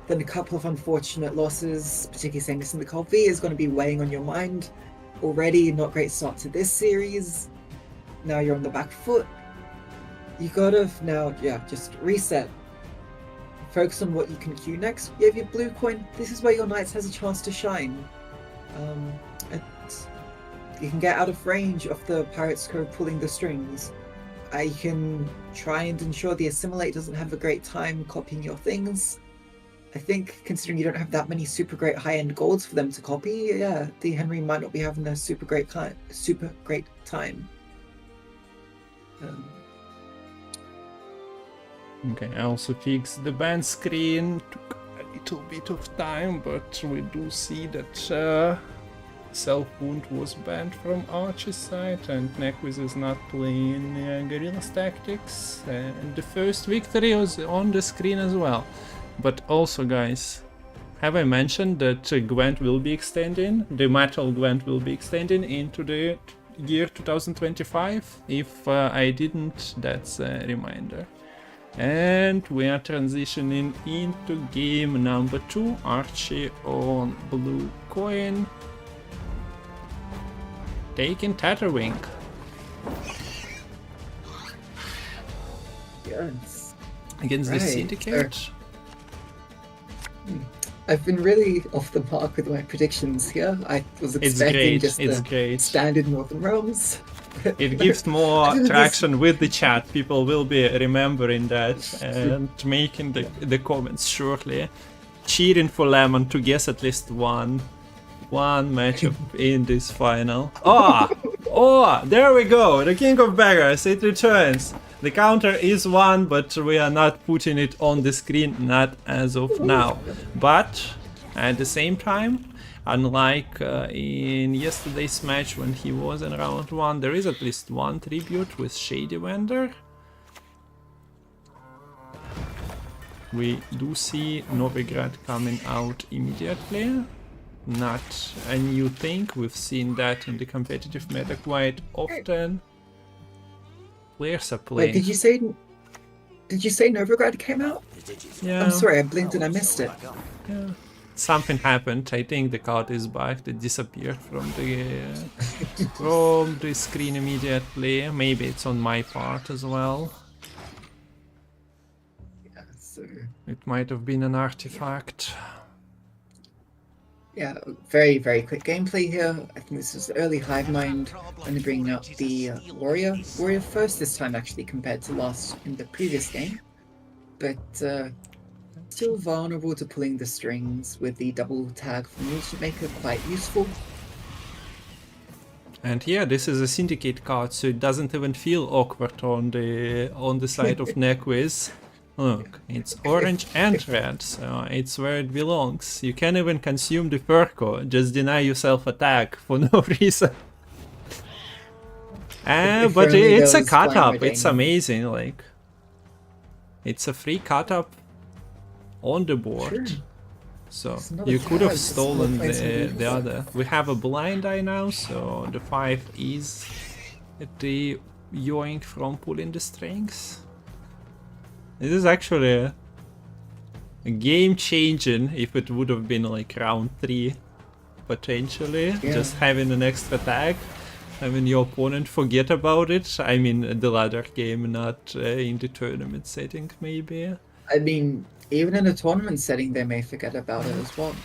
Speaker 2: Then a couple of unfortunate losses, particularly saying this in the Cold V, is going to be weighing on your mind. Already not great start to this series. Now you're on the back foot. You gotta now, just reset. Focus on what you can queue next. You have your blue coin. This is where your Knights has a chance to shine. And you can get out of range of the Pirates Code pulling the strings. You can try and ensure the Assimilate doesn't have a great time copying your things. I think, considering you don't have that many super great high-end golds for them to copy, yeah, the Henry might not be having a super great time.
Speaker 1: Okay, I also fixed the ban screen. Took a little bit of time, but we do see that Self-Wound was banned from Archie's side, and Nequiz is not playing Guerrilla's Tactics. And the first victory was on the screen as well. But also, guys, have I mentioned that Gwent will be extending? The Metal Gwent will be extending into the year 2025? If I didn't, that's a reminder. And we are transitioning into game number 2. Archie on blue coin, taking Tatterwing.
Speaker 2: Yes.
Speaker 1: Against the Syndicate.
Speaker 2: I've been really off the mark with my predictions here. I was expecting just the standard Northern Realms.
Speaker 1: It gives more traction with the chat. People will be remembering that and making the comments shortly. Cheering for Lemon to guess at least one matchup in this final. Oh, there we go. The King of Beggars, it returns. The counter is 1, but we are not putting it on the screen, not as of now. But at the same time, unlike in yesterday's match when he was in round 1, there is at least one tribute with Shady Vendor. We do see Novigrad coming out immediately. Not a new thing, we've seen that in the competitive meta quite often. Players are playing.
Speaker 2: Wait, did you say Novigrad came out?
Speaker 1: Yeah.
Speaker 2: I'm sorry, I blinked and I missed it.
Speaker 1: Yeah. Something happened. I think the card is back. It disappeared from the screen immediately. Maybe it's on my part as well.
Speaker 2: Yeah, so
Speaker 1: It might have been an artifact.
Speaker 2: Yeah, very, very quick gameplay here. I think this is early Hive Mind. Only bringing up the Warrior. Warrior first this time, actually, compared to last in the previous game. But still vulnerable to pulling the strings with the double tag from Movement Maker, quite useful.
Speaker 1: And yeah, this is a syndicate card, so it doesn't even feel awkward on the side of Nequiz. Look, it's orange and red, so it's where it belongs. You can't even consume the Furco, just deny yourself attack for no reason. But it's a cut up, it's amazing, like. It's a free cut up on the board.
Speaker 2: Sure.
Speaker 1: So you could have stolen the other. We have a blind eye now, so the 5 is the yoink from pulling the strings. This is actually a game changing if it would have been like round 3 potentially.
Speaker 2: Yeah.
Speaker 1: Just having an extra tag, having your opponent forget about it. I mean the ladder game, not in the tournament setting maybe.
Speaker 2: I mean, even in a tournament setting, they may forget about it as well.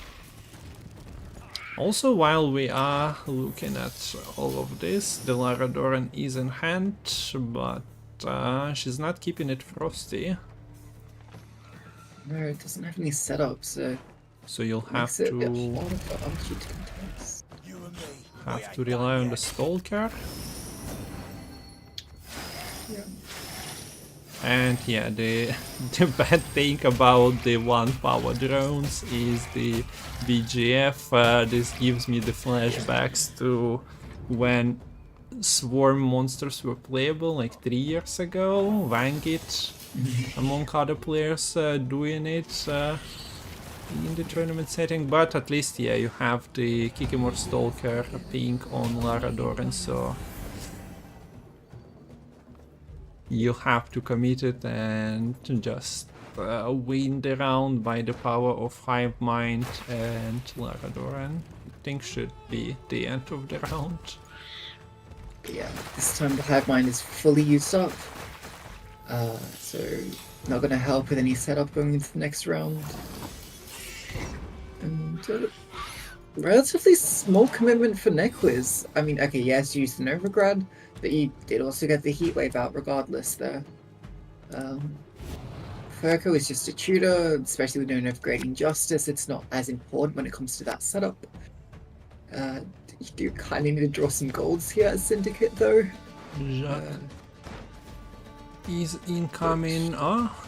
Speaker 1: Also, while we are looking at all of this, the Lara Doran is in hand, but she's not keeping it frosty.
Speaker 2: No, it doesn't have any setups,
Speaker 1: so you'll have
Speaker 2: makes it a bit
Speaker 1: to
Speaker 2: harder for Archie to contest.
Speaker 1: rely on the Stalker.
Speaker 2: Yeah.
Speaker 1: And yeah, the bad thing about the 1 power drones is the BGF. This gives me the flashbacks to when swarm monsters were playable like 3 years ago. Wangit, among other players, doing it in the tournament setting. But at least, yeah, you have the Kikimor Stalker pink on Lara Doran, so you have to commit it and just win the round by the power of Hive Mind and Lara Doran. I think should be the end of the round.
Speaker 2: But yeah, this time the Hive Mind is fully used up. So not gonna help with any setup going into the next round. And relatively small commitment for Nequiz. I mean, okay, yes, you used the Novigrad, but you did also get the Heatwave out regardless there. Furco is just a tutor, especially with no Novigrading Justice. It's not as important when it comes to that setup. You do kind of need to draw some golds here as Syndicate though.
Speaker 1: Jacques is incoming.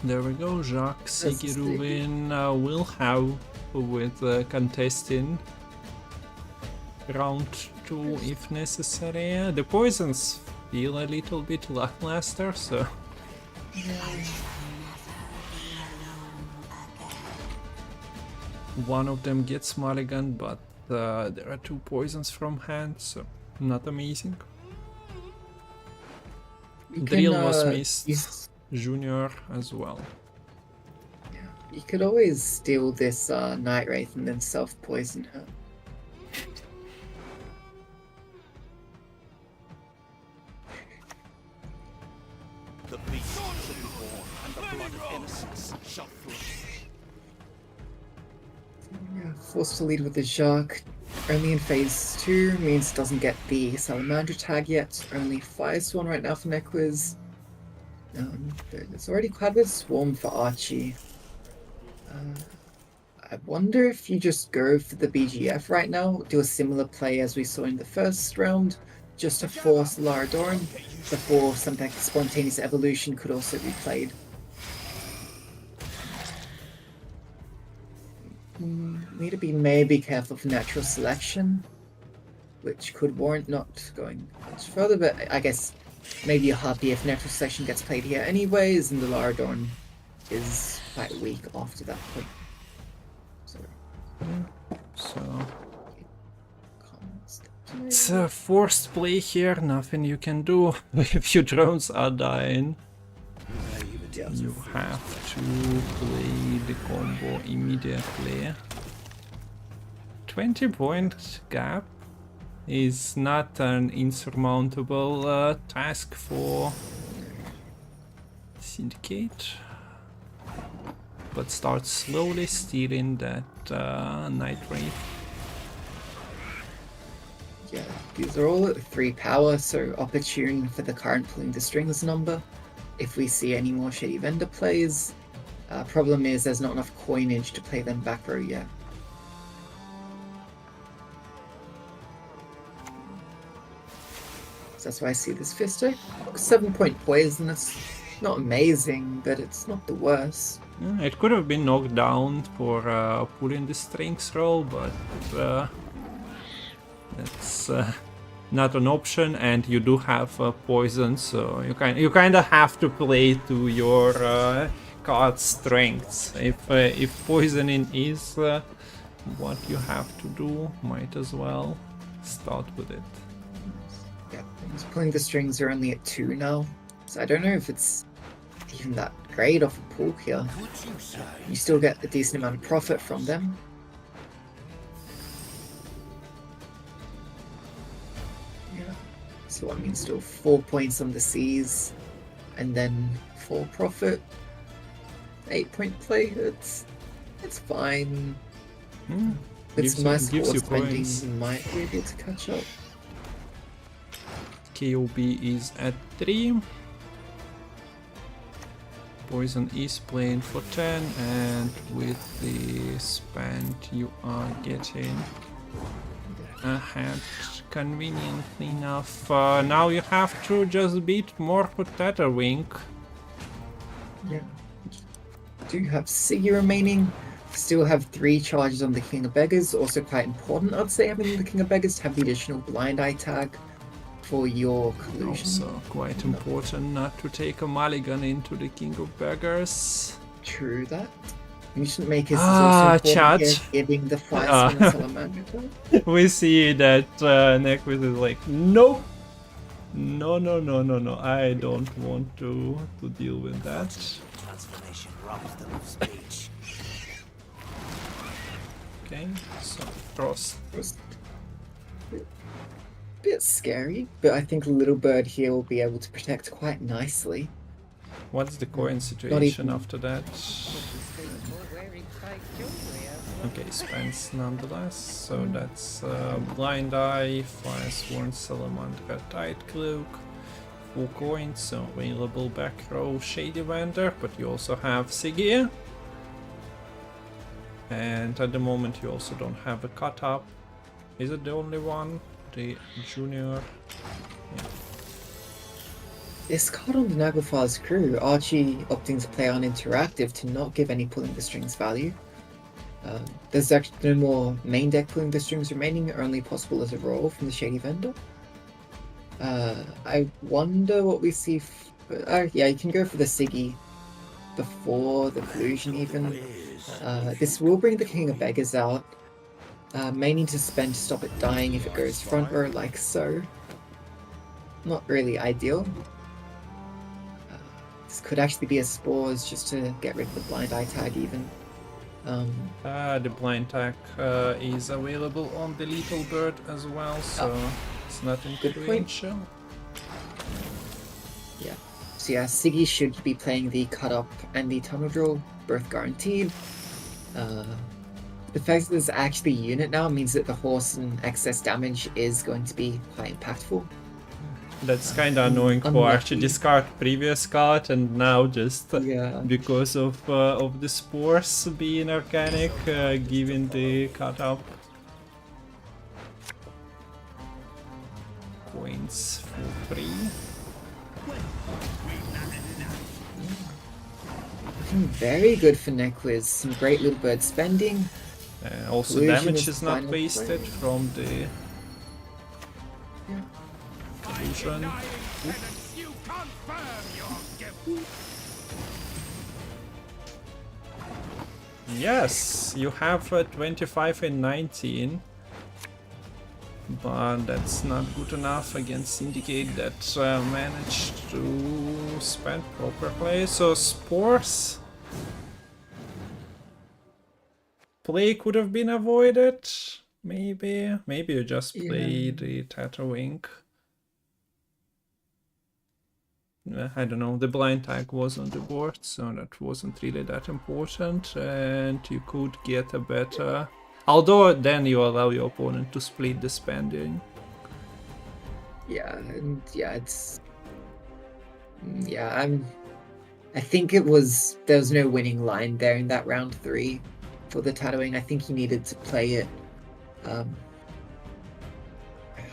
Speaker 1: There we go. Jacques Sigiruvin will have with contesting round 2 if necessary. The poisons feel a little bit lackluster, so one of them gets mulligan, but there are 2 poisons from hand, so not amazing. Drill was missed, Junior as well.
Speaker 2: Yeah, you could always steal this Night Wraith and then self-poison her.
Speaker 3: The beast should be born, and the blood of innocence shall flow.
Speaker 2: Yeah, forced to lead with the Jacques. Only in phase 2, means doesn't get the Salamander tag yet. Only Firesworn right now for Nequiz. There's already quite a bit of Swarm for Archie. I wonder if you just go for the BGF right now, do a similar play as we saw in the first round, just to force Lara Doran before something like Spontaneous Evolution could also be played. Need to be maybe careful for natural selection, which could warrant not going much further, but I guess maybe you're happy if natural selection gets played here anyways, and the Lara Doran is quite weak after that point.
Speaker 1: So it's a forced play here, nothing you can do. If your drones are dying, you have to play the combo immediately. 20-point gap is not an insurmountable task for Syndicate, but start slowly stealing that Night Wraith
Speaker 2: These are all at 3 power, so opportune for the current pulling the strings number. If we see any more Shady Vendor plays, problem is there's not enough coinage to play them back row yet. So that's why I see this Fisto. 7-point poison, that's not amazing, but it's not the worst.
Speaker 1: It could have been knocked down for pulling the strings roll, but that's not an option, and you do have poison, so you kind of have to play to your card strengths. If poisoning is what you have to do, might as well start with it.
Speaker 2: Yeah, pulling the strings are only at 2 now, so I don't know if it's even that great off a pull here. You still get a decent amount of profit from them. Yeah, so I mean, still 4 points on the C's, and then 4 profit. 8-point play. It's fine. It's nice
Speaker 1: gives you
Speaker 2: spending.
Speaker 1: points.
Speaker 2: You might be able to catch up.
Speaker 1: KOB is at 3. Poison is playing for 10, and with the spend you are getting ahead conveniently enough. Now you have to just beat more Potato Wink.
Speaker 2: Yeah. Do have Siggy remaining. Still have 3 charges on the King of Beggars. Also quite important, I'd say, having the King of Beggars to have the additional blind eye tag for your collusion.
Speaker 1: Also quite important not to take a mulligan into the King of Beggars.
Speaker 2: True that. Mutant Makers is
Speaker 1: Ah,
Speaker 2: also important
Speaker 1: chat.
Speaker 2: here, giving the 5 salamander.
Speaker 1: We see that Neckwith is like, nope. No, I don't want to deal with that.
Speaker 6: Transformation robs them of speech.
Speaker 1: Okay, so Frost.
Speaker 2: Bit scary, but I think Little Bird here will be able to protect quite nicely.
Speaker 1: What's the coin situation
Speaker 2: even-
Speaker 1: after that? Okay, spends nonetheless, so that's Blind Eye, Firesworn Salamander, Tight Cloak, 4 coins, so available back row Shady Vendor, but you also have Siggy. And at the moment you also don't have a cut up. Is it the only one? The junior? Yeah.
Speaker 2: This card on the Naglfar's crew, Archie opting to play on interactive to not give any pulling the strings value. There's actually no more main deck pulling the strings remaining, only possible as a roll from the Shady Vendor. I wonder what we see. Yeah, you can go for the Siggy before the collusion even. This will bring the King of Beggars out. May need to spend to stop it dying if it goes front row like so. Not really ideal. This could actually be a Spores just to get rid of the blind eye tag even.
Speaker 1: The blind tag is available on the Little Bird as well, so it's not
Speaker 2: Good point.
Speaker 1: influential.
Speaker 2: Yeah. So yeah, Siggy should be playing the Cut Up and the Tunnel Drill, both guaranteed. The fact that there's actually a unit now means that the horse and excess damage is going to be quite impactful.
Speaker 1: That's kind of annoying for
Speaker 2: Unlucky.
Speaker 1: actually discard previous card and now just
Speaker 2: Yeah.
Speaker 1: because of the spores being organic, giving the cut up. Coins for 3.
Speaker 2: Looking very good for Neckwiz. Some great Little Bird spending.
Speaker 1: Also
Speaker 2: Collusion
Speaker 1: damage
Speaker 2: is
Speaker 1: is not
Speaker 2: final
Speaker 1: wasted
Speaker 2: play.
Speaker 1: from the
Speaker 2: Yeah.
Speaker 1: collusion. Yes, you have 25 and 19, but that's not good enough against Syndicate that managed to spend proper play. So Spores play could have been avoided. Maybe you just play the Tatterwing. I don't know, the blind tag was on the board, so that wasn't really that important, and you could get a better... Although then you allow your opponent to split the spending.
Speaker 2: Yeah, and yeah, it's yeah. I think it was there was no winning line there in that round 3 for the tattooing. I think he needed to play it.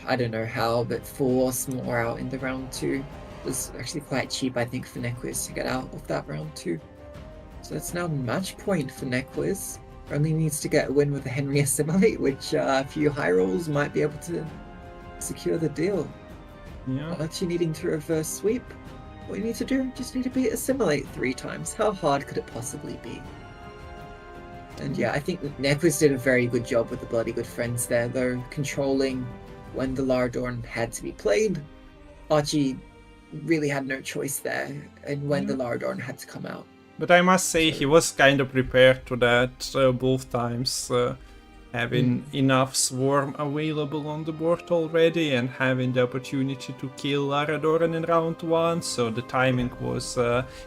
Speaker 2: I don't know how, but force more out in the round 2 was actually quite cheap. I think for Nequiz to get out of that round 2. So that's now match point for Nequiz. Only needs to get a win with the Henry Assimilate, which a few high rolls might be able to secure the deal.
Speaker 1: Yeah.
Speaker 2: Not you needing to reverse sweep. What you need to do, just need to beat Assimilate 3 times. How hard could it possibly be? And yeah, I think Nequiz did a very good job with the Bloody Good Friends there, though, controlling when the Lardorn had to be played. Archie really had no choice there, and when the Lardorn had to come out.
Speaker 1: But I must say he was kind of prepared to that both times, having enough Swarm available on the board already and having the opportunity to kill Laradoran in round 1, so the timing was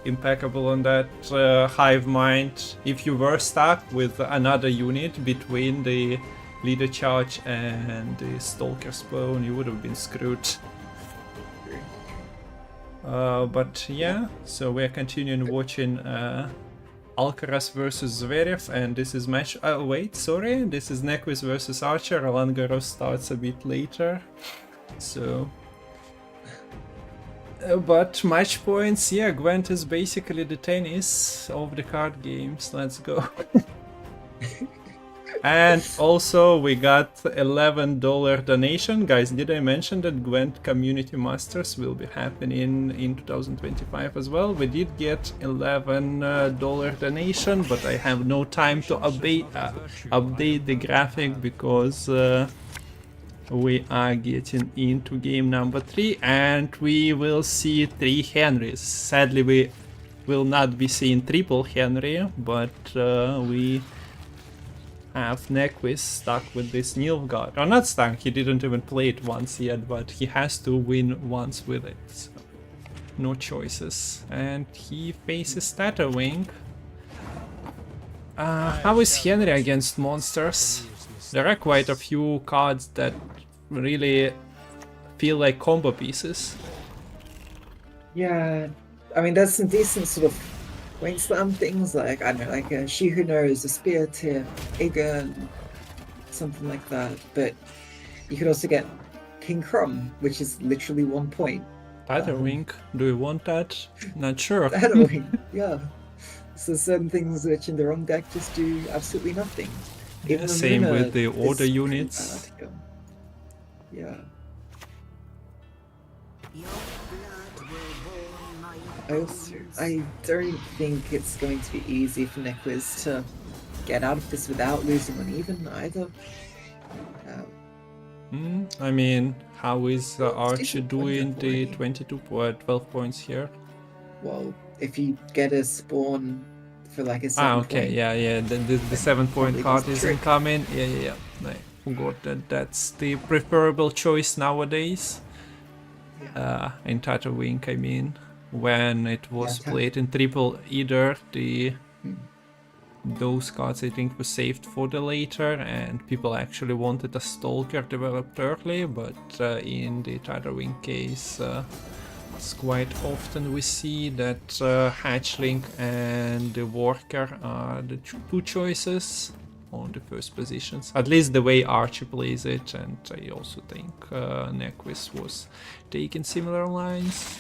Speaker 1: impeccable on that Hive Mind. If you were stuck with another unit between the Leader Charge and the Stalker Spawn, you would have been screwed. But yeah, so we're continuing watching Alcaraz versus Zverev, and this is match. Wait, sorry, this is Nequiz versus Archer. Alangaro starts a bit later, so. But match points, yeah, Gwent is basically the tennis of the card games. Let's go. And also we got $11 donation. Guys, did I mention that Gwent Community Masters will be happening in 2025 as well? We did get $11 donation, but I have no time to update the graphic because we are getting into game number 3 and we will see 3 Henrys. Sadly, we will not be seeing triple Henry, but we have Nequiz stuck with this Nilfgaard. Or not stuck, he didn't even play it once yet, but he has to win once with it. So no choices. And he faces Tatterwing. How is Henry against monsters? There are quite a few cards that really feel like combo pieces.
Speaker 2: Yeah, I mean, there's some decent sort of Queen Slam things, like, I don't know, like a She Who Knows, a Spear Tip, Igan, something like that. But you could also get King Crumb, which is literally 1 point.
Speaker 1: Tatterwing, do you want that? Not sure.
Speaker 2: Tatterwing, yeah. So certain things which in the wrong deck just do absolutely nothing.
Speaker 1: Yeah, same with the order units.
Speaker 2: Yeah. I don't think it's going to be easy for Nequiz to get out of this without losing uneven either.
Speaker 1: I mean, how is Archer doing the 12 points here?
Speaker 2: Well, if you get a spawn for like a 7
Speaker 1: okay,
Speaker 2: point,
Speaker 1: yeah, the 7-point card isn't
Speaker 2: trick.
Speaker 1: coming. Yeah. I forgot that that's the preferable choice nowadays. In Tatterwing, I mean. When it was played in triple either, those cards I think were saved for the later, and people actually wanted a Stalker developed early, but in the Tatterwing case, it's quite often we see that Hatchling and the Worker are the 2 choices on the first positions. At least the way Archie plays it, and I also think Nequiz was taking similar lines.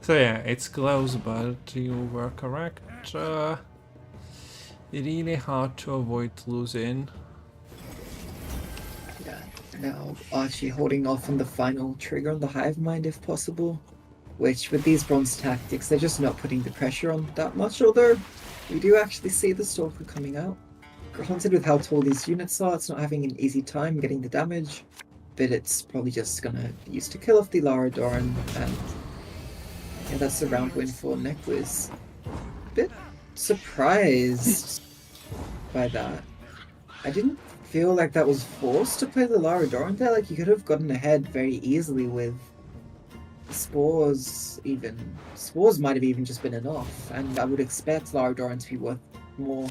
Speaker 1: So yeah, it's close, but you were correct. Really hard to avoid losing.
Speaker 2: Yeah, now Archie holding off on the final trigger on the Hive Mind if possible, which with these bronze tactics, they're just not putting the pressure on that much, although we do actually see the Stalker coming out. Granted, with how tall these units are, it's not having an easy time getting the damage, but it's probably just gonna be used to kill off the Laradoran, and yeah, that's a round win for Nequiz. Bit surprised by that. I didn't feel like that was forced to play the Laradoran there. Like, you could have gotten ahead very easily with Spores even. Spores might have even just been enough, and I would expect Laradoran to be worth more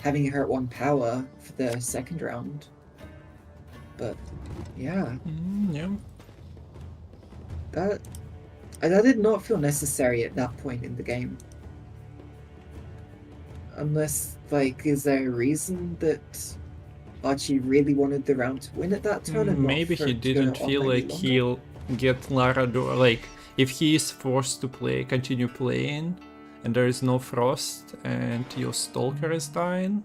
Speaker 2: having her at 1 power for the second round. But yeah,
Speaker 1: Yeah.
Speaker 2: that did not feel necessary at that point in the game. Unless, like, is there a reason that Archie really wanted the round to win at that turn? And not
Speaker 1: Maybe
Speaker 2: for
Speaker 1: he
Speaker 2: it to go
Speaker 1: didn't
Speaker 2: on
Speaker 1: feel
Speaker 2: maybe
Speaker 1: like
Speaker 2: longer?
Speaker 1: he'll get Larador. Like, if he is forced to continue playing, and there is no Frost, and your Stalker is dying,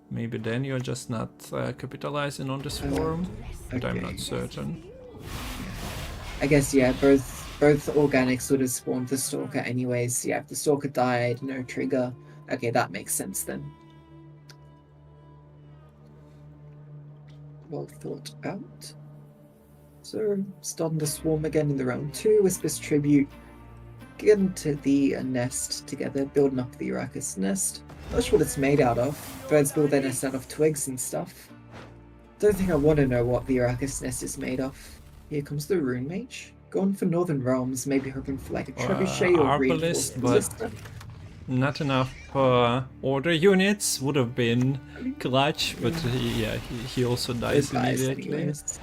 Speaker 1: maybe then you're just not capitalizing on this form. But I'm
Speaker 2: Okay.
Speaker 1: not certain.
Speaker 2: I guess, yeah, both organics would have spawned the Stalker anyways. Yeah, if the Stalker died, no trigger. Okay, that makes sense then. Well thought out. So, starting to swarm again in the round 2, Whisper's Tribute. Getting to the nest together, building up the Arrakis nest. Not sure what it's made out of. Birds build their nest out of twigs and stuff. Don't think I want to know what the Arrakis nest is made of. Here comes the Rune Mage. Going for Northern Realms, maybe hoping for like a Trebuchet or
Speaker 1: Arbalist,
Speaker 2: Reinforced
Speaker 1: but
Speaker 2: Ballista.
Speaker 1: not enough order units would have been clutch, but he also dies
Speaker 2: It dies
Speaker 1: immediately.
Speaker 2: anyways.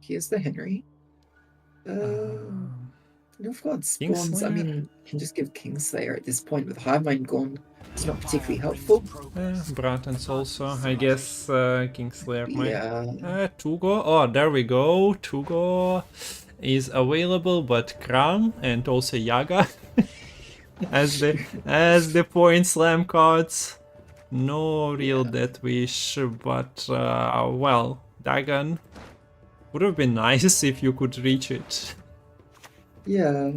Speaker 2: Here's the Henry. Nilfgaard spawns. I
Speaker 1: Kingslayer?
Speaker 2: mean, you can just give Kingslayer at this point with Highmind gone. It's not particularly helpful.
Speaker 1: Bratans also, I guess. Kingslayer might.
Speaker 2: Yeah.
Speaker 1: Tugo. Oh, there we go. Tugo is available, but Kram and also Yaga as the point slam cards. No real Death Wish, but well, Dagon would have been nice if you could reach it.
Speaker 2: Yeah.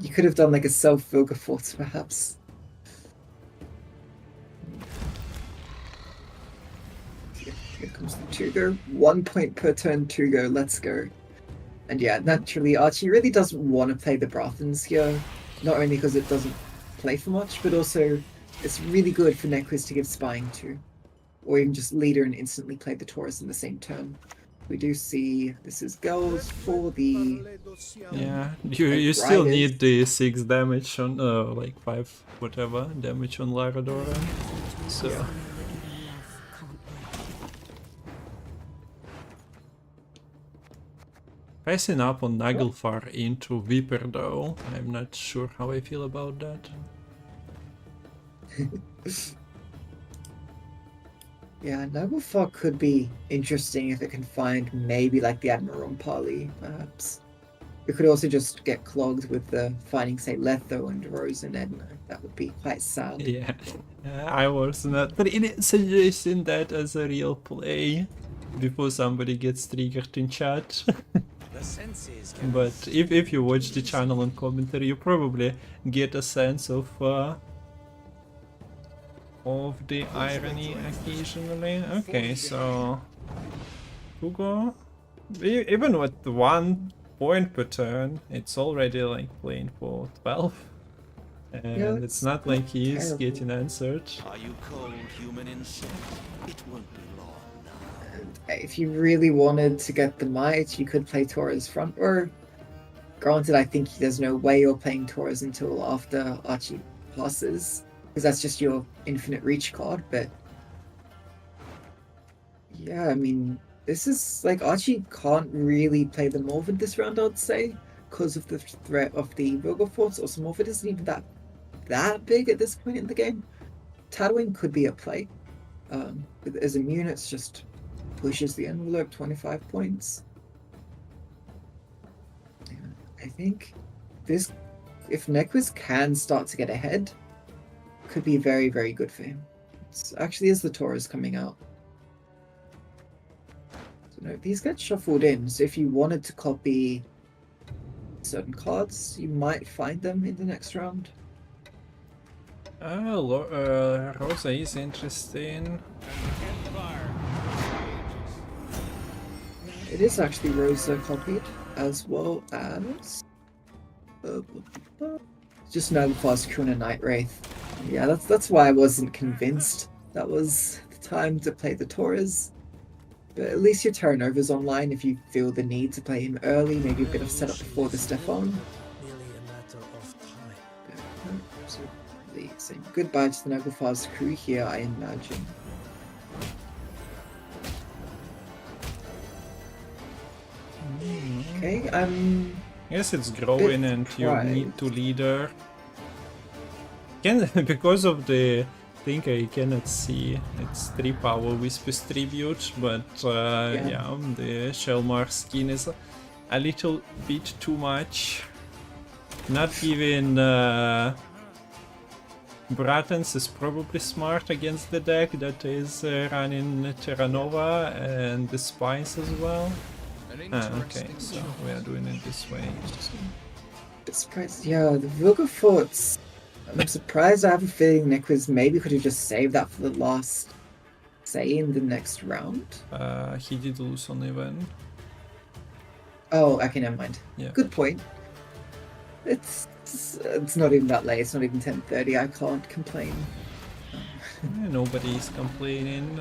Speaker 2: You could have done like a self-Vilgefortz, perhaps. Here comes the Tugo. 1 point per turn, Tugo. Let's go. And yeah, naturally, Archie really doesn't want to play the Brathans here. Not only because it doesn't play for much, but also it's really good for Nequiz to give Spying to. Or even just Leader and instantly play the Taurus in the same turn. We do see this is goals for the...
Speaker 1: Yeah, you still need the 6 damage on, like 5 whatever damage on Laradora. So...
Speaker 2: Yeah.
Speaker 1: Passing up on Naglfar into Viper though, I'm not sure how I feel about that.
Speaker 2: Yeah, Naglfar could be interesting if it can find maybe like the Admiral Pali, perhaps. It could also just get clogged with the finding, say, Letho and Rose and Edna. That would be quite sad.
Speaker 1: Yeah, I was not suggesting that as a real play before somebody gets triggered in chat. But if you watch the channel and commentary, you probably get a sense of the irony occasionally. Okay, so Hugo, even with 1 point per turn, it's already like playing for 12, and
Speaker 2: Yeah,
Speaker 1: it's not like he's
Speaker 2: terrible.
Speaker 1: getting answered.
Speaker 3: Are you cold, human insect? It won't be long now.
Speaker 2: If you really wanted to get the Might, you could play Torres front row. Granted, I think there's no way you're playing Torres until after Archie passes, because that's just your infinite reach card, but yeah, I mean, this is like Archie can't really play the Morvid this round, I'd say, because of the threat of the Vilgefortz. Also, Morvid isn't even that big at this point in the game. Tatooine could be a play. As immune, it's just pushes the envelope 25 points. I think this, if Nequiz can start to get ahead, could be very, very good for him. It's actually as the Taurus coming out. So no, these get shuffled in, so if you wanted to copy certain cards, you might find them in the next round.
Speaker 1: Rosa is interesting.
Speaker 2: It is actually Rosa copied, as well as just Naglfar's Kuna Night Wraith. Yeah, that's why I wasn't convinced that was the time to play the Taurus. But at least your turnover's online if you feel the need to play him early, maybe a bit of setup before the Stefan.
Speaker 5: Merely a matter of time.
Speaker 2: But, no, absolutely. Saying goodbye to the Nagelfar's crew here, I imagine. Okay,
Speaker 1: Yes, it's growing and you need to leader. Because of the thing I cannot see its 3 power Whispers tribute, but yeah, the Shelmar skin is a little bit too much. Not even Bratens is probably smart against the deck that is running Terra Nova and the Spines as well. Okay, so we are doing it this way.
Speaker 2: bit surprised. Yeah, the Vilgefortz. I'm surprised. I have a feeling Necros maybe could have just saved that for the last, say, in the next round.
Speaker 1: He did lose on even.
Speaker 2: Oh, okay, never mind.
Speaker 1: Yeah.
Speaker 2: Good point. It's not even that late. It's not even 10:30. I can't complain.
Speaker 1: Nobody's complaining.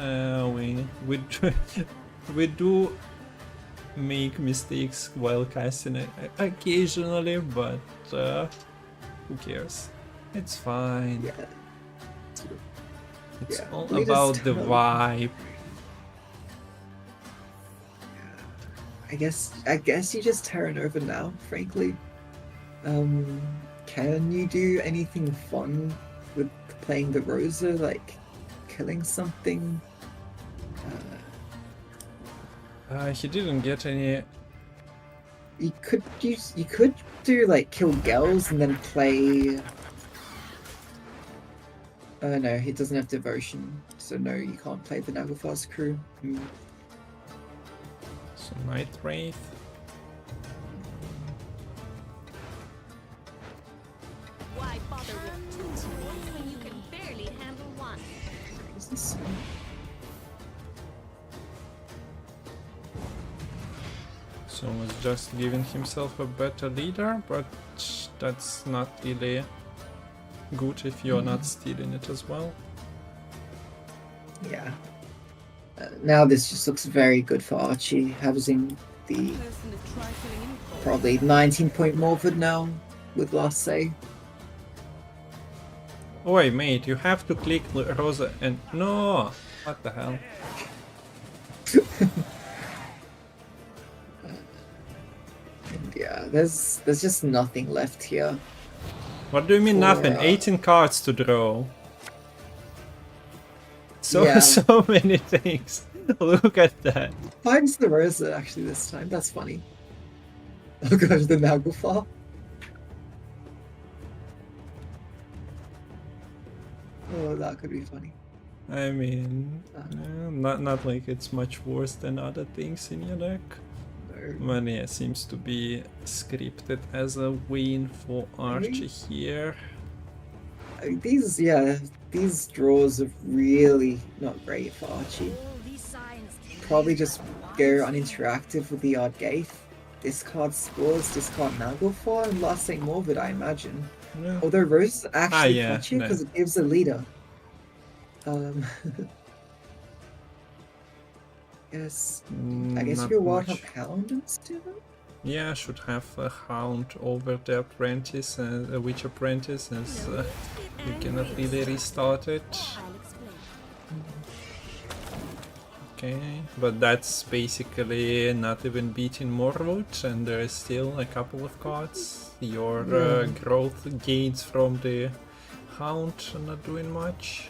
Speaker 1: We do make mistakes while casting it occasionally, but who cares? It's fine.
Speaker 2: Yeah.
Speaker 1: It's
Speaker 2: Yeah,
Speaker 1: all
Speaker 2: we
Speaker 1: about
Speaker 2: just
Speaker 1: the
Speaker 2: tell-
Speaker 1: vibe.
Speaker 2: I guess you just turn over now, frankly. Can you do anything fun with playing the Rosa, like killing something?
Speaker 1: He didn't get any.
Speaker 2: You could do like kill girls and then play. No, he doesn't have devotion, so no, you can't play the Nagelfar's crew.
Speaker 1: So Night Wraith.
Speaker 4: Why bother with two swords when you can barely handle one?
Speaker 2: Is this?
Speaker 1: Someone's just giving himself a better leader, but that's not really good if you're not stealing it as well.
Speaker 2: Yeah. Now this just looks very good for Archie, having the probably 19-point Morford now with last say.
Speaker 1: Oi, mate, you have to click Rosa and no. What the hell?
Speaker 2: And yeah, there's just nothing left here.
Speaker 1: What do you mean nothing?
Speaker 2: For,
Speaker 1: 18 cards to draw. So
Speaker 2: Yeah.
Speaker 1: so many things. Look at that.
Speaker 2: Finds the Rosa actually this time. That's funny. Oh gosh, the Nagelfar. Oh, that could be funny.
Speaker 1: I mean, not like it's much worse than other things in your deck.
Speaker 2: No.
Speaker 1: But yeah, seems to be scripted as a win for Archie here.
Speaker 2: I mean, these draws are really not great for Archie. Probably just go uninteractive with the odd Gaith. Discard Spores, discard Nagelfar, and last say Morvid, I imagine.
Speaker 1: Yeah.
Speaker 2: Although Rose is actually
Speaker 1: yeah,
Speaker 2: catchy
Speaker 1: no.
Speaker 2: because it gives a leader. Yes. I guess
Speaker 1: Not
Speaker 2: you could wild
Speaker 1: much.
Speaker 2: up Hound instead.
Speaker 1: Yeah, should have a Hound over the apprentice, a Witch apprentice, as you cannot really restart it.
Speaker 4: I'll explain.
Speaker 1: Okay, but that's basically not even beating Morwood, and there is still a couple of cards. Your growth gains from the Hound are not doing much.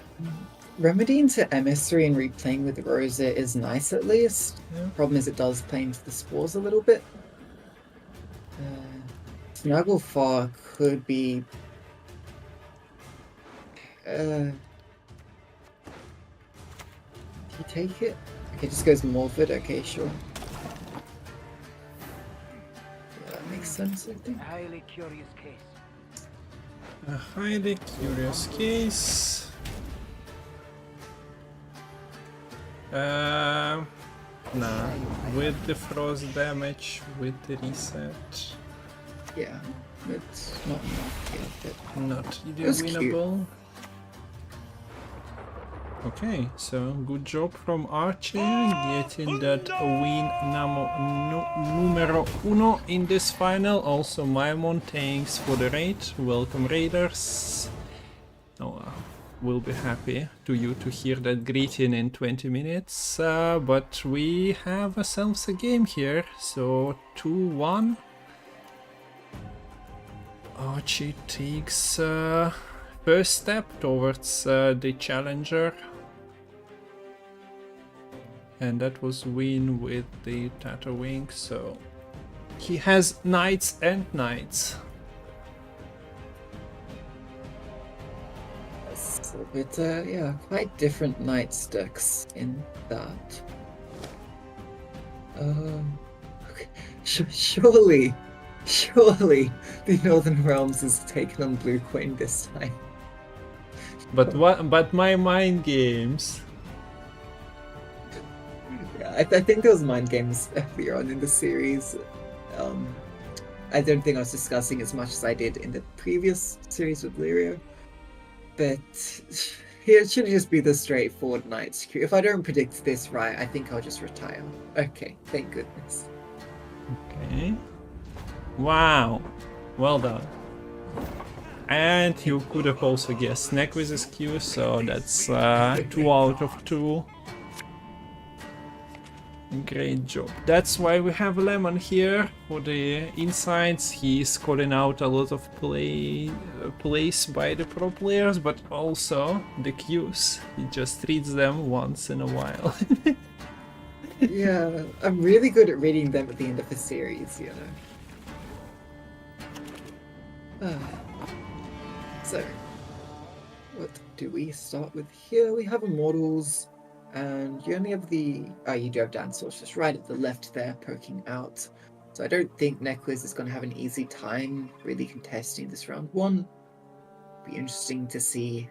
Speaker 2: Remedying to MS3 and replaying with Rosa is nice at least.
Speaker 1: Yeah.
Speaker 2: Problem is it does play into the spores a little bit. Nagelfar could be... do you take it? Okay, just goes Morford, okay, sure. Yeah, that makes sense, I think.
Speaker 6: Highly curious case.
Speaker 1: A highly curious case. Nah, with the frost damage, with the reset,
Speaker 2: Yeah, it's not yeah, but
Speaker 1: not
Speaker 2: It
Speaker 1: really
Speaker 2: was cute.
Speaker 1: winnable. Okay, so good job from Archie getting that win numero uno in this final. Also, Maimon, thanks for the raid. Welcome, raiders. Oh, we'll be happy to hear that greeting in 20 minutes. But we have ourselves a game here, so 2-1. Archie takes first step towards the challenger. And that was win with the Tatawing, so he has knights and knights.
Speaker 2: So but yeah, quite different knight stacks in that. Okay. Surely the Northern Realms is taken on Blue Queen this time.
Speaker 1: But what? But my mind games.
Speaker 2: Yeah, I think there was mind games earlier on in the series. I don't think I was discussing as much as I did in the previous series with Lyria. But here it should just be the straightforward Knight's Queue. If I don't predict this right, I think I'll just retire. Okay, thank goodness.
Speaker 1: Okay. Wow. Well done. And you could have also guessed Nequiz's Q, so that's 2 out of 2. Great job. That's why we have Lemon here for the insights. He's calling out a lot of plays by the pro players, but also the Qs. He just reads them once in a while.
Speaker 2: Yeah, I'm really good at reading them at the end of the series, you know. So, what do we start with here? We have Immortals. And you only have the... Oh, you do have Dance Sorceress right at the left there, poking out. So I don't think Nequiz is going to have an easy time really contesting this round 1. Be interesting to see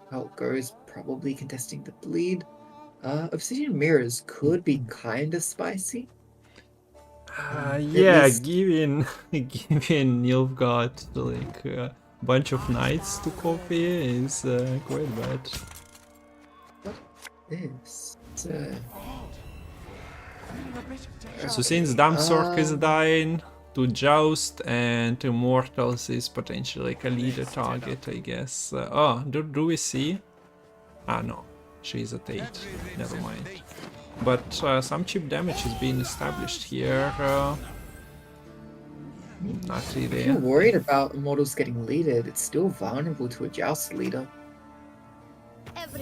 Speaker 2: how it goes, probably contesting the bleed. Obsidian Mirrors could be kind of spicy.
Speaker 1: Yeah, given you've got like a bunch of knights to copy is quite bad.
Speaker 2: This.
Speaker 1: So since Damsork is dying, to Joust and Immortals is potentially like a leader target, I guess. Oh, do we see? Ah, no. She's at 8. Never mind. But some cheap damage is being established here. Not really.
Speaker 2: I'm worried about Immortals getting leaded. It's still vulnerable to a Joust leader.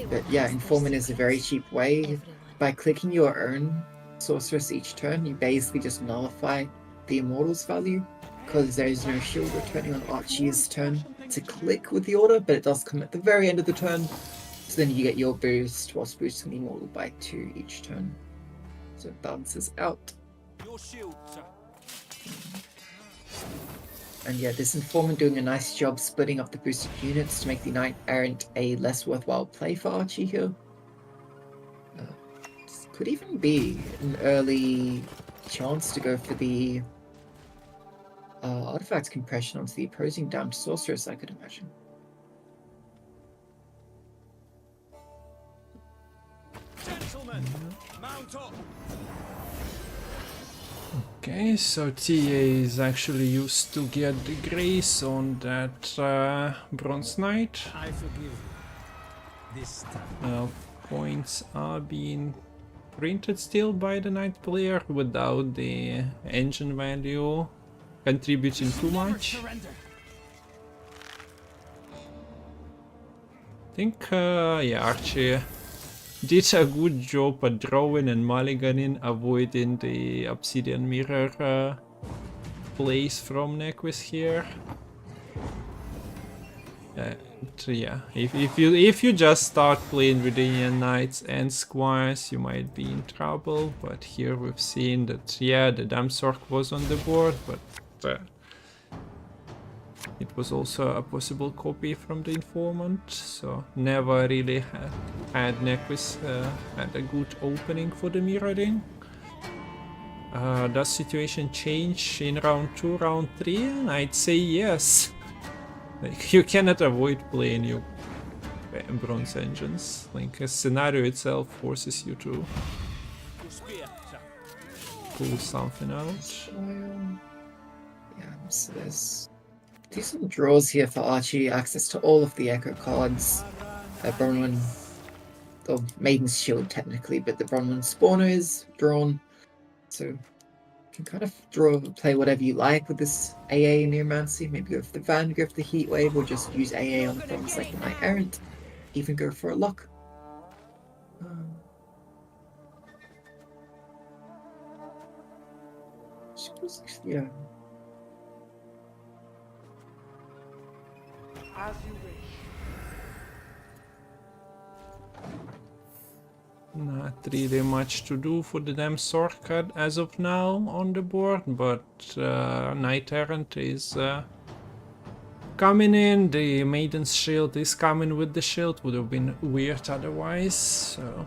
Speaker 2: But yeah, Informant is a very cheap way. By clicking your own sorceress each turn, you basically just nullify the Immortal's value, because there is no shield returning on Archie's turn to click with the order, but it does come at the very end of the turn, so then you get your boost whilst boosting the Immortal by 2 each turn. So it balances out.
Speaker 3: Your shield, sir.
Speaker 2: And yeah, this Informant doing a nice job splitting up the boosted units to make the Knight Errant a less worthwhile play for Archie here. This could even be an early chance to go for the artifact compression onto the opposing damned sorceress, I could imagine.
Speaker 3: Gentlemen, mount up.
Speaker 1: Okay, so TA is actually used to get the grace on that Bronze Knight.
Speaker 5: I forgive you. This time.
Speaker 1: Points are being printed still by the Knight player without the engine value contributing too much. I think, yeah, Archie did a good job at drawing and mulliganing, avoiding the Obsidian Mirror plays from Nequist here. And yeah, if you just start playing with the Knights and Squires, you might be in trouble. But here we've seen that, yeah, the Damsork was on the board, but it was also a possible copy from the Informant, so never really had Nequist had a good opening for the mirroring. Does situation change in round 2, round 3? I'd say yes. Like, you cannot avoid playing. You bronze engines. Like a scenario itself forces you to
Speaker 3: Your spear, sir.
Speaker 1: pull something out.
Speaker 2: Yeah, so there's decent draws here for Archie, access to all of the Echo cards. Bronwyn, or Maiden's Shield technically, but the Bronwyn spawner is drawn, so you can kind of play whatever you like with this AA Neomancy. Maybe go for the Van, go for the Heat Wave, or just use AA on the fronts like the Knight Errant. Even go for a lock. Yeah.
Speaker 6: As you wish.
Speaker 1: Not really much to do for the damn sword card as of now on the board, but Knight Errant is coming in. The Maiden's Shield is coming with the shield, would have been weird otherwise, so...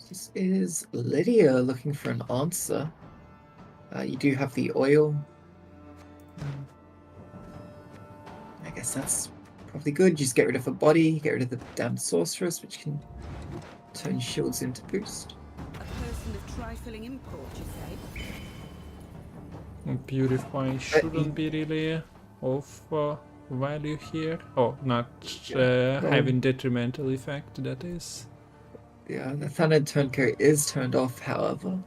Speaker 2: This is Lydia looking for an answer. You do have the oil. I guess that's probably good. Just get rid of a body, get rid of the damn sorceress, which can turn shields into boost.
Speaker 4: A person of trifling import, you say?
Speaker 1: Purify shouldn't be really of value here. Oh, not having detrimental effect, that is.
Speaker 2: Yeah, the Thundered Turncoat is turned off, however.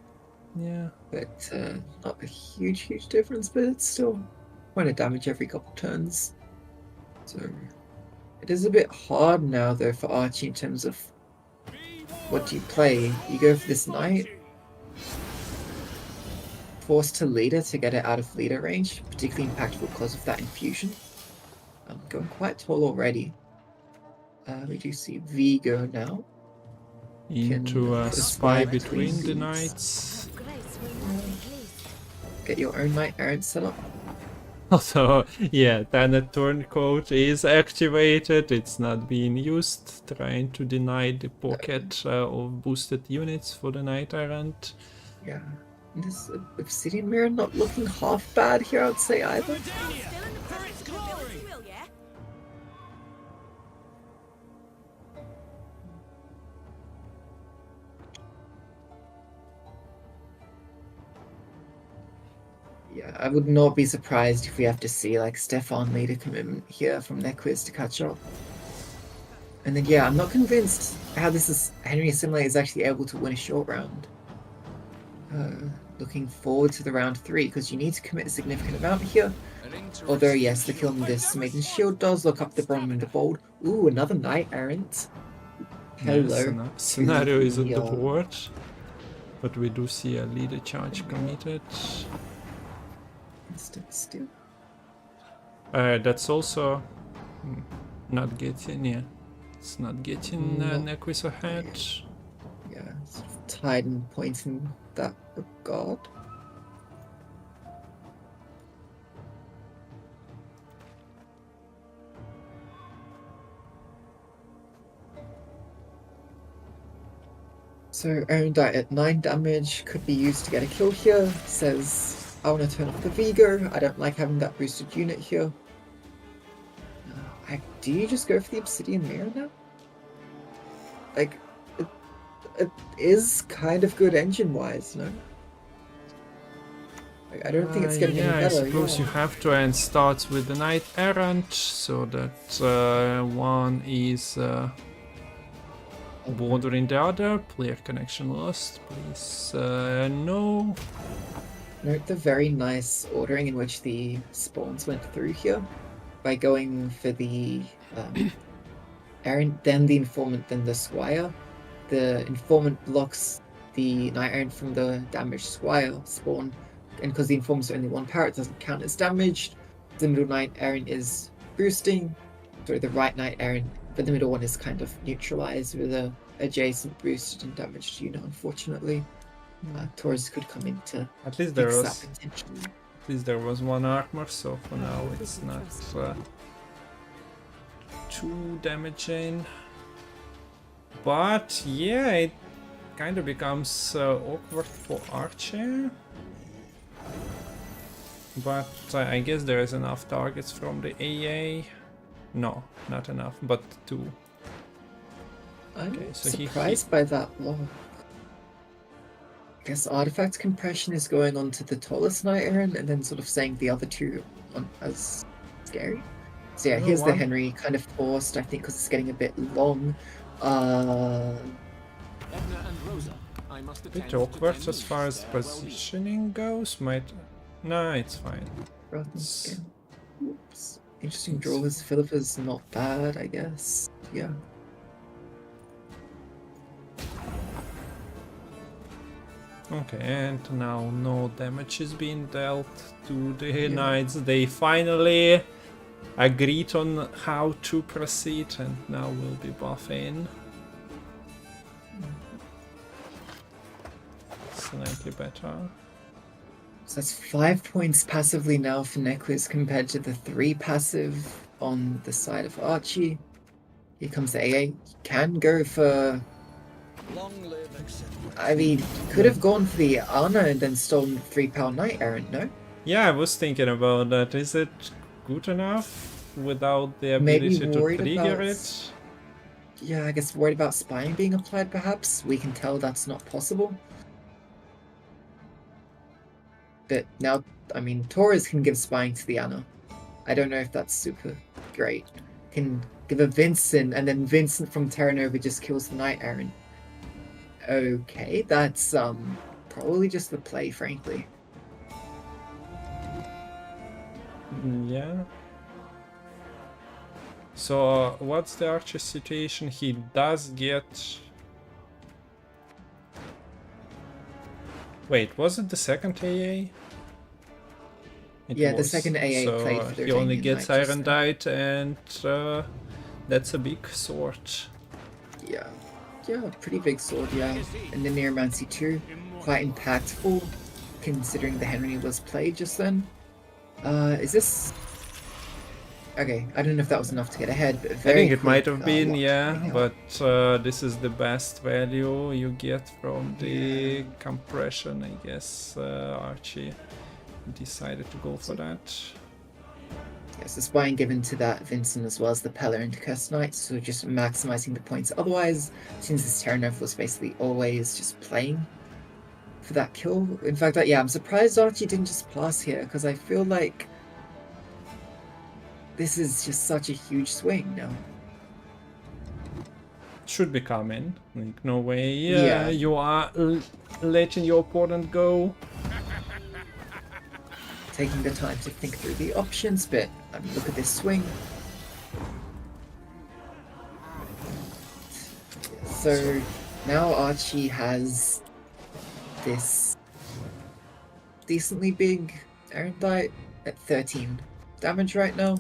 Speaker 1: Yeah.
Speaker 2: But not a huge difference, but it's still point of damage every couple turns. So it is a bit hard now though for Archie in terms of what do you play. You go for this Knight, forced to leader to get it out of leader range, particularly impactful because of that infusion. I'm going quite tall already. We do see V go now.
Speaker 1: Into a
Speaker 2: put a
Speaker 1: spy
Speaker 2: spy
Speaker 1: between
Speaker 2: between
Speaker 1: the
Speaker 2: these.
Speaker 1: knights.
Speaker 4: Grace will not be pleased.
Speaker 2: Get your own Knight Errant set up.
Speaker 1: Also, yeah, then the turncoat is activated, it's not being used, trying to deny the pocket of boosted units for the Knight Errant.
Speaker 2: Yeah. And this Obsidian Mirror not looking half bad here, I'd say either.
Speaker 4: Still in the presence of nobility will, yeah?
Speaker 2: Yeah, I would not be surprised if we have to see like Stefan leader commitment here from their quiz to catch up. And then yeah, I'm not convinced how this is Henry Assimilate is actually able to win a short round. Looking forward to the round 3 because you need to commit a significant amount here. Although yes, the kill on this Maiden's Shield does look up the Bronwyn and the Bold. Ooh, another Knight Errant. Hello.
Speaker 1: Yes, scenario is on the board, but we do see a leader charge committed.
Speaker 2: Still.
Speaker 1: That's also not getting, yeah, it's not getting Nequis ahead.
Speaker 2: Yeah, sort of tied and points in that regard. So Erendite at 9 damage could be used to get a kill here. Says I want to turn off the Vigo. I don't like having that boosted unit here. Do you just go for the Obsidian Mirror now? Like, it is kind of good engine-wise, no? Like, I don't think it's getting any better.
Speaker 1: I suppose you have to, and starts with the Knight Errant, so that one is bordering the other. Player connection lost, please. No.
Speaker 2: Note the very nice ordering in which the spawns went through here. By going for the Errant, then the Informant, then the Squire. The Informant blocks the Knight Errant from the damaged Squire spawn, and because the Informant's only one power, it doesn't count as damaged. The middle Knight Errant is boosting, sorry, the right Knight Errant, but the middle one is kind of neutralized with a adjacent boosted and damaged unit, unfortunately. Taurus could come in to
Speaker 1: at least there
Speaker 2: fix
Speaker 1: was
Speaker 2: that potentially.
Speaker 1: at least there was one armor, so for now it's not too damaging. But yeah, it kind of becomes awkward for Archer. But I guess there is enough targets from the AA. No, not enough, but 2.
Speaker 2: I'm
Speaker 1: Okay, so
Speaker 2: surprised by that long. I guess artifact compression is going on to the tallest knight errant and then sort of saying the other 2 on as scary. So yeah, here's the Henry, kind of forced, I think, because it's getting a bit long.
Speaker 1: Bit awkward as far as positioning goes. No, it's fine.
Speaker 2: Oops. Interesting draws. Philippa's not bad, I guess. Yeah.
Speaker 1: Okay, and now no damage is being dealt to the knights. They finally agreed on how to proceed, and now we'll be buffing. Slightly better.
Speaker 2: So that's 5 points passively now for Necklace compared to the 3 passive on the side of Archie. Here comes the AA. Can go for... I mean, could have gone for the Anna and then stolen the 3-pound Knight Errant, no?
Speaker 1: Yeah, I was thinking about that. Is it good enough without the ability to trigger it?
Speaker 2: Yeah, I guess worried about spying being applied, perhaps. We can tell that's not possible. But now, I mean, Torres can give spying to the Anna. I don't know if that's super great. Can give a Vincent, and then Vincent from Terra Nova just kills the Knight Errant. Okay, that's probably just the play, frankly.
Speaker 1: Yeah. So what's the Archer's situation? He does get... Wait, was it the second AA?
Speaker 2: Yeah, the second AA
Speaker 1: so
Speaker 2: played for
Speaker 1: he only gets Iron Diet, and that's a big sword.
Speaker 2: Yeah. Yeah, pretty big sword, yeah. And the Neuromancy too. Quite impactful, considering the Henry was played just then. Is this... Okay, I don't know if that was enough to get ahead, but very
Speaker 1: I think it
Speaker 2: quick,
Speaker 1: might have been, yeah,
Speaker 2: right,
Speaker 1: but this is the best value you get from the compression, I guess. Archie decided to go for that.
Speaker 2: Yes, the spying given to that Vincent as well as the Peller and Cursed Knight, so just maximizing the points. Otherwise, since this Terra Nova was basically always just playing for that kill. In fact, yeah, I'm surprised Archie didn't just pass here, because I feel like this is just such a huge swing now.
Speaker 1: Should be coming. Like, no way. Yeah, you are letting your opponent go.
Speaker 2: Taking the time to think through the options, but I mean, look at this swing. So now Archie has this decently big Errant Diet at 13 damage right now.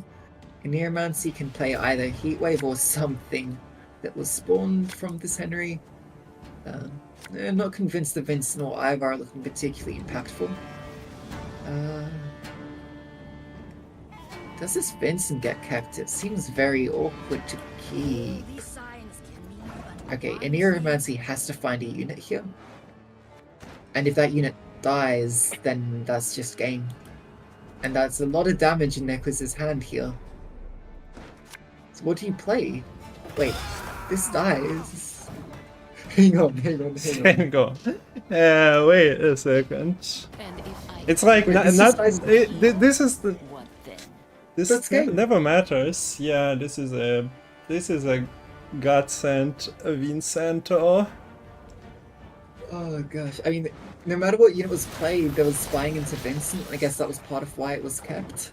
Speaker 2: And Neuromancy can play either Heatwave or something that was spawned from this Henry. I'm not convinced that Vincent or Ivar are looking particularly impactful. Does this Vincent get kept? It seems very awkward to keep. Okay, and Neuromancy has to find a unit here. And if that unit dies, then that's just game. And that's a lot of damage in Necklace's hand here. So what do you play? Wait, this dies. Hang on.
Speaker 1: Hang on. Wait a second. It's like
Speaker 2: Wait,
Speaker 1: this is the... This
Speaker 2: game.
Speaker 1: never matters. Yeah, this is a godsend, Vincento.
Speaker 2: Oh gosh, I mean, no matter what unit was played, there was spying into Vincent. I guess that was part of why it was kept.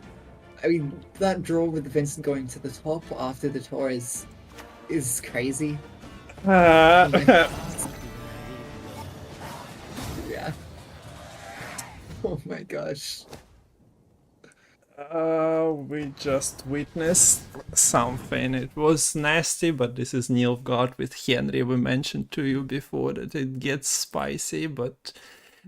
Speaker 2: I mean, that draw with Vincent going to the top after the tour is crazy. Yeah. Oh my gosh.
Speaker 1: We just witnessed something. It was nasty, but this is Nilfgaard with Henry. We mentioned to you before that it gets spicy, but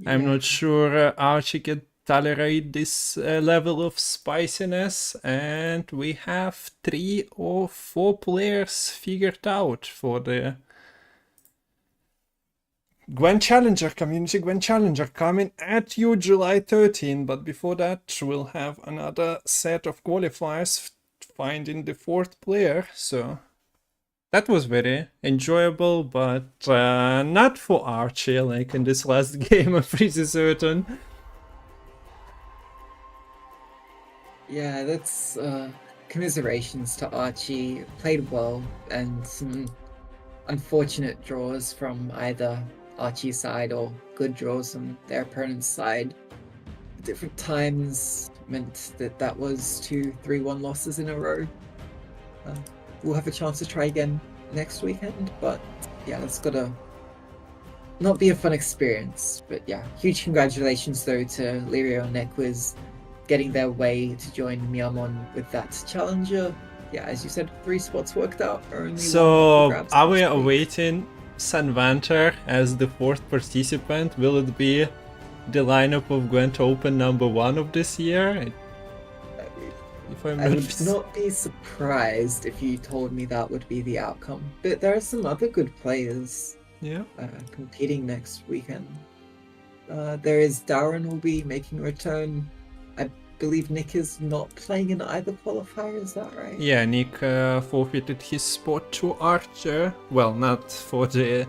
Speaker 1: yeah. I'm not sure Archie can tolerate this level of spiciness. And we have 3 or 4 players figured out for the Gwent Challenger, Community Gwent Challenger, coming at you July 13, but before that we'll have another set of qualifiers finding the fourth player. So that was very enjoyable, but not for Archie, like in this last game, I'm pretty certain.
Speaker 2: Yeah, that's commiserations to Archie. Played well, and some unfortunate draws from either Archie's side or good draws on their opponent's side. Different times meant that that was 2 3-1 losses in a row. We'll have a chance to try again next weekend, but yeah, it's gotta not be a fun experience. But yeah, huge congratulations though to Lirio and Nequiz getting their way to join Miamon with that challenger. Yeah, as you said, 3 spots worked out. Only
Speaker 1: So,
Speaker 2: grabs
Speaker 1: are we
Speaker 2: next week.
Speaker 1: awaiting Sanvanter as the fourth participant? Will it be the lineup of Gwent Open #1 of this year? If I'm
Speaker 2: I
Speaker 1: not
Speaker 2: would
Speaker 1: mis-
Speaker 2: not be surprised if you told me that would be the outcome. But there are some other good players
Speaker 1: Yeah.
Speaker 2: competing next weekend. There is Darren will be making a return. I believe Nick is not playing in either qualifier, is that right?
Speaker 1: Yeah, Nick forfeited his spot to Archer. Well, not for the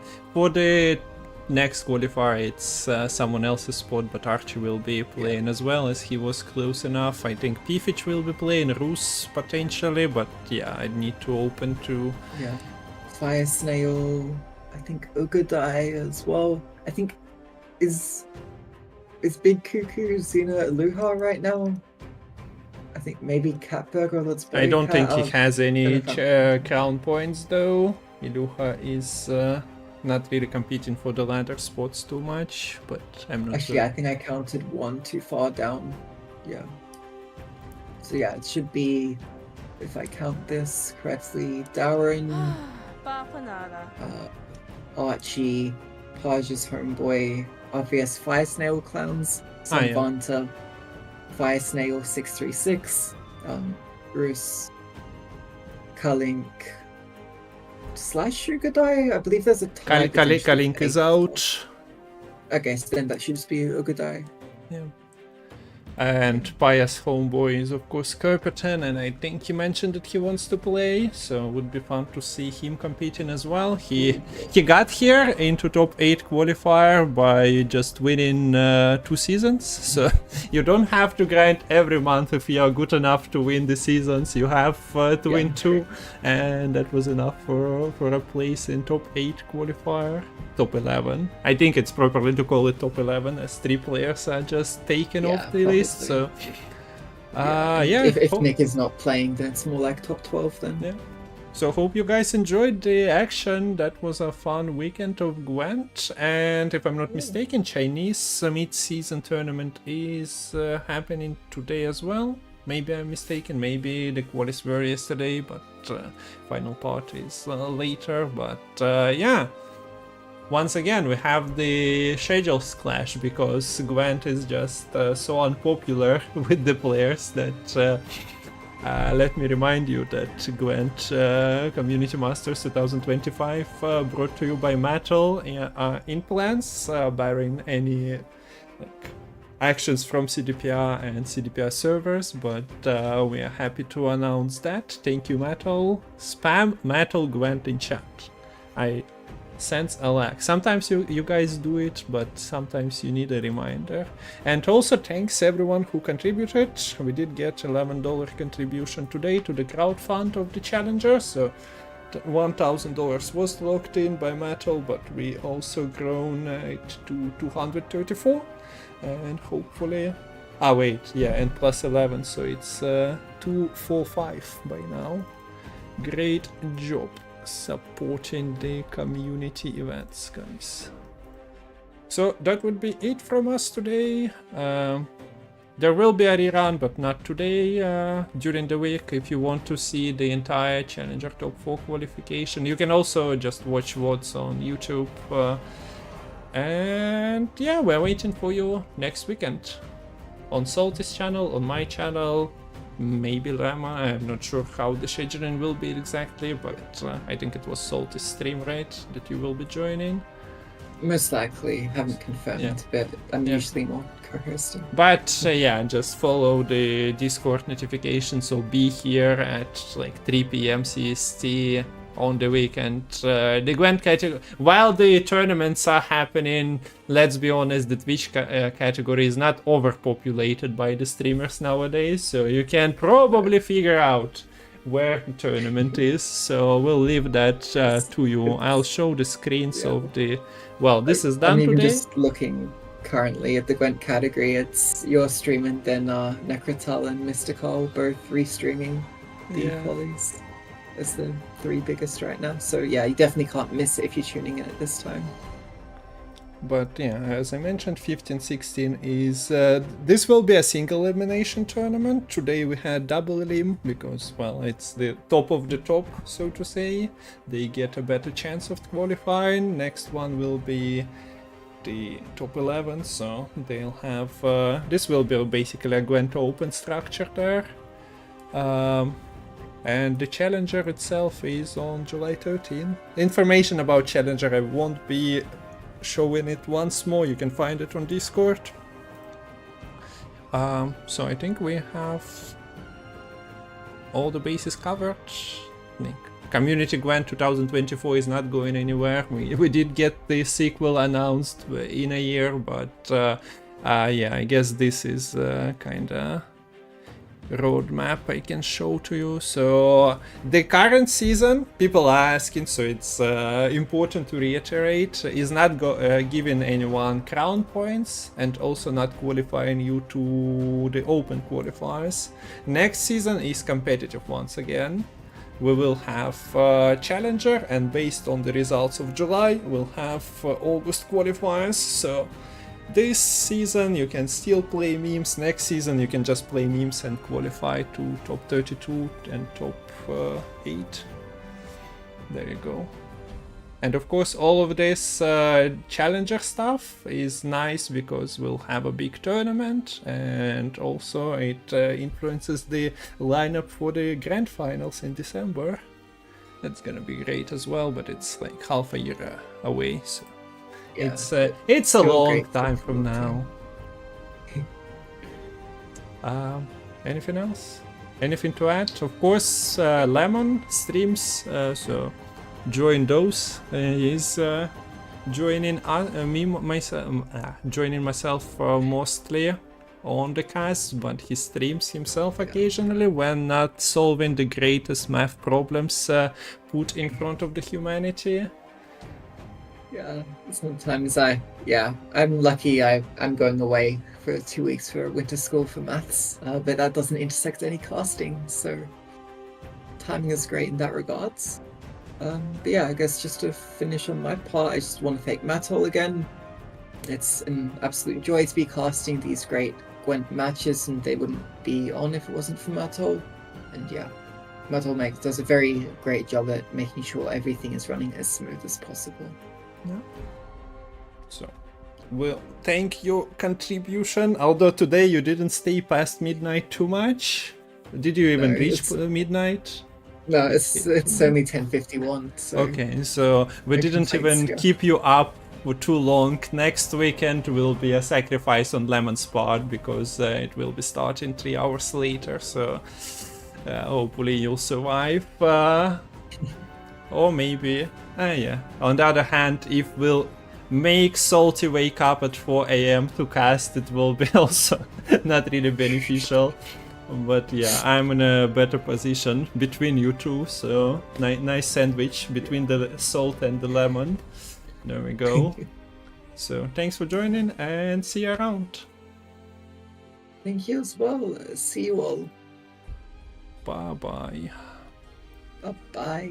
Speaker 1: next qualifier, it's someone else's spot, but Archer will be playing as well, as he was close enough. I think Pifich will be playing, Rus potentially, but yeah, I need to open to...
Speaker 2: Yeah. Fire Snail, I think Ugadai as well. I think is Big Cuckoo Xena Luha right now? I think maybe Catburger, let's play
Speaker 1: I don't think
Speaker 2: Cat
Speaker 1: he
Speaker 2: out.
Speaker 1: has any
Speaker 2: Elephant.
Speaker 1: crown points though. Iluha is not really competing for the ladder spots too much, but I'm not
Speaker 2: Actually,
Speaker 1: sure.
Speaker 2: I think I counted 1 too far down. Yeah. So yeah, it should be, if I count this correctly, Darren, Archie, Paj's homeboy, obvious Fire Snail Clowns,
Speaker 1: Ah, yeah.
Speaker 2: Sanvanta, Fire Snail 636, Bruce, Kalink, / Ugadai. I believe there's a tie. potentially
Speaker 1: Kalink
Speaker 2: for
Speaker 1: is
Speaker 2: 8.
Speaker 1: out.
Speaker 2: Okay, so then that should just be Ugadai.
Speaker 1: Yeah. And Pious homeboy is of course Kerperton, and I think he mentioned that he wants to play, so it would be fun to see him competing as well. He got here into top 8 qualifier by just winning 2 seasons, so you don't have to grind every month if you are good enough to win the seasons. You have to win 2, and that was enough for a place in top 8 qualifier. Top 11. I think it's properly to call it top 11, as 3 players are just taken
Speaker 2: Yeah,
Speaker 1: off the list. So, yeah.
Speaker 2: If
Speaker 1: hope-
Speaker 2: Nick is not playing, then it's more like top 12 then.
Speaker 1: Yeah. So hope you guys enjoyed the action. That was a fun weekend of Gwent, and if I'm not mistaken, Chinese mid-season tournament is happening today as well. Maybe I'm mistaken. Maybe the qualies were yesterday, but final part is later. But yeah. Once again, we have the schedules clash because Gwent is just so unpopular with the players that let me remind you that Gwent Community Masters 2025 brought to you by Metal in plans, barring any actions from CDPR and CDPR servers, but we are happy to announce that. Thank you, Metal. Spam Metal Gwent in chat. I sense a lag. Sometimes you guys do it, but sometimes you need a reminder. And also thanks everyone who contributed. We did get $11 contribution today to the crowd fund of the challenger, so $1,000 was locked in by Metal, but we also grown it to 234, and hopefully and plus 11, so it's 245 by now. Great job supporting the community events, guys. So that would be it from us today. There will be a rerun, but not today, during the week. If you want to see the entire Challenger Top 4 qualification, you can also just watch VODs on YouTube. And yeah, we're waiting for you next weekend on Salty's channel, on my channel, maybe Rama. I'm not sure how the scheduling will be exactly, but I think it was Salty's stream, right, that you will be joining.
Speaker 2: Most likely, haven't confirmed,
Speaker 1: Yeah.
Speaker 2: but I'm
Speaker 1: Yeah.
Speaker 2: usually more coerced.
Speaker 1: But yeah, just follow the Discord notifications, so be here at like 3 p.m. CST on the weekend. The Gwent category, while the tournaments are happening, let's be honest, the Twitch category is not overpopulated by the streamers nowadays, so you can probably figure out where the tournament is. So we'll leave that to you. I'll show the screens of the... Well, this is done
Speaker 2: I'm even
Speaker 1: today.
Speaker 2: just looking currently at the Gwent category. It's your stream and then Necrotal and Mystical both restreaming the
Speaker 1: Yeah.
Speaker 2: qualies as the 3 biggest right now. So yeah, you definitely can't miss it if you're tuning in at this time.
Speaker 1: But yeah, as I mentioned, 15-16 is... this will be a single elimination tournament. Today we had double elim because, well, it's the top of the top, so to say. They get a better chance of qualifying. Next one will be the top 11, so they'll have... this will be basically a Gwent Open structure there. And the Challenger itself is on July 13. Information about Challenger I won't be showing it once more, you can find it on Discord. So I think we have all the bases covered. Like, Community Gwent 2024 is not going anywhere. We did get the sequel announced in a year, but yeah, I guess this is kinda roadmap I can show to you. So the current season, people are asking, so it's important to reiterate, is not giving anyone crown points and also not qualifying you to the open qualifiers. Next season is competitive once again. We will have Challenger, and based on the results of July, we'll have August qualifiers. So this season you can still play memes, next season you can just play memes and qualify to top 32 and top 8. There you go. And of course all of this Challenger stuff is nice because we'll have a big tournament, and also it influences the lineup for the grand finals in December. That's gonna be great as well, but it's like half a year away, so
Speaker 2: Yeah,
Speaker 1: it's a
Speaker 2: still
Speaker 1: long
Speaker 2: great
Speaker 1: time
Speaker 2: for
Speaker 1: from
Speaker 2: the
Speaker 1: now. Anything else? Anything to add? Of course, Lemon streams, so join those. He's joining joining myself mostly on the cast, but he streams himself occasionally when not solving the greatest math problems put in front of the humanity.
Speaker 2: Yeah, sometimes I'm lucky I'm going away for 2 weeks for winter school for maths, but that doesn't intersect any casting, so timing is great in that regards. But yeah, I guess just to finish on my part, I just want to thank Matol again. It's an absolute joy to be casting these great Gwent matches, and they wouldn't be on if it wasn't for Matol. And yeah, Matol does a very great job at making sure everything is running as smooth as possible.
Speaker 1: Yeah. So, well, thank your contribution. Although today you didn't stay past midnight too much. Did you even
Speaker 2: No,
Speaker 1: reach midnight?
Speaker 2: No, it's only 10:51. So
Speaker 1: Okay, so we
Speaker 2: I
Speaker 1: didn't
Speaker 2: can
Speaker 1: even
Speaker 2: thanks,
Speaker 1: keep you up for too long. Next weekend will be a sacrifice on Lemon's part because it will be starting 3 hours later. So hopefully you'll survive. Or maybe, yeah. On the other hand, if we'll make Salty wake up at 4 AM to cast, it will be also not really beneficial. But yeah, I'm in a better position between you two, so nice sandwich between the salt and the lemon. There we go. So thanks for joining, and see you around.
Speaker 2: thank you as well. See you all.
Speaker 1: Bye bye.
Speaker 2: Bye.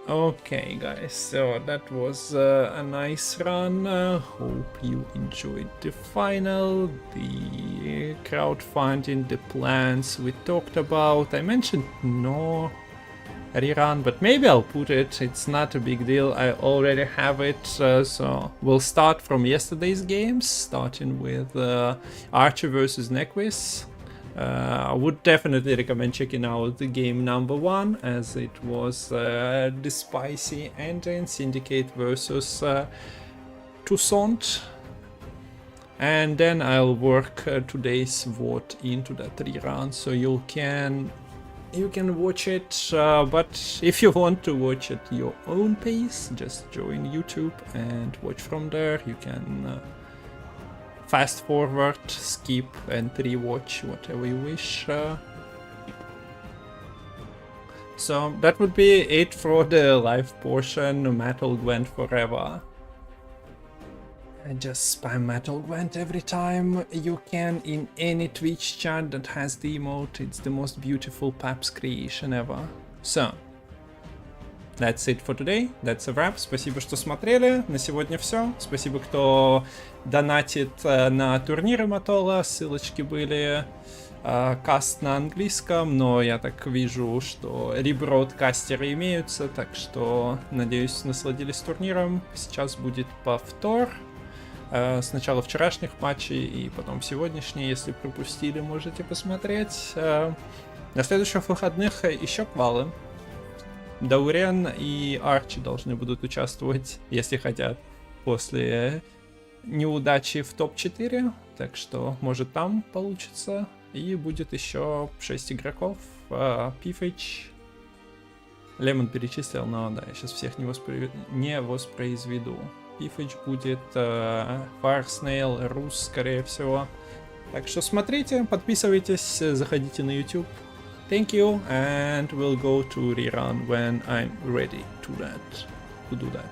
Speaker 1: Okay guys, so that was a nice run. Hope you enjoyed the final, the crowdfunding, the plans we talked about. I mentioned no rerun, but maybe I'll put it. It's not a big deal, I already have it. So we'll start from yesterday's games, starting with Archer versus Nequist. I would definitely recommend checking out the game number 1, as it was the spicy engine Syndicate versus Toussaint. And then I'll work today's vote into that rerun, so you can watch it, but if you want to watch at your own pace, just join YouTube and watch from there. You can fast forward, skip, and rewatch whatever you wish. So that would be it for the live portion. Metal Gwent forever. And just spam Metal Gwent every time you can in any Twitch chat that has the emote. It's the most beautiful Paps creation ever. So, that's it for today. That's a wrap. Спасибо, что смотрели. На сегодня все. Спасибо, кто донатит на турниры Матола. Ссылочки были. Каст на английском, но я так вижу, что ребродкастеры имеются, так что, надеюсь, насладились турниром. Сейчас будет повтор. Сначала вчерашних матчей и потом сегодняшний. Если пропустили, можете посмотреть. На следующих выходных еще квалы. Даурен и Арчи должны будут участвовать, если хотят, после неудачи в топ-4. Так что, может, там получится. И будет еще 6 игроков. Пифыч. Лемон перечислил, но да, я сейчас всех не воспроизведу. Пифыч будет, Фарснейл, Рус, скорее всего. Так что смотрите, подписывайтесь, заходите на YouTube. Thank you, and we'll go to rerun when I'm ready to do that.